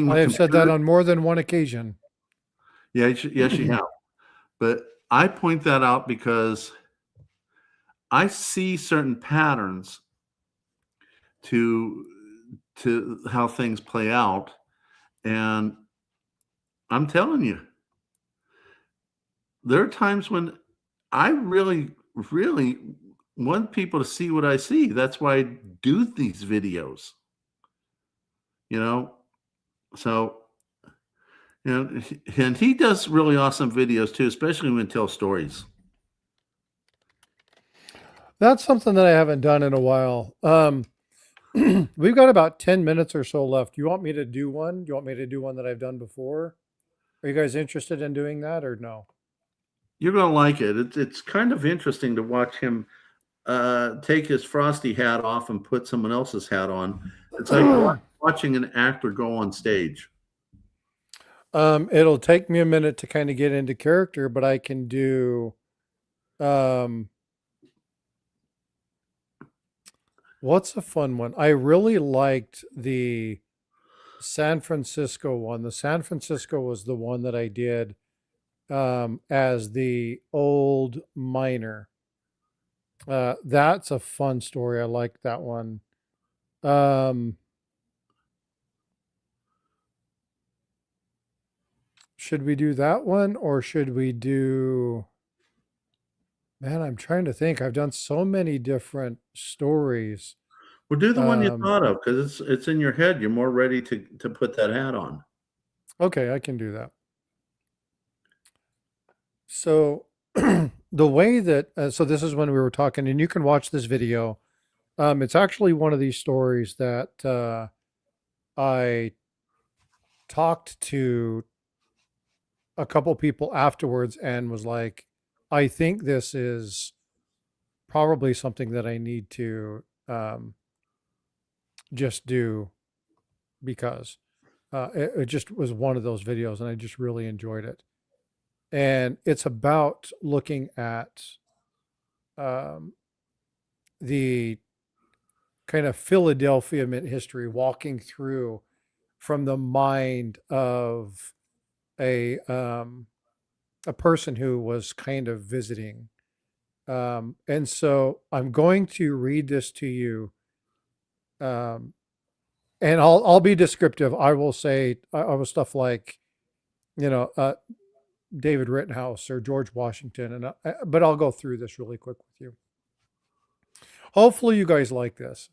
with I have said that on more than one occasion. Yeah, yes, you have. But I point that out because I see certain patterns to how things play out, and I'm telling you, there are times when I really, really want people to see what I see. That's why I do these videos. So and he does really awesome videos too, especially when he tells stories. That's something that I haven't done in a while. We've got about 10 minutes or so left. Do you want me to do one? Do you want me to do one that I've done before? Are you guys interested in doing that or no? You're going to like it. It's kind of interesting to watch him take his Frosty hat off and put someone else's hat on. It's like watching an actor go on stage. It'll take me a minute to kind of get into character, but I can do what's a fun one? I really liked the San Francisco one. The San Francisco was the one that I did as the old miner. That's a fun story. I like that one. Should we do that one or should we do... Man, I'm trying to think. I've done so many different stories. Well, do the one you thought of because it's in your head. You're more ready to put that hat on. Okay, I can do that. So the way that, so this is when we were talking, and you can watch this video. It's actually one of these stories that I talked to a couple people afterwards and was like, I think this is probably something that I need to just do because it just was one of those videos and I just really enjoyed it. And it's about looking at um, the kind of Philadelphia mint history, walking through from the mind of a person who was kind of visiting. And so I'm going to read this to you. And I'll be descriptive. I will say I will stuff like, David Rittenhouse or George Washington, and but I'll go through this really quick with you. Hopefully, you guys like this.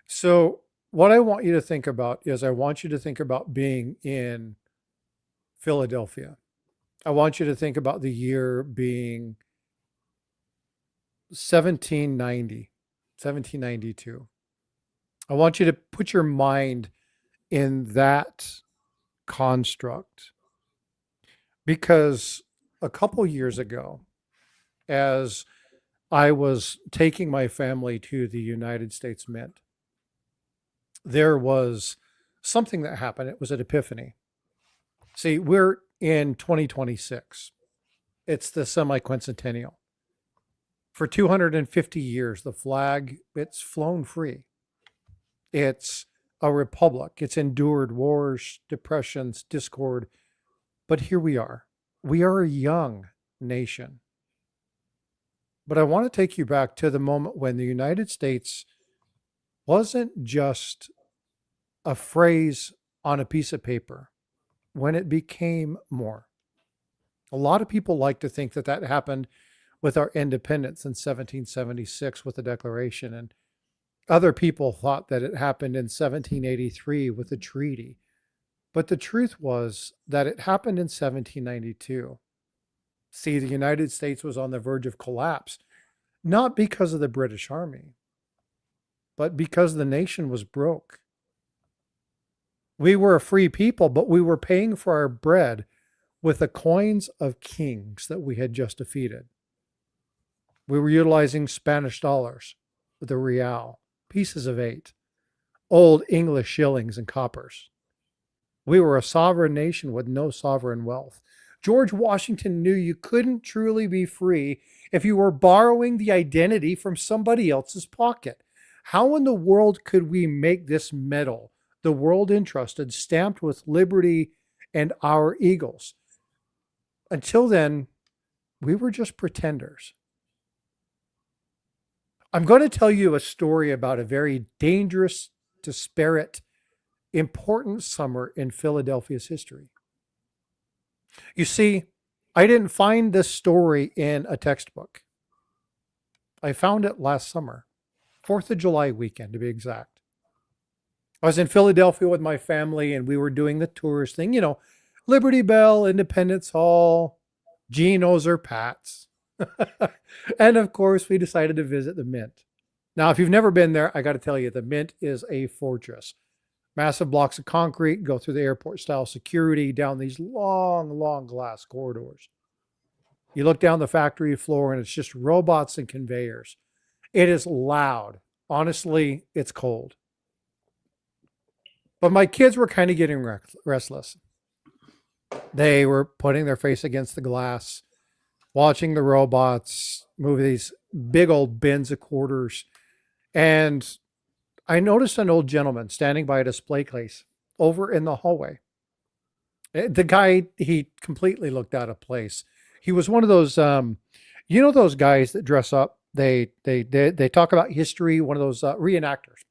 So, what I want you to think about is I want you to think about being in Philadelphia. I want you to think about the year being 1790, 1792. I want you to put your mind in that construct because a couple years ago, as I was taking my family to the United States Mint, there was something that happened. It was an epiphany. See, we're in 2026. It's the semi-quincentennial. For 250 years, the flag, it's flown free. It's a republic. It's endured wars, depressions, discord. But here we are. We are a young nation. But I want to take you back to the moment when the United States wasn't just a phrase on a piece of paper, when it became more. A lot of people like to think that that happened with our independence in 1776 with the Declaration, and other people thought that it happened in 1783 with the treaty. But the truth was that it happened in 1792. See, the United States was on the verge of collapse, not because of the British Army, but because the nation was broke. We were a free people, but we were paying for our bread with the coins of kings that we had just defeated. We were utilizing Spanish dollars, the real, pieces of 8, old English shillings and coppers. We were a sovereign nation with no sovereign wealth. George Washington knew you couldn't truly be free if you were borrowing the identity from somebody else's pocket. How in the world could we make this medal, the world entrusted, stamped with liberty and our eagles? Until then, we were just pretenders. I'm going to tell you a story about a very dangerous, disparate, important summer in Philadelphia's history. You see, I didn't find this story in a textbook. I found it last summer, 4th of July weekend to be exact. I was in Philadelphia with my family and we were doing the tourist thing, Liberty Bell, Independence Hall, Geno's or Pat's. And of course, we decided to visit the Mint. Now, if you've never been there, I got to tell you, the Mint is a fortress. Massive blocks of concrete, go through the airport style security, down these long, long glass corridors. You look down the factory floor and it's just robots and conveyors. It is loud. Honestly, it's cold. But my kids were kind of getting restless. They were putting their face against the glass, watching the robots move these big old bins of quarters. And I noticed an old gentleman standing by a display case over in the hallway. The guy, he completely looked out of place. He was one of those, those guys that dress up. They talk about history, one of those reenactors.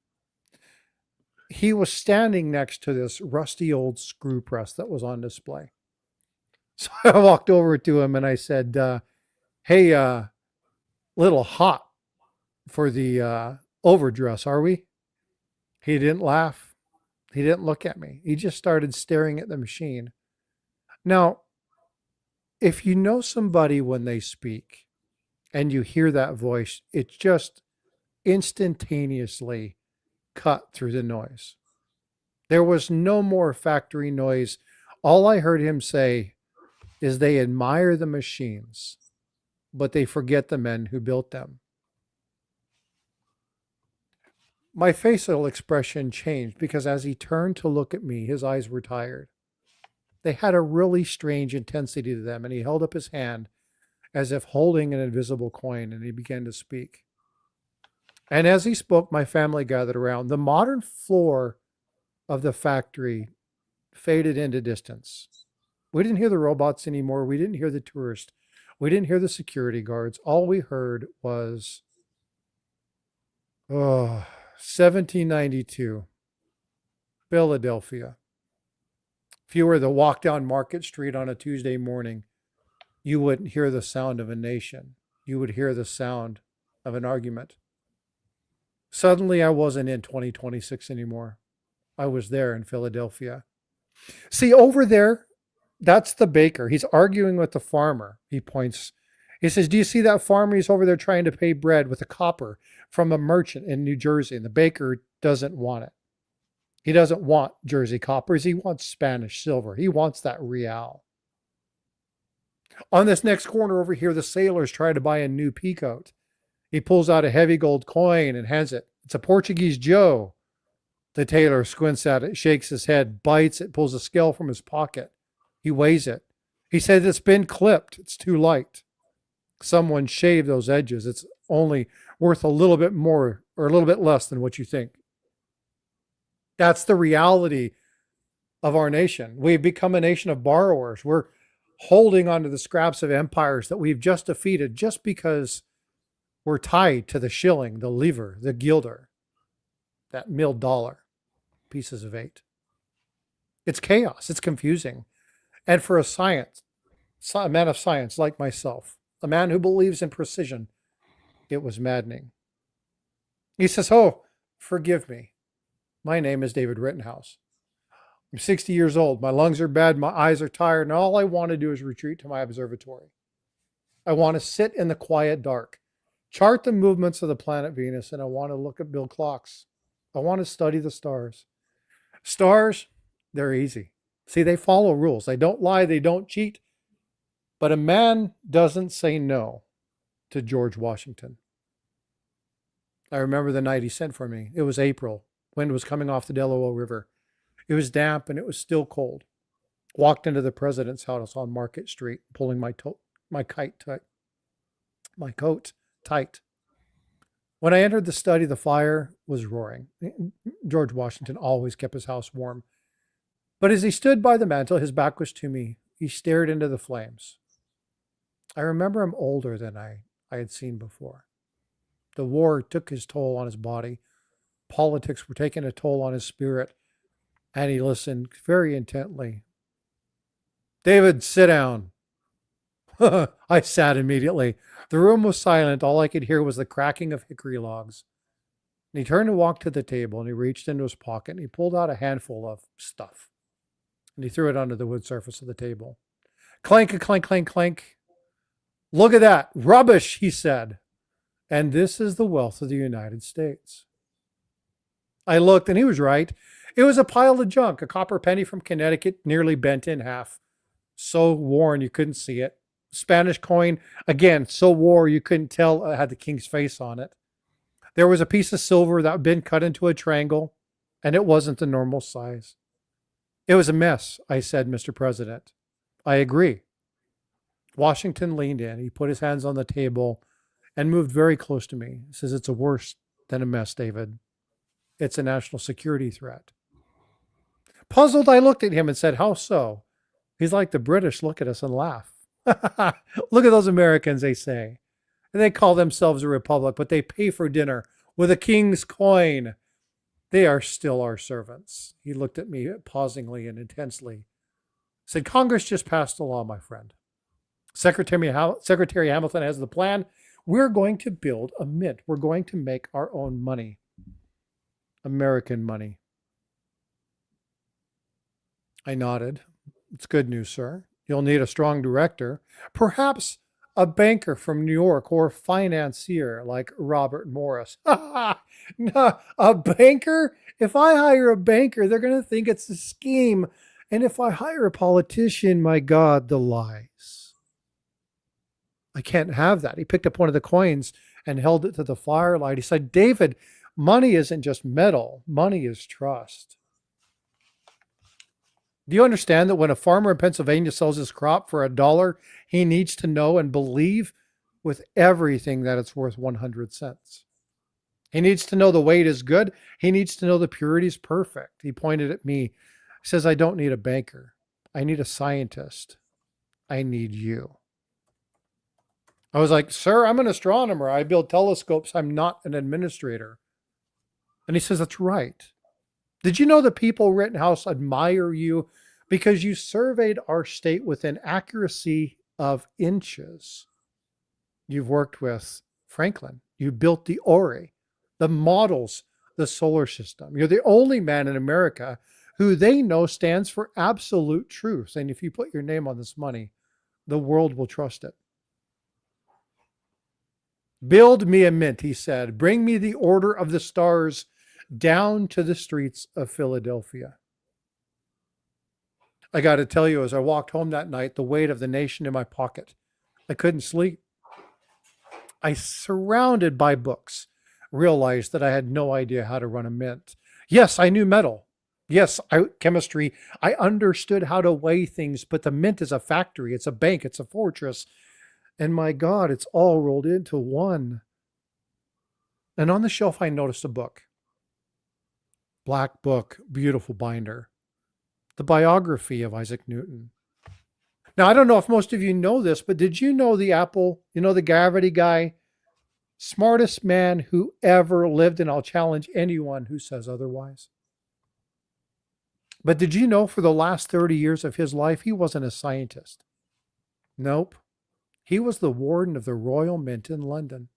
He was standing next to this rusty old screw press that was on display. So I walked over to him and I said, hey, little hot for the overdress, are we? He didn't laugh. He didn't look at me. He just started staring at the machine. Now, if you know somebody when they speak and you hear that voice, it's just instantaneously cut through the noise. There was no more factory noise. All I heard him say is they admire the machines, but they forget the men who built them. My facial expression changed because as he turned to look at me, his eyes were tired. They had a really strange intensity to them, and he held up his hand as if holding an invisible coin, and he began to speak. And as he spoke, my family gathered around. The modern floor of the factory faded into distance. We didn't hear the robots anymore. We didn't hear the tourists. We didn't hear the security guards. All we heard was, 1792, Philadelphia. If you were to walk down Market Street on a Tuesday morning, you wouldn't hear the sound of a nation. You would hear the sound of an argument. Suddenly, I wasn't in 2026 anymore. I was there in Philadelphia. See, over there, that's the baker. He's arguing with the farmer. He points. He says, do you see that farmer? He's over there trying to pay bread with a copper from a merchant in New Jersey, and the baker doesn't want it. He doesn't want Jersey coppers. He wants Spanish silver. He wants that real. On this next corner over here, the sailors try to buy a new peacoat. He pulls out a heavy gold coin and hands it. It's a Portuguese Joe. The tailor squints at it, shakes his head, bites it, pulls a scale from his pocket. He weighs it. He says it's been clipped. It's too light. Someone shaved those edges. It's only worth a little bit more or a little bit less than what you think. That's the reality of our nation. We've become a nation of borrowers. We're holding onto the scraps of empires that we've just defeated just because we're tied to the shilling, the lever, the guilder, that milled dollar, pieces of 8. It's chaos. It's confusing. And for a man of science like myself, a man who believes in precision, it was maddening. He says, oh, forgive me. My name is David Rittenhouse. I'm 60 years old. My lungs are bad. My eyes are tired. And all I want to do is retreat to my observatory. I want to sit in the quiet dark, chart the movements of the planet Venus, and I want to look at Bill clocks. I want to study the stars. Stars, they're easy. See, they follow rules. They don't lie. They don't cheat. But a man doesn't say no to George Washington. I remember the night he sent for me. It was April. Wind was coming off the Delaware River. It was damp and it was still cold. Walked into the president's house on Market Street, pulling my coat tight. When I entered the study, the fire was roaring. George Washington always kept his house warm. But as he stood by the mantel, his back was to me. He stared into the flames. I remember him older than I had seen before. The war took his toll on his body. Politics were taking a toll on his spirit. And he listened very intently. David, sit down. I sat immediately. The room was silent. All I could hear was the cracking of hickory logs. And he turned and walked to the table, and he reached into his pocket, and he pulled out a handful of stuff. And he threw it onto the wood surface of the table. Clank, clank, clank, clank. Look at that. Rubbish, he said. And this is the wealth of the United States. I looked, and he was right. It was a pile of junk, a copper penny from Connecticut, nearly bent in half. So worn you couldn't see it. Spanish coin, again, so worn you couldn't tell it had the king's face on it. There was a piece of silver that had been cut into a triangle, and it wasn't the normal size. It was a mess, I said, Mr. President. I agree. Washington leaned in. He put his hands on the table and moved very close to me. He says, it's worse than a mess, David. It's a national security threat. Puzzled, I looked at him and said, how so? He's like the British look at us and laugh. Look at those Americans, they say. And they call themselves a republic, but they pay for dinner with a king's coin. They are still our servants. He looked at me pausingly and intensely. Said, Congress just passed a law, my friend. Secretary Hamilton has the plan. We're going to build a mint. We're going to make our own money. American money. I nodded. It's good news, sir. You'll need a strong director, perhaps a banker from New York or a financier like Robert Morris. No, a banker? If I hire a banker, they're going to think it's a scheme. And if I hire a politician, my God, the lies. I can't have that. He picked up one of the coins and held it to the firelight. He said, David, money isn't just metal, money is trust. Do you understand that when a farmer in Pennsylvania sells his crop for $1, he needs to know and believe with everything that it's worth 100 cents? He needs to know the weight is good. He needs to know the purity is perfect. He pointed at me. He says, I don't need a banker. I need a scientist. I need you. I was like, sir, I'm an astronomer. I build telescopes. I'm not an administrator. And he says, that's right. Did you know the people at Rittenhouse admire you because you surveyed our state with an accuracy of inches? You've worked with Franklin. You built the Ori, the models, the solar system. You're the only man in America who they know stands for absolute truth. And if you put your name on this money, the world will trust it. Build me a mint, he said. Bring me the order of the stars down to the streets of Philadelphia. I got to tell you, as I walked home that night, the weight of the nation in my pocket. I couldn't sleep. I, surrounded by books, realized that I had no idea how to run a mint. Yes, I knew metal. Yes, chemistry. I understood how to weigh things, but the mint is a factory. It's a bank. It's a fortress. And my God, it's all rolled into one. And on the shelf, I noticed a book. Black book, beautiful binder. The biography of Isaac Newton. Now, I don't know if most of you know this, but did you know the Apple, the gravity guy? Smartest man who ever lived, and I'll challenge anyone who says otherwise. But did you know for the last 30 years of his life, he wasn't a scientist? Nope. He was the warden of the Royal Mint in London.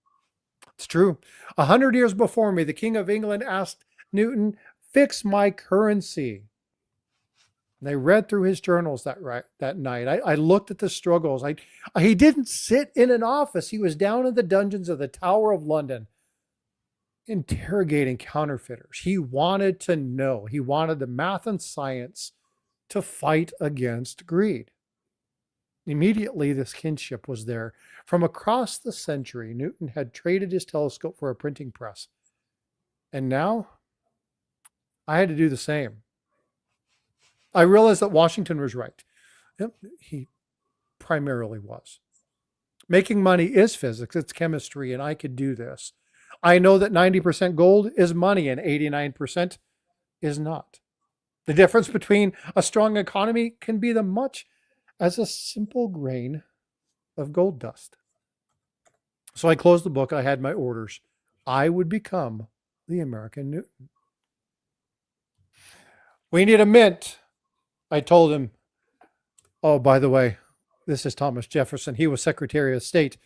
It's true. 100 years before me, the King of England asked Newton, fix my currency. And I read through his journals that night. I looked at the struggles. He didn't sit in an office. He was down in the dungeons of the Tower of London, interrogating counterfeiters. He wanted to know. He wanted the math and science to fight against greed. Immediately, this kinship was there. From across the century, Newton had traded his telescope for a printing press. And now, I had to do the same. I realized that Washington was right. Yep, he primarily was. Making money is physics, it's chemistry, and I could do this. I know that 90% gold is money and 89% is not. The difference between a strong economy can be as much as a simple grain of gold dust. So I closed the book. I had my orders. I would become the American Newton. We need a mint. I told him, oh, by the way, this is Thomas Jefferson. He was Secretary of State.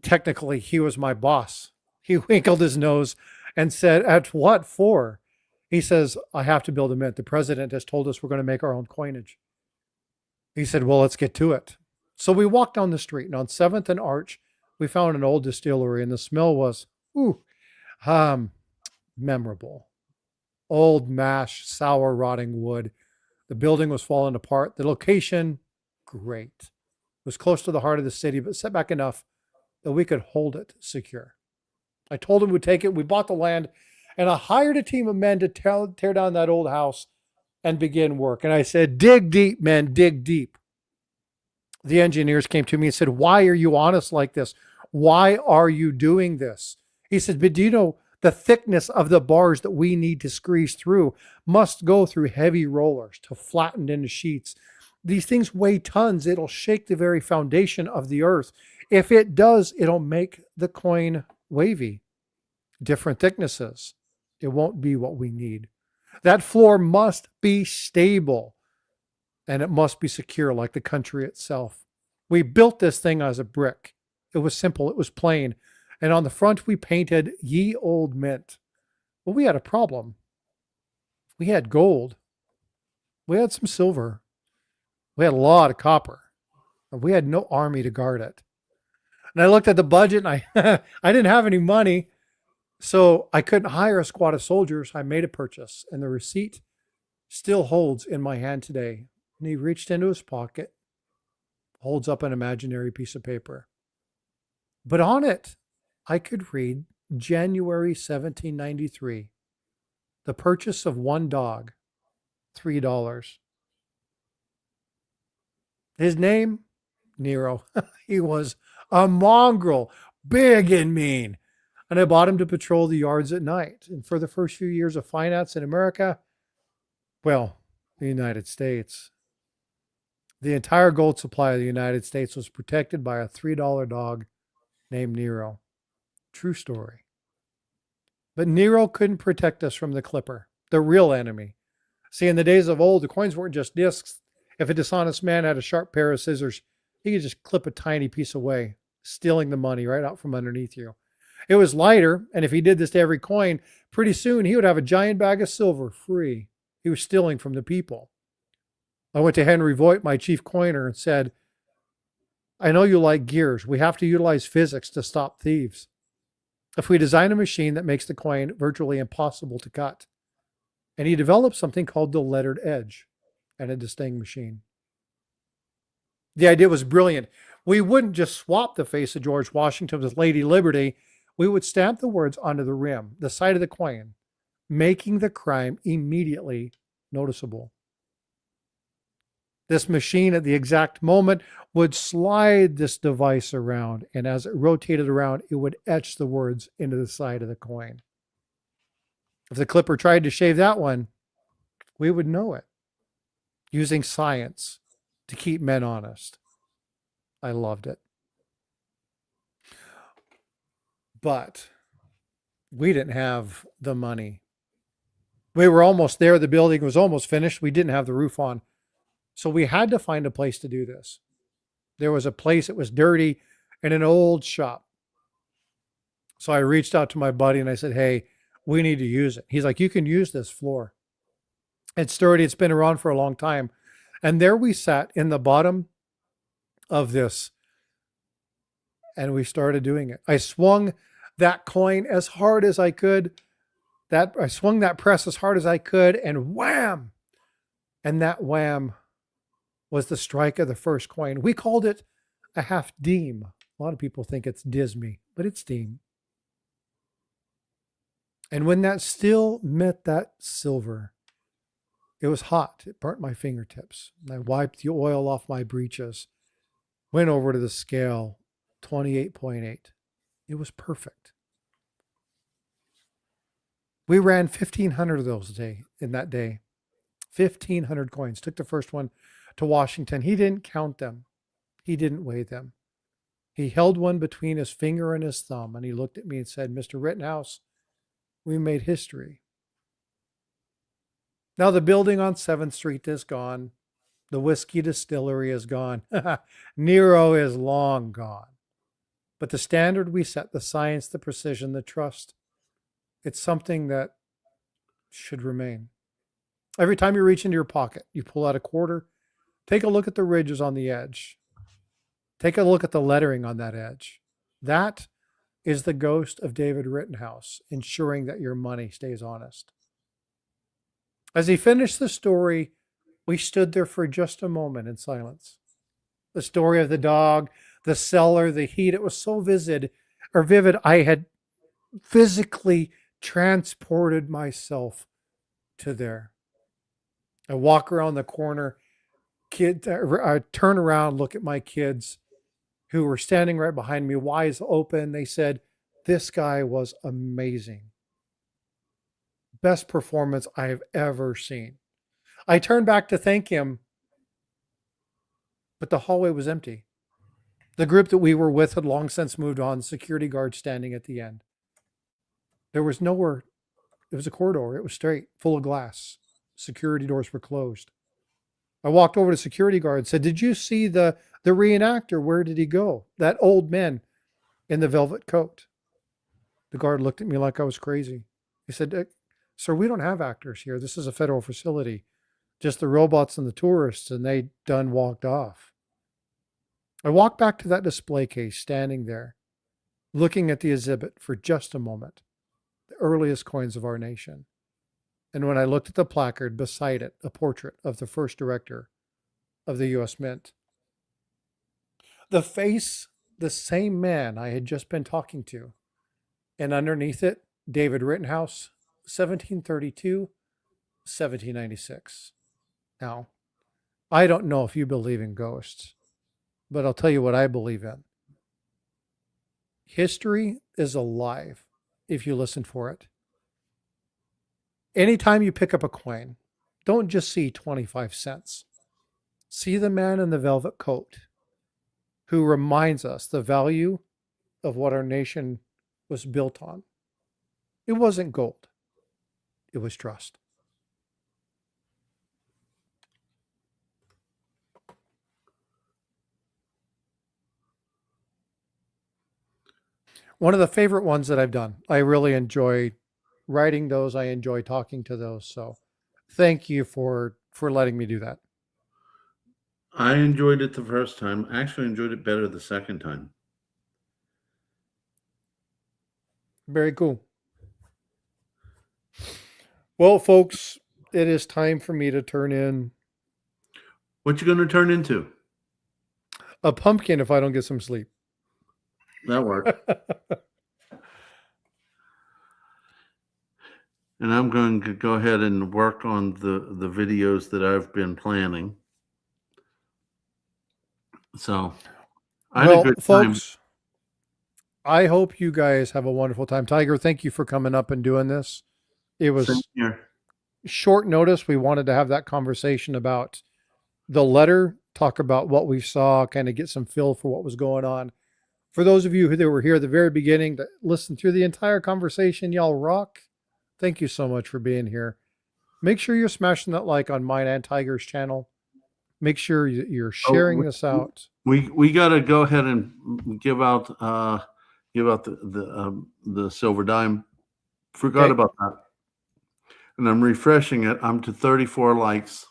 Technically, he was my boss. He winkled his nose and said, at what for? He says, I have to build a mint. The president has told us we're going to make our own coinage. He said, well, let's get to it. So we walked down the street, and on 7th and Arch, we found an old distillery, and the smell was, memorable. Old mash, sour, rotting wood. The building was falling apart. The location, great. It was close to the heart of the city, but set back enough that we could hold it secure. I told him we'd take it. We bought the land, and I hired a team of men to tear down that old house and begin work. And I said, dig deep, men, dig deep. The engineers came to me and said, why are you honest like this? Why are you doing this? He said, but do you know the thickness of the bars that we need to squeeze through must go through heavy rollers to flatten into sheets. These things weigh tons. It'll shake the very foundation of the earth. If it does, it'll make the coin wavy. Different thicknesses. It won't be what we need. That floor must be stable, and it must be secure like the country itself. We built this thing as a brick. It was simple. It was plain. And on the front, we painted Ye Old Mint. Well, we had a problem. We had gold, We had some silver. We had a lot of copper. We had no army to guard it. And I looked at the budget and I I didn't have any money. So I couldn't hire a squad of soldiers. I made a purchase and the receipt still holds in my hand today. And he reached into his pocket, holds up an imaginary piece of paper. But on it, I could read January 1793, the purchase of one dog, $3. His name, Nero. He was a mongrel, big and mean. And I bought him to patrol the yards at night. And for the first few years of finance in America, well, the United States, the entire gold supply of the United States was protected by a $3 dog named Nero. True story. But Nero couldn't protect us from the Clipper, the real enemy. See, in the days of old, the coins weren't just discs. If a dishonest man had a sharp pair of scissors, he could just clip a tiny piece away, stealing the money right out from underneath you. It was lighter, and if he did this to every coin, pretty soon he would have a giant bag of silver free. He was stealing from the people. I went to Henry Voigt, my chief coiner, and said, I know you like gears. We have to utilize physics to stop thieves. If we design a machine that makes the coin virtually impossible to cut. And he developed something called the lettered edge and a distinct machine. The idea was brilliant. We wouldn't just swap the face of George Washington with Lady Liberty. We would stamp the words onto the rim, the side of the coin, making the crime immediately noticeable. This machine at the exact moment would slide this device around, and as it rotated around, it would etch the words into the side of the coin. If the Clipper tried to shave that one, we would know it, using science to keep men honest. I loved it. But we didn't have the money. We were almost there. The building was almost finished. We didn't have the roof on. So we had to find a place to do this. There was a place that was dirty in an old shop. So I reached out to my buddy and I said, hey, we need to use it. He's like, you can use this floor. It's sturdy. It's been around for a long time. And there we sat in the bottom of this and we started doing it. I swung that coin as hard as I could. I swung that press as hard as I could and wham! And that wham was the strike of the first coin. We called it a half deem. A lot of people think it's dismy, but it's deem. And when that still met that silver, it was hot. It burnt my fingertips. And I wiped the oil off my breeches, went over to the scale, 28.8. It was perfect. We ran 1,500 of those in that day. 1,500 coins. Took the first one to Washington. He didn't count them. He didn't weigh them. He held one between his finger and his thumb, and he looked at me and said, Mr. Rittenhouse, we made history. Now the building on 7th Street is gone. The whiskey distillery is gone. Nero is long gone. But the standard we set, the science, the precision, the trust, it's something that should remain. Every time you reach into your pocket, you pull out a quarter, take a look at the ridges on the edge. Take a look at the lettering on that edge. That is the ghost of David Rittenhouse, ensuring that your money stays honest. As he finished the story, we stood there for just a moment in silence. The story of the dog, the cellar, the heat, it was so vivid. I had physically transported myself to there. I walk around the corner, I turn around, look at my kids who were standing right behind me, eyes open. They said, this guy was amazing. Best performance I have ever seen. I turned back to thank him, but the hallway was empty. The group that we were with had long since moved on, security guards standing at the end. There was nowhere. It was a corridor. It was straight, full of glass. Security doors were closed. I walked over to security guard and said, did you see the reenactor? Where did he go? That old man in the velvet coat. The guard looked at me like I was crazy. He said, sir, we don't have actors here. This is a federal facility. just the robots and the tourists, and they done walked off. I walked back to that display case, standing there, looking at the exhibit for just a moment, the earliest coins of our nation. And when I looked at the placard beside it, a portrait of the first director of the U.S. Mint, the face, the same man I had just been talking to, and underneath it, David Rittenhouse, 1732, 1796. Now, I don't know if you believe in ghosts, but I'll tell you what I believe in. History is alive if you listen for it. Anytime you pick up a coin, don't just see 25 cents. See the man in the velvet coat who reminds us the value of what our nation was built on. It wasn't gold. It was trust. One of the favorite ones that I've done. I really enjoy writing those. I enjoy talking to those. So thank you for letting me do that. I enjoyed it the first time. I actually enjoyed it better the second time. Very cool. Well, folks, it is time for me to turn in What you going to turn into? a pumpkin if I don't get some sleep. That works. And I'm going to go ahead and work on the videos that I've been planning. So, I had a Well, good time. folks, I hope you guys have a wonderful time. Tiger, thank you for coming up and doing this. It Same was here. short notice. We wanted to have that conversation about the letter, talk about what we saw, kind of get some feel for what was going on. For those of you who were here at the very beginning to listen through the entire conversation, y'all rock. Thank you so much for being here. Make sure you're smashing that like on mine and Tiger's channel. Make sure you're sharing this out. We got to go ahead and give out the silver dime. Forgot Okay. about that. And I'm refreshing it. I'm to 34 likes.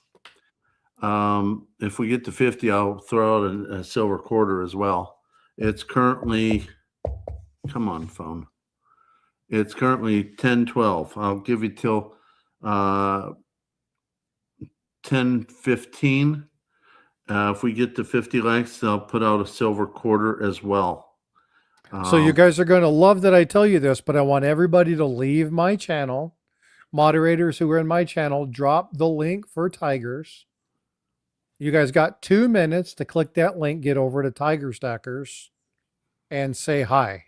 If we get to 50, I'll throw out a silver quarter as well. It's currently, come on, phone. It's currently 10:12. I'll give you till 10:15. If we get to 50 likes, I'll put out a silver quarter as well. So you guys are going to love that I tell you this, but I want everybody to leave my channel. Moderators who are in my channel, drop the link for Tigers. You guys got 2 minutes to click that link, get over to Tiger Stackers, and say hi.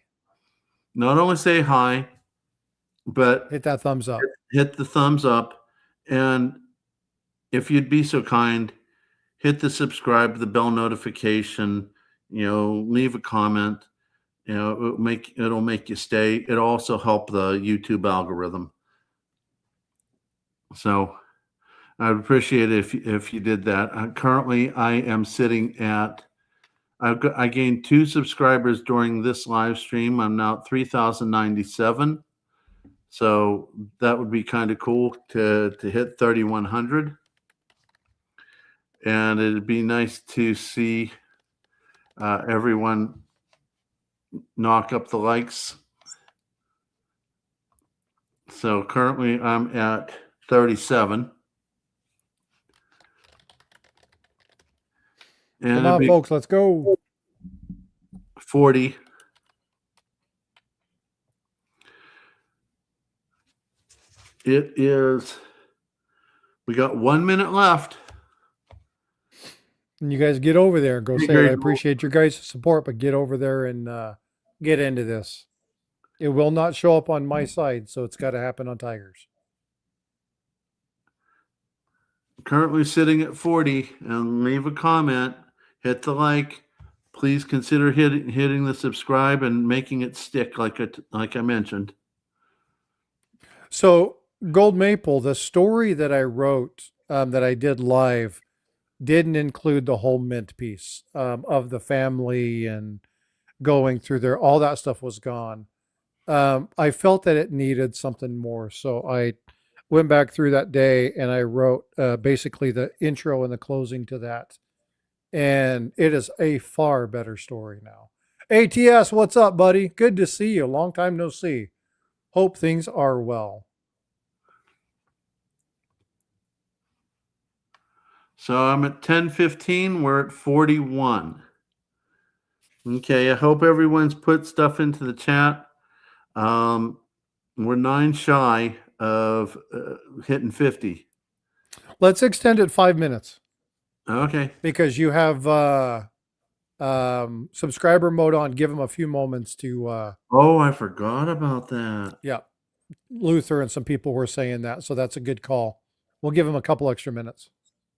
Not only say hi, but hit that thumbs up. Hit the thumbs up. And if you'd be so kind, hit the subscribe, the bell notification, leave a comment. It'll make you stay. It'll also help the YouTube algorithm. So I'd appreciate it if you did that. Currently, I am sitting at, I gained 2 subscribers during this live stream. I'm now at 3,097. So that would be kind of cool to hit 3,100. And it'd be nice to see everyone knock up the likes. So currently I'm at 37. And come on, folks, let's go. 40. It is, we got 1 minute left. And you guys get over there and go say, I appreciate your guys' support, but get over there and get into this. It will not show up on my side, so it's got to happen on Tigers. Currently sitting at 40, and leave a comment, hit the like. Please consider hitting the subscribe and making it stick like I mentioned. So Gold Maple, the story that I wrote, that I did live, didn't include the whole mint piece of the family and going through there. All that stuff was gone. I felt that it needed something more. So went back through that day and I wrote basically the intro and the closing to that. And it is a far better story now. ATS, what's up, buddy? Good to see you. Long time no see. Hope things are well. So I'm at 10:15. We're at 41. Okay, I hope everyone's put stuff into the chat. We're 9 shy of hitting 50. Let's extend it 5 minutes Okay. because you have subscriber mode on. Give them a few moments to Oh, I forgot about that. yeah. Luther and some people were saying that, so that's a good call. We'll give them a couple extra minutes.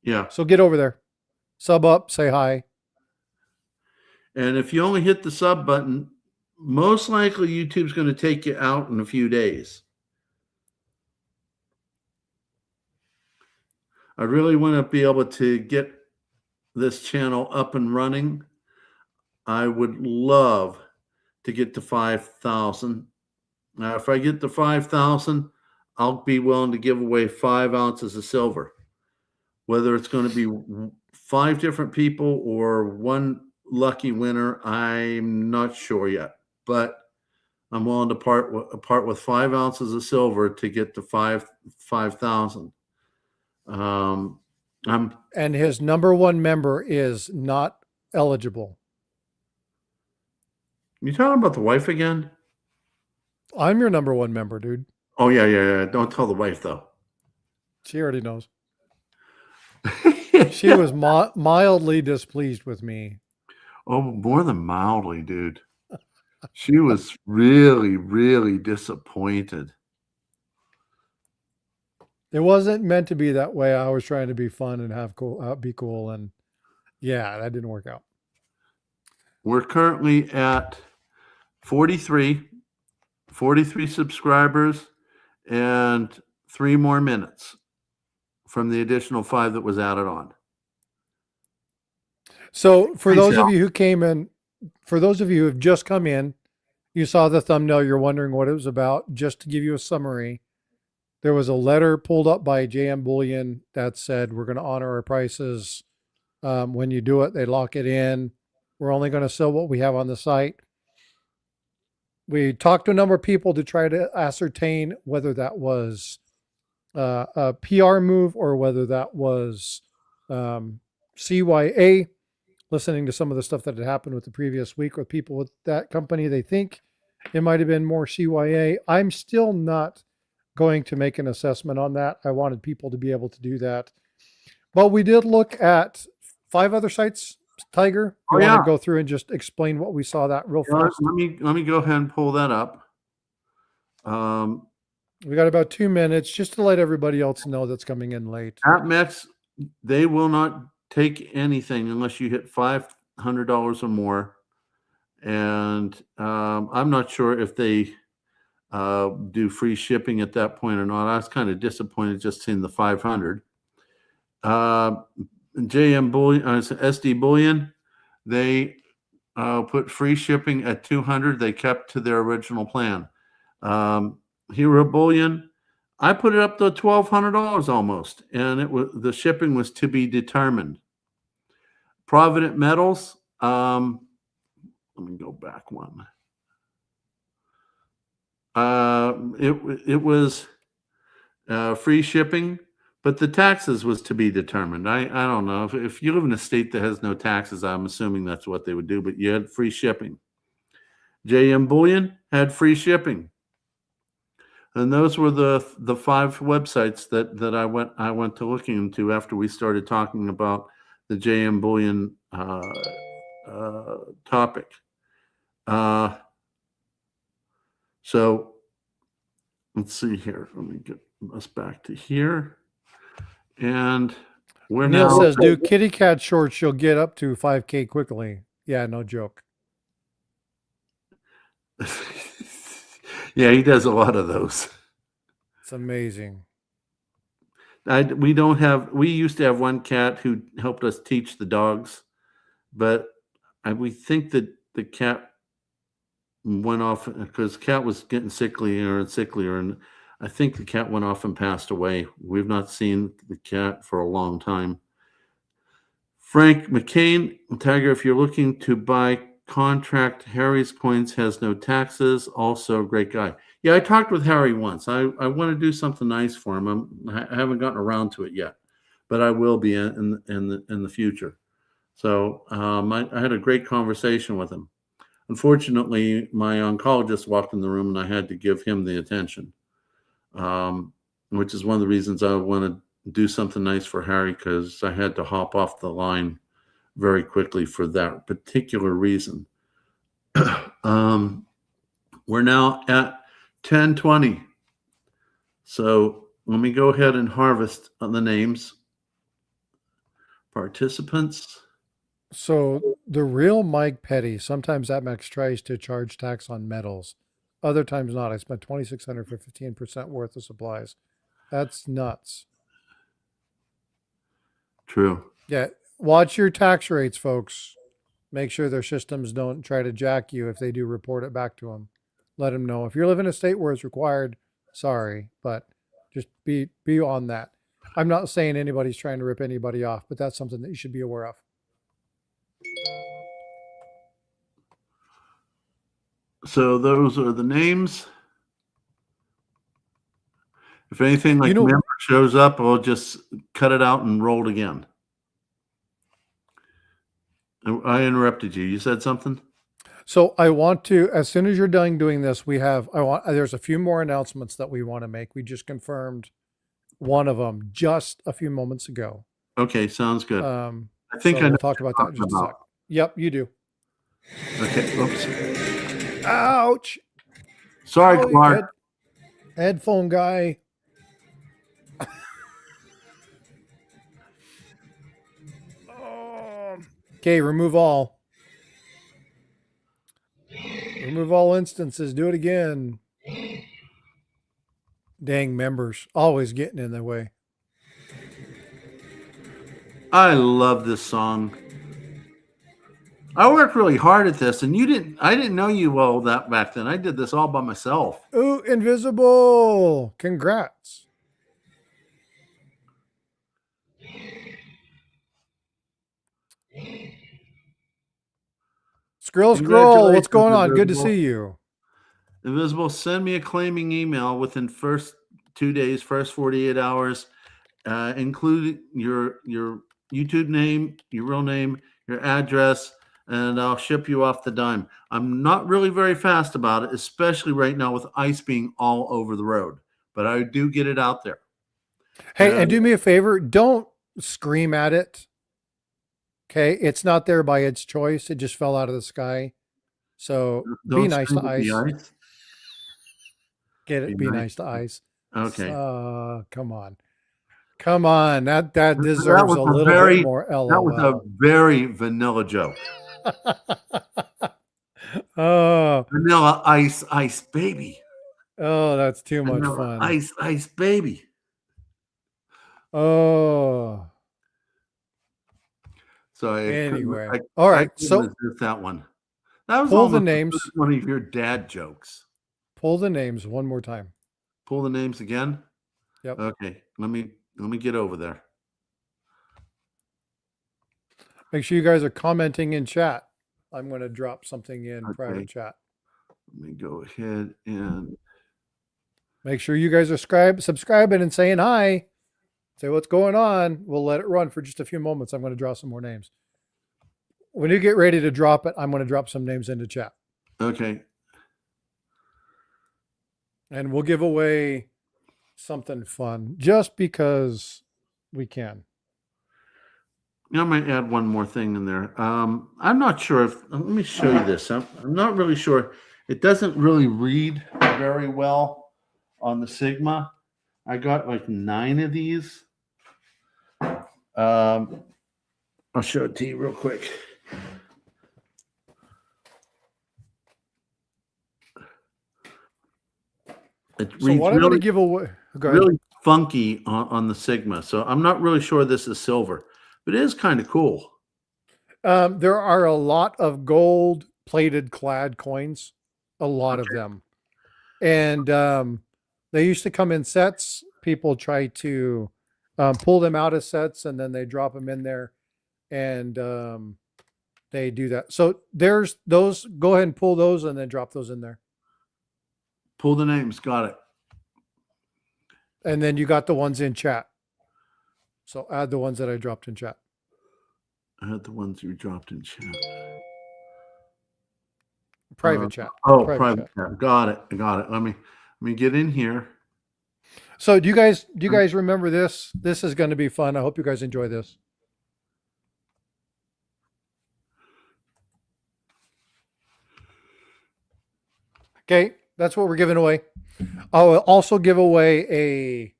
Yeah. So get over there, sub up, say hi. And if you only hit the sub button, most likely YouTube's going to take you out in a few days. I really want to be able to get this channel up and running. I would love to get to 5,000. Now, if I get to 5,000, I'll be willing to give away 5 ounces of silver. Whether it's going to be 5 different people or one lucky winner, I'm not sure yet. But I'm willing to part with 5 ounces of silver to get to 5,000. And his number one member is not eligible. You talking about the wife again? I'm your number one member, dude. Oh yeah. Don't tell the wife though. She already knows. She was mildly displeased with me. Oh, more than mildly, dude. She was really, really disappointed. It wasn't meant to be that way. I was trying to be fun and have cool, be cool, and yeah, that didn't work out. We're currently at 43 subscribers and 3 more minutes from the additional 5 that was added on. So for Thanks, those Al. of you who came in, for those of you who have just come in, you saw the thumbnail, you're wondering what it was about. Just to give you a summary, there was a letter pulled up by JM Bullion that said, we're going to honor our prices. When you do it, they lock it in. We're only going to sell what we have on the site. We talked to a number of people to try to ascertain whether that was a PR move or whether that was CYA. Listening to some of the stuff that had happened with the previous week with people with that company, they think it might have been more CYA. I'm still not going to make an assessment on that. I wanted people to be able to do that. But we did look at 5 other sites. Tiger, you want to go through and just explain what we saw that real fast? Let me go ahead and pull that up. We got about 2 minutes just to let everybody else know that's coming in late. AppMex, they will not take anything unless you hit $500 or more. And I'm not sure if they do free shipping at that point or not. I was kind of disappointed just seeing the 500. JM Bullion, SD Bullion, they put free shipping at 200. They kept to their original plan. Hero Bullion, I put it up to $1,200 almost, and it was the shipping was to be determined. Provident Metals, let me go back one. It was free shipping, but the taxes was to be determined. I don't know if you live in a state that has no taxes. I'm assuming that's what they would do, but you had free shipping. JM Bullion had free shipping. And those were the 5 websites that I went to looking into after we started talking about the JM Bullion topic. So let's see here. Let me get us back to here. And we're Neil now says, do kitty cat shorts, you'll get up to 5K quickly. Yeah, no joke. yeah, he does a lot of those. It's amazing. We used to have one cat who helped us teach the dogs, but we think that the cat went off because cat was getting sicklier and sicklier, and I think the cat went off and passed away. We've not seen the cat for a long time. Frank McCain, Tiger, if you're looking to buy contract, Harry's Coins has no taxes. Also, great guy. Yeah, I talked with Harry once. I want to do something nice for him. I haven't gotten around to it yet, but I will be in the future. So I had a great conversation with him. Unfortunately, my oncologist walked in the room and I had to give him the attention, which is one of the reasons I want to do something nice for Harry, because I had to hop off the line very quickly for that particular reason. We're now at 10:20. So let me go ahead and harvest on the names. Participants. So the real Mike Petty, sometimes Atmex tries to charge tax on metals. Other times not. I spent $2,600 for 15% worth of supplies. That's nuts. True. Yeah. Watch your tax rates, folks. Make sure their systems don't try to jack you. If they do, report it back to them. Let them know. If you're living in a state where it's required, sorry, but just be on that. I'm not saying anybody's trying to rip anybody off, but that's something that you should be aware of. So those are the names. If anything like member shows up, I'll just cut it out and roll it again. I interrupted you. You said something? So I want to, as soon as you're done doing this, there's a few more announcements that we want to make. We just confirmed one of them just a few moments ago. Okay, sounds good. I think we'll talk about that in just a sec. Yep, you do. Okay. Oops. Ouch. Sorry, Clark. Headphone guy. Okay, remove all. Remove all instances. Do it again. Dang members. Always getting in the way. I love this song. I worked really hard at this, and I didn't know you well that back then. I did this all by myself. Ooh, invisible. Congrats. Scroll, what's going on? Good to see you. Invisible, send me a claiming email within first 2 days, first 48 hours, include your YouTube name, your real name, your address, and I'll ship you off the dime. I'm not really very fast about it, especially right now with ice being all over the road, but I do get it out there. Hey, and do me a favor, don't scream at it. Okay, it's not there by its choice. It just fell out of the sky. So be nice to ice. Get it? Be nice to ice. Okay. Come on. Come on. That deserves a little bit more LOL. That was a very vanilla joke. Oh. Vanilla ice baby. Oh, that's too much vanilla fun. Ice baby. Oh. So anyway, all right. So that one. That was pull the names. One of your dad jokes. Pull the names one more time. Pull the names again. Yep. Okay. Let me get over there. Make sure you guys are commenting in chat. I'm going to drop something in private chat. Let me go ahead and make sure you guys are subscribing and saying hi. Say what's going on. We'll let it run for just a few moments. I'm going to draw some more names. When you get ready to drop it, I'm going to drop some names into chat. Okay. And we'll give away something fun just because we can. I might add one more thing in there. I'm not sure if, let me show you this. I'm not really sure. It doesn't really read very well on the Sigma. I got like 9 of these. I'll show it to you real quick. It so what I'm going to give away, really funky on the Sigma. So I'm not really sure this is silver, but it is kind of cool. There are a lot of gold plated clad coins, a lot of them. And They used to come in sets. People try to pull them out of sets, and then they drop them in there, and they do that. So there's those. Go ahead and pull those, and then drop those in there. Pull the names. Got it. And then you got the ones in chat. So add the ones that I dropped in chat. I had the ones you dropped in chat. Private chat. Oh, private chat. Got it. Got it. Let me get in here. So do you guys remember this? This is going to be fun. I hope you guys enjoy this. Okay, that's what we're giving away. I'll also give away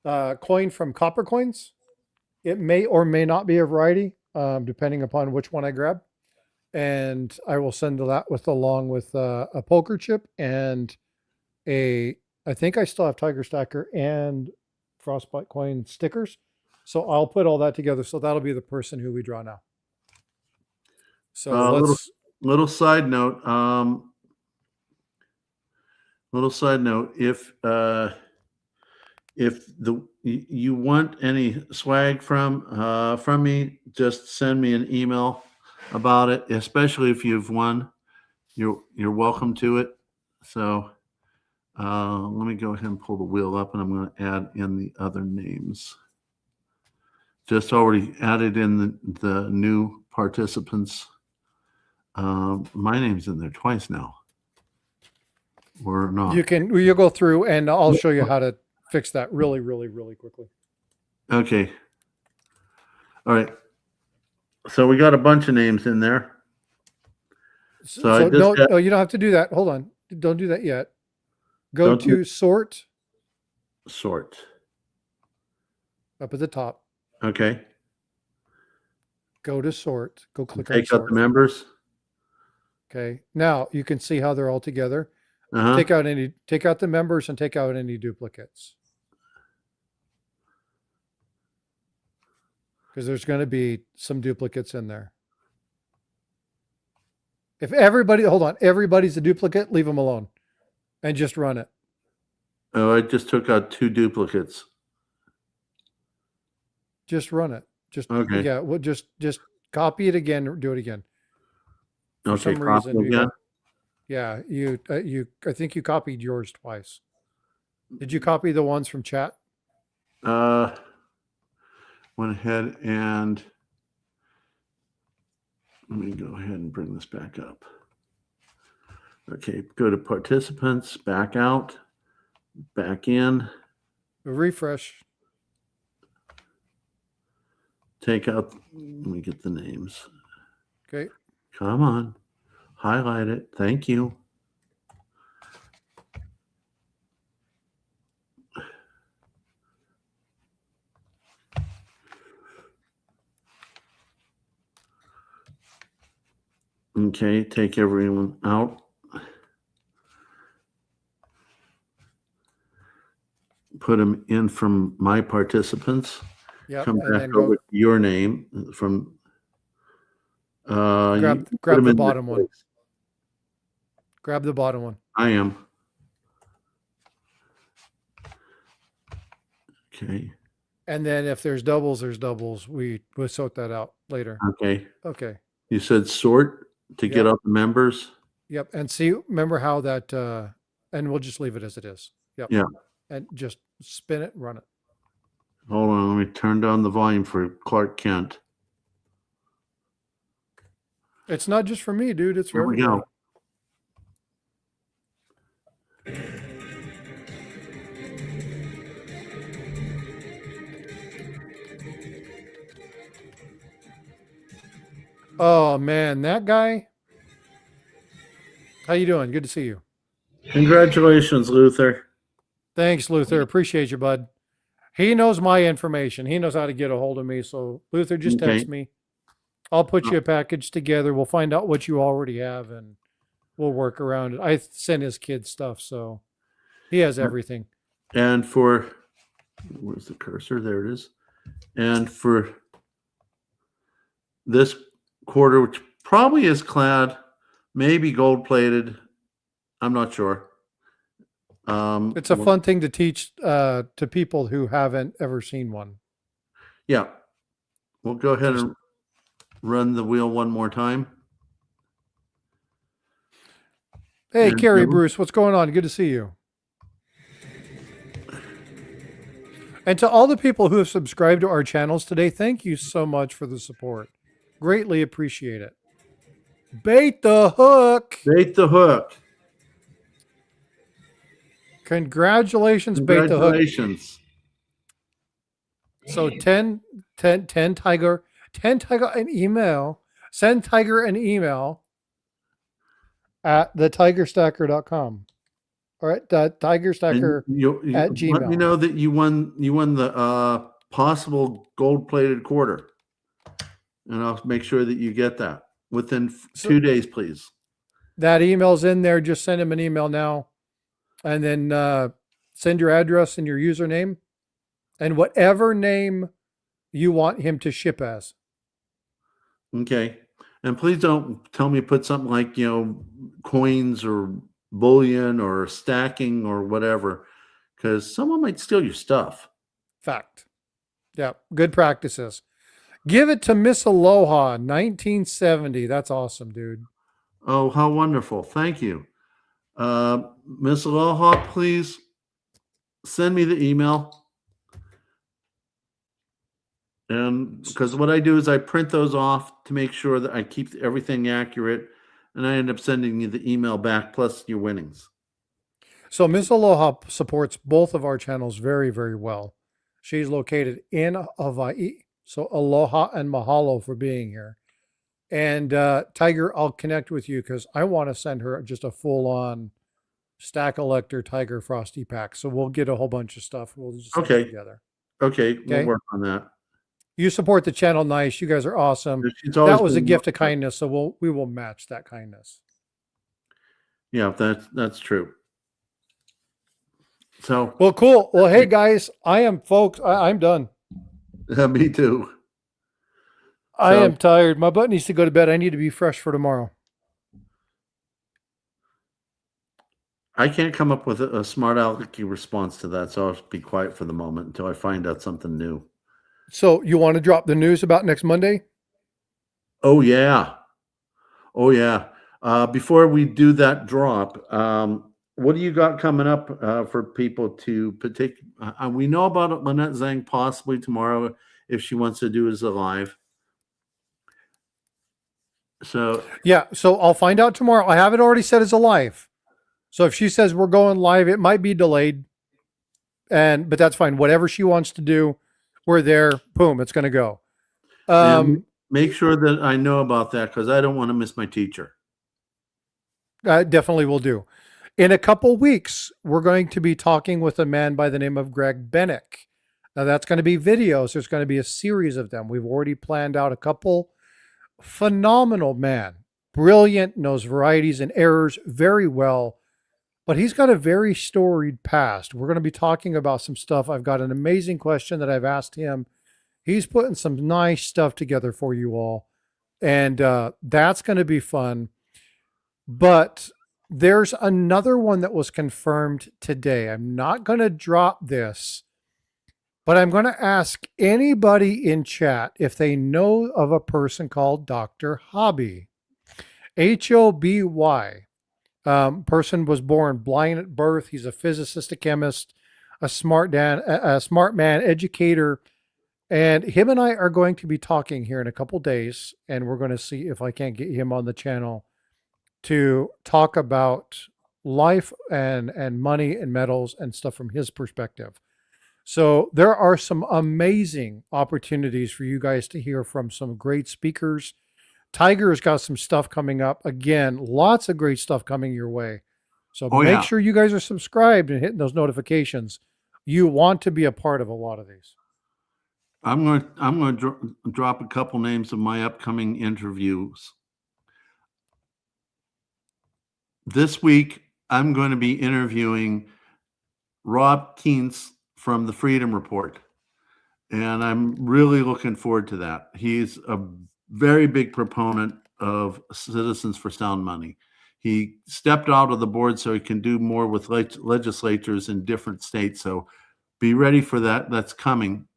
a coin from Copper Coins. It may or may not be a variety, depending upon which one I grab. And I will send that along with a poker chip and I think I still have Tiger Stacker and Frostbite coin stickers. So I'll put all that together. So that'll be the person who we draw now. So little side note. Little side note. If you want any swag from me, just send me an email about it. Especially if you've won, you're welcome to it. So let me go ahead and pull the wheel up, and I'm going to add in the other names. Just already added in the new participants. My name's in there twice now. Or not. You'll go through, and I'll show you how to fix that really, really, really quickly. Okay. All right. So we got a bunch of names in there. So no, you don't have to do that. Hold on. Don't do that yet. Go to sort. Sort. Up at the top. Okay. Go to sort. Go click on Take sort. out the members. Okay. Now you can see how they're all together. Uh-huh. Take out the members and take out any duplicates. Because there's going to be some duplicates in there. If everybody's a duplicate, leave them alone and just run it. Oh, I just took out 2 duplicates. Just run it. Just okay. Yeah, we'll just copy it again or do it again. For okay, some reason, again. Yeah, I think you copied yours twice. Did you copy the ones from chat? Went ahead and let me go ahead and bring this back up. Okay, go to participants, back out, back in. Refresh. Take out, let me get the names. Okay. Come on. Highlight it. Thank you. Okay, take everyone out. Put them in from my participants. Yep. Come back over to your name from. Grab the bottom one. Grab the bottom one. I am. Okay. And then if there's doubles, there's doubles. We'll sort that out later. Okay. Okay. You said sort to get out the members. Yep. And see, remember how that, and we'll just leave it as it is. Yep. Yeah. And just spin it and run it. Hold on. Let me turn down the volume for Clark Kent. It's not just for me, dude. It's for everybody. Here we go. Oh man, that guy. How you doing? Good to see you. Congratulations, Luther. Thanks, Luther. Appreciate you, bud. He knows my information. He knows how to get a hold of me. So Luther, just text me. I'll put you a package together. We'll find out what you already have and we'll work around it. I sent his kid stuff, so he has everything. And for, where's the cursor? There it is. And for this quarter, which probably is clad, maybe gold plated. I'm not sure. It's a fun thing to teach to people who haven't ever seen one. Yeah. We'll go ahead and run the wheel one more time. Hey, And Carrie Bill? Bruce, what's going on? Good to see you. And to all the people who have subscribed to our channels today, thank you so much for the support. Greatly appreciate it. Bait the hook. Bait the hook. Congratulations, Bait the hook. Congratulations. So 10 Tiger an email. Send Tiger an email at thetigerstacker.com. All right, tigerstacker You at let Gmail. me know that you won the possible gold-plated quarter. And I'll make sure that you get that within 2 days, please. That email's in there. Just send him an email now. And then send your address and your username and whatever name you want him to ship as. Okay. And please don't tell me put something like, coins or bullion or stacking or whatever, because someone might steal your stuff. Fact. Yeah. Good practices. Give it to Miss Aloha, 1970. That's awesome, dude. Oh, how wonderful. Thank you. Miss Aloha, please send me the email. And because what I do is I print those off to make sure that I keep everything accurate, and I end up sending you the email back plus your winnings. So Miss Aloha supports both of our channels very, very well. She's located in Hawaii. So aloha and mahalo for being here. And Tiger, I'll connect with you because I want to send her just a full-on stack elector Tiger Frosty pack. So we'll get a whole bunch of stuff. We'll just send it together. Okay, we'll work on that. You support the channel nice. You guys are awesome. That was a gift of kindness, so we will match that kindness. Yeah, that's true. So well, cool. Well, hey guys, I'm done. Me too. I am tired. My butt needs to go to bed. I need to be fresh for tomorrow. I can't come up with a smart alecky response to that, so I'll be quiet for the moment until I find out something new. So you want to drop the news about next Monday? Oh yeah. Oh yeah. Before we do that drop, what do you got coming up for people to we know about Lynette Zhang possibly tomorrow if she wants to do as a live. So yeah, so I'll find out tomorrow. I have it already set as a live. So if she says we're going live, it might be delayed. But that's fine. Whatever she wants to do, we're there. Boom, it's going to go. Make sure that I know about that because I don't want to miss my teacher. I definitely will do. In a couple weeks, we're going to be talking with a man by the name of Greg Bennick. Now that's going to be videos. There's going to be a series of them. We've already planned out a couple. Phenomenal man. Brilliant, knows varieties and errors very well. But he's got a very storied past. We're going to be talking about some stuff. I've got an amazing question that I've asked him. He's putting some nice stuff together for you all. And that's going to be fun. But there's another one that was confirmed today. I'm not going to drop this, but I'm going to ask anybody in chat if they know of a person called Dr. Hobby. H-O-B-Y. Person was born blind at birth. He's a physicist, a chemist, a smart man, educator. And him and I are going to be talking here in a couple days, and we're going to see if I can't get him on the channel to talk about life and money and metals and stuff from his perspective. So there are some amazing opportunities for you guys to hear from some great speakers. Tiger's got some stuff coming up. Again, lots of great stuff coming your way. So make sure you guys are subscribed and hitting those notifications. You want to be a part of a lot of these. I'm going to drop a couple names of my upcoming interviews. This week, I'm going to be interviewing Rob Keynes from the Freedom Report. And I'm really looking forward to that. He's a very big proponent of Citizens for Sound Money. He stepped out of the board so he can do more with legislatures in different states. So be ready for that. That's coming.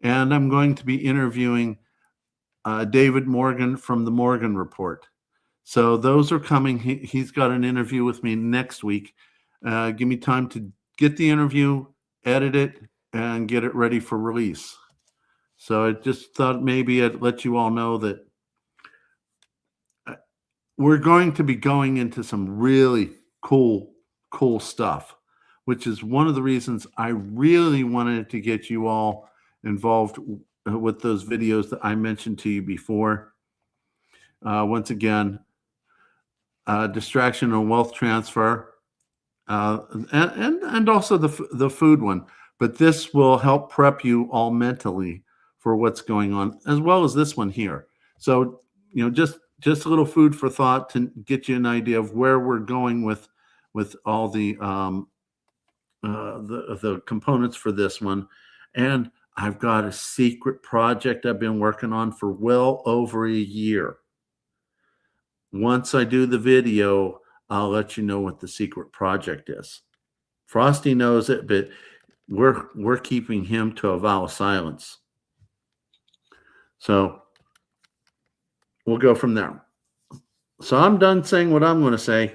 And I'm going to be interviewing David Morgan from the Morgan Report. So those are coming. He's got an interview with me next week. Give me time to get the interview, edit it, and get it ready for release. So I just thought maybe I'd let you all know that we're going to be going into some really cool stuff, which is one of the reasons I really wanted to get you all involved with those videos that I mentioned to you before. Once again, distraction and wealth transfer, and also the food one. But this will help prep you all mentally for what's going on, as well as this one here. So, just a little food for thought to get you an idea of where we're going with all the components for this one. And I've got a secret project I've been working on for well over a year. Once I do the video, I'll let you know what the secret project is. Frosty knows it, but we're keeping him to a vow of silence. So we'll go from there. So I'm done saying what I'm going to say.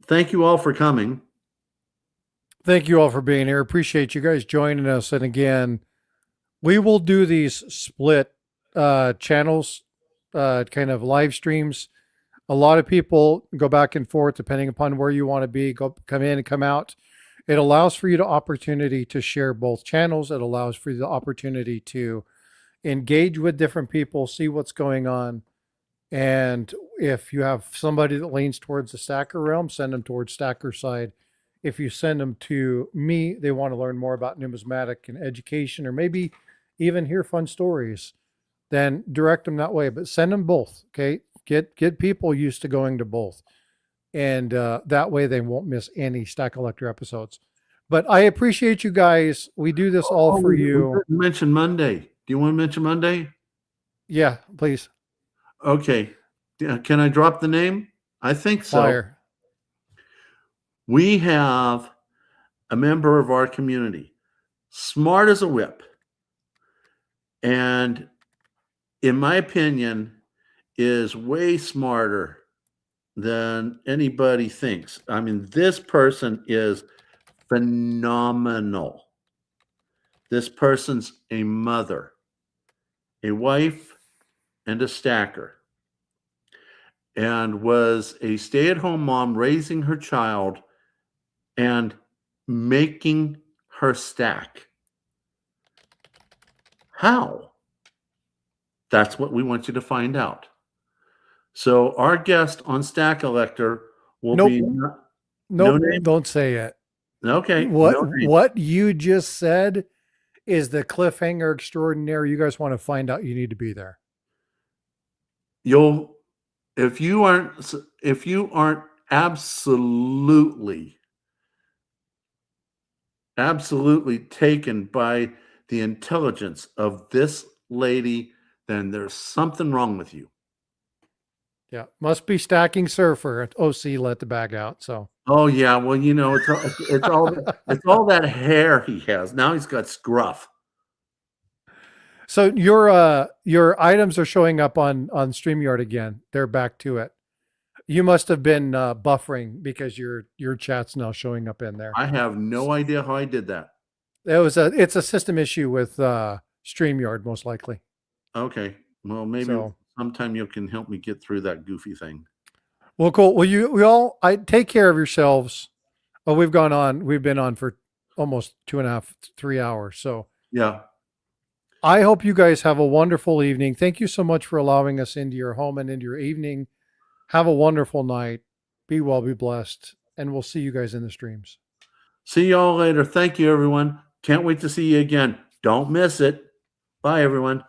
Thank you all for coming. Thank you all for being here. Appreciate you guys joining us. And again, we will do these split channels, kind of live streams. A lot of people go back and forth depending upon where you want to be, come in and come out. It allows for you the opportunity to share both channels. It allows for you the opportunity to engage with different people, see what's going on. And if you have somebody that leans towards the stacker realm, send them towards stacker side. If you send them to me, they want to learn more about numismatic and education, or maybe even hear fun stories, then direct them that way. But send them both, okay? Get people used to going to both. And that way they won't miss any Stack Collector episodes. But I appreciate you guys. We do this all for you. Mention Monday. Do you want to mention Monday? Yeah, please. Okay. Can I drop the name? I think so. Fire. We have a member of our community, smart as a whip. And in my opinion, is way smarter than anybody thinks. I mean, this person is phenomenal. This person's a mother, a wife, and a stacker, and was a stay-at-home mom raising her child and making her stack. How? That's what we want you to find out. So our guest on Stack Collector will be no name. Don't say it. Okay. What you just said is the cliffhanger extraordinary. You guys want to find out, you need to be there. If you aren't absolutely taken by the intelligence of this lady, then there's something wrong with you. Yeah, must be Stacking Surfer at OC let the bag out. So. Oh yeah, well it's all that hair he has. Now he's got scruff. So your items are showing up on StreamYard again. They're back to it. You must have been buffering because your chat's now showing up in there. I have no idea how I did that. It's a system issue with StreamYard, most likely. Okay. Well, maybe sometime you can help me get through that goofy thing. Well, cool. Well, I take care of yourselves. Oh, we've been on for almost 2.5, 3 hours. So yeah. I hope you guys have a wonderful evening. Thank you so much for allowing us into your home and into your evening. Have a wonderful night. Be well, be blessed. And we'll see you guys in the streams. See y'all later. Thank you, everyone. Can't wait to see you again. Don't miss it. Bye, everyone.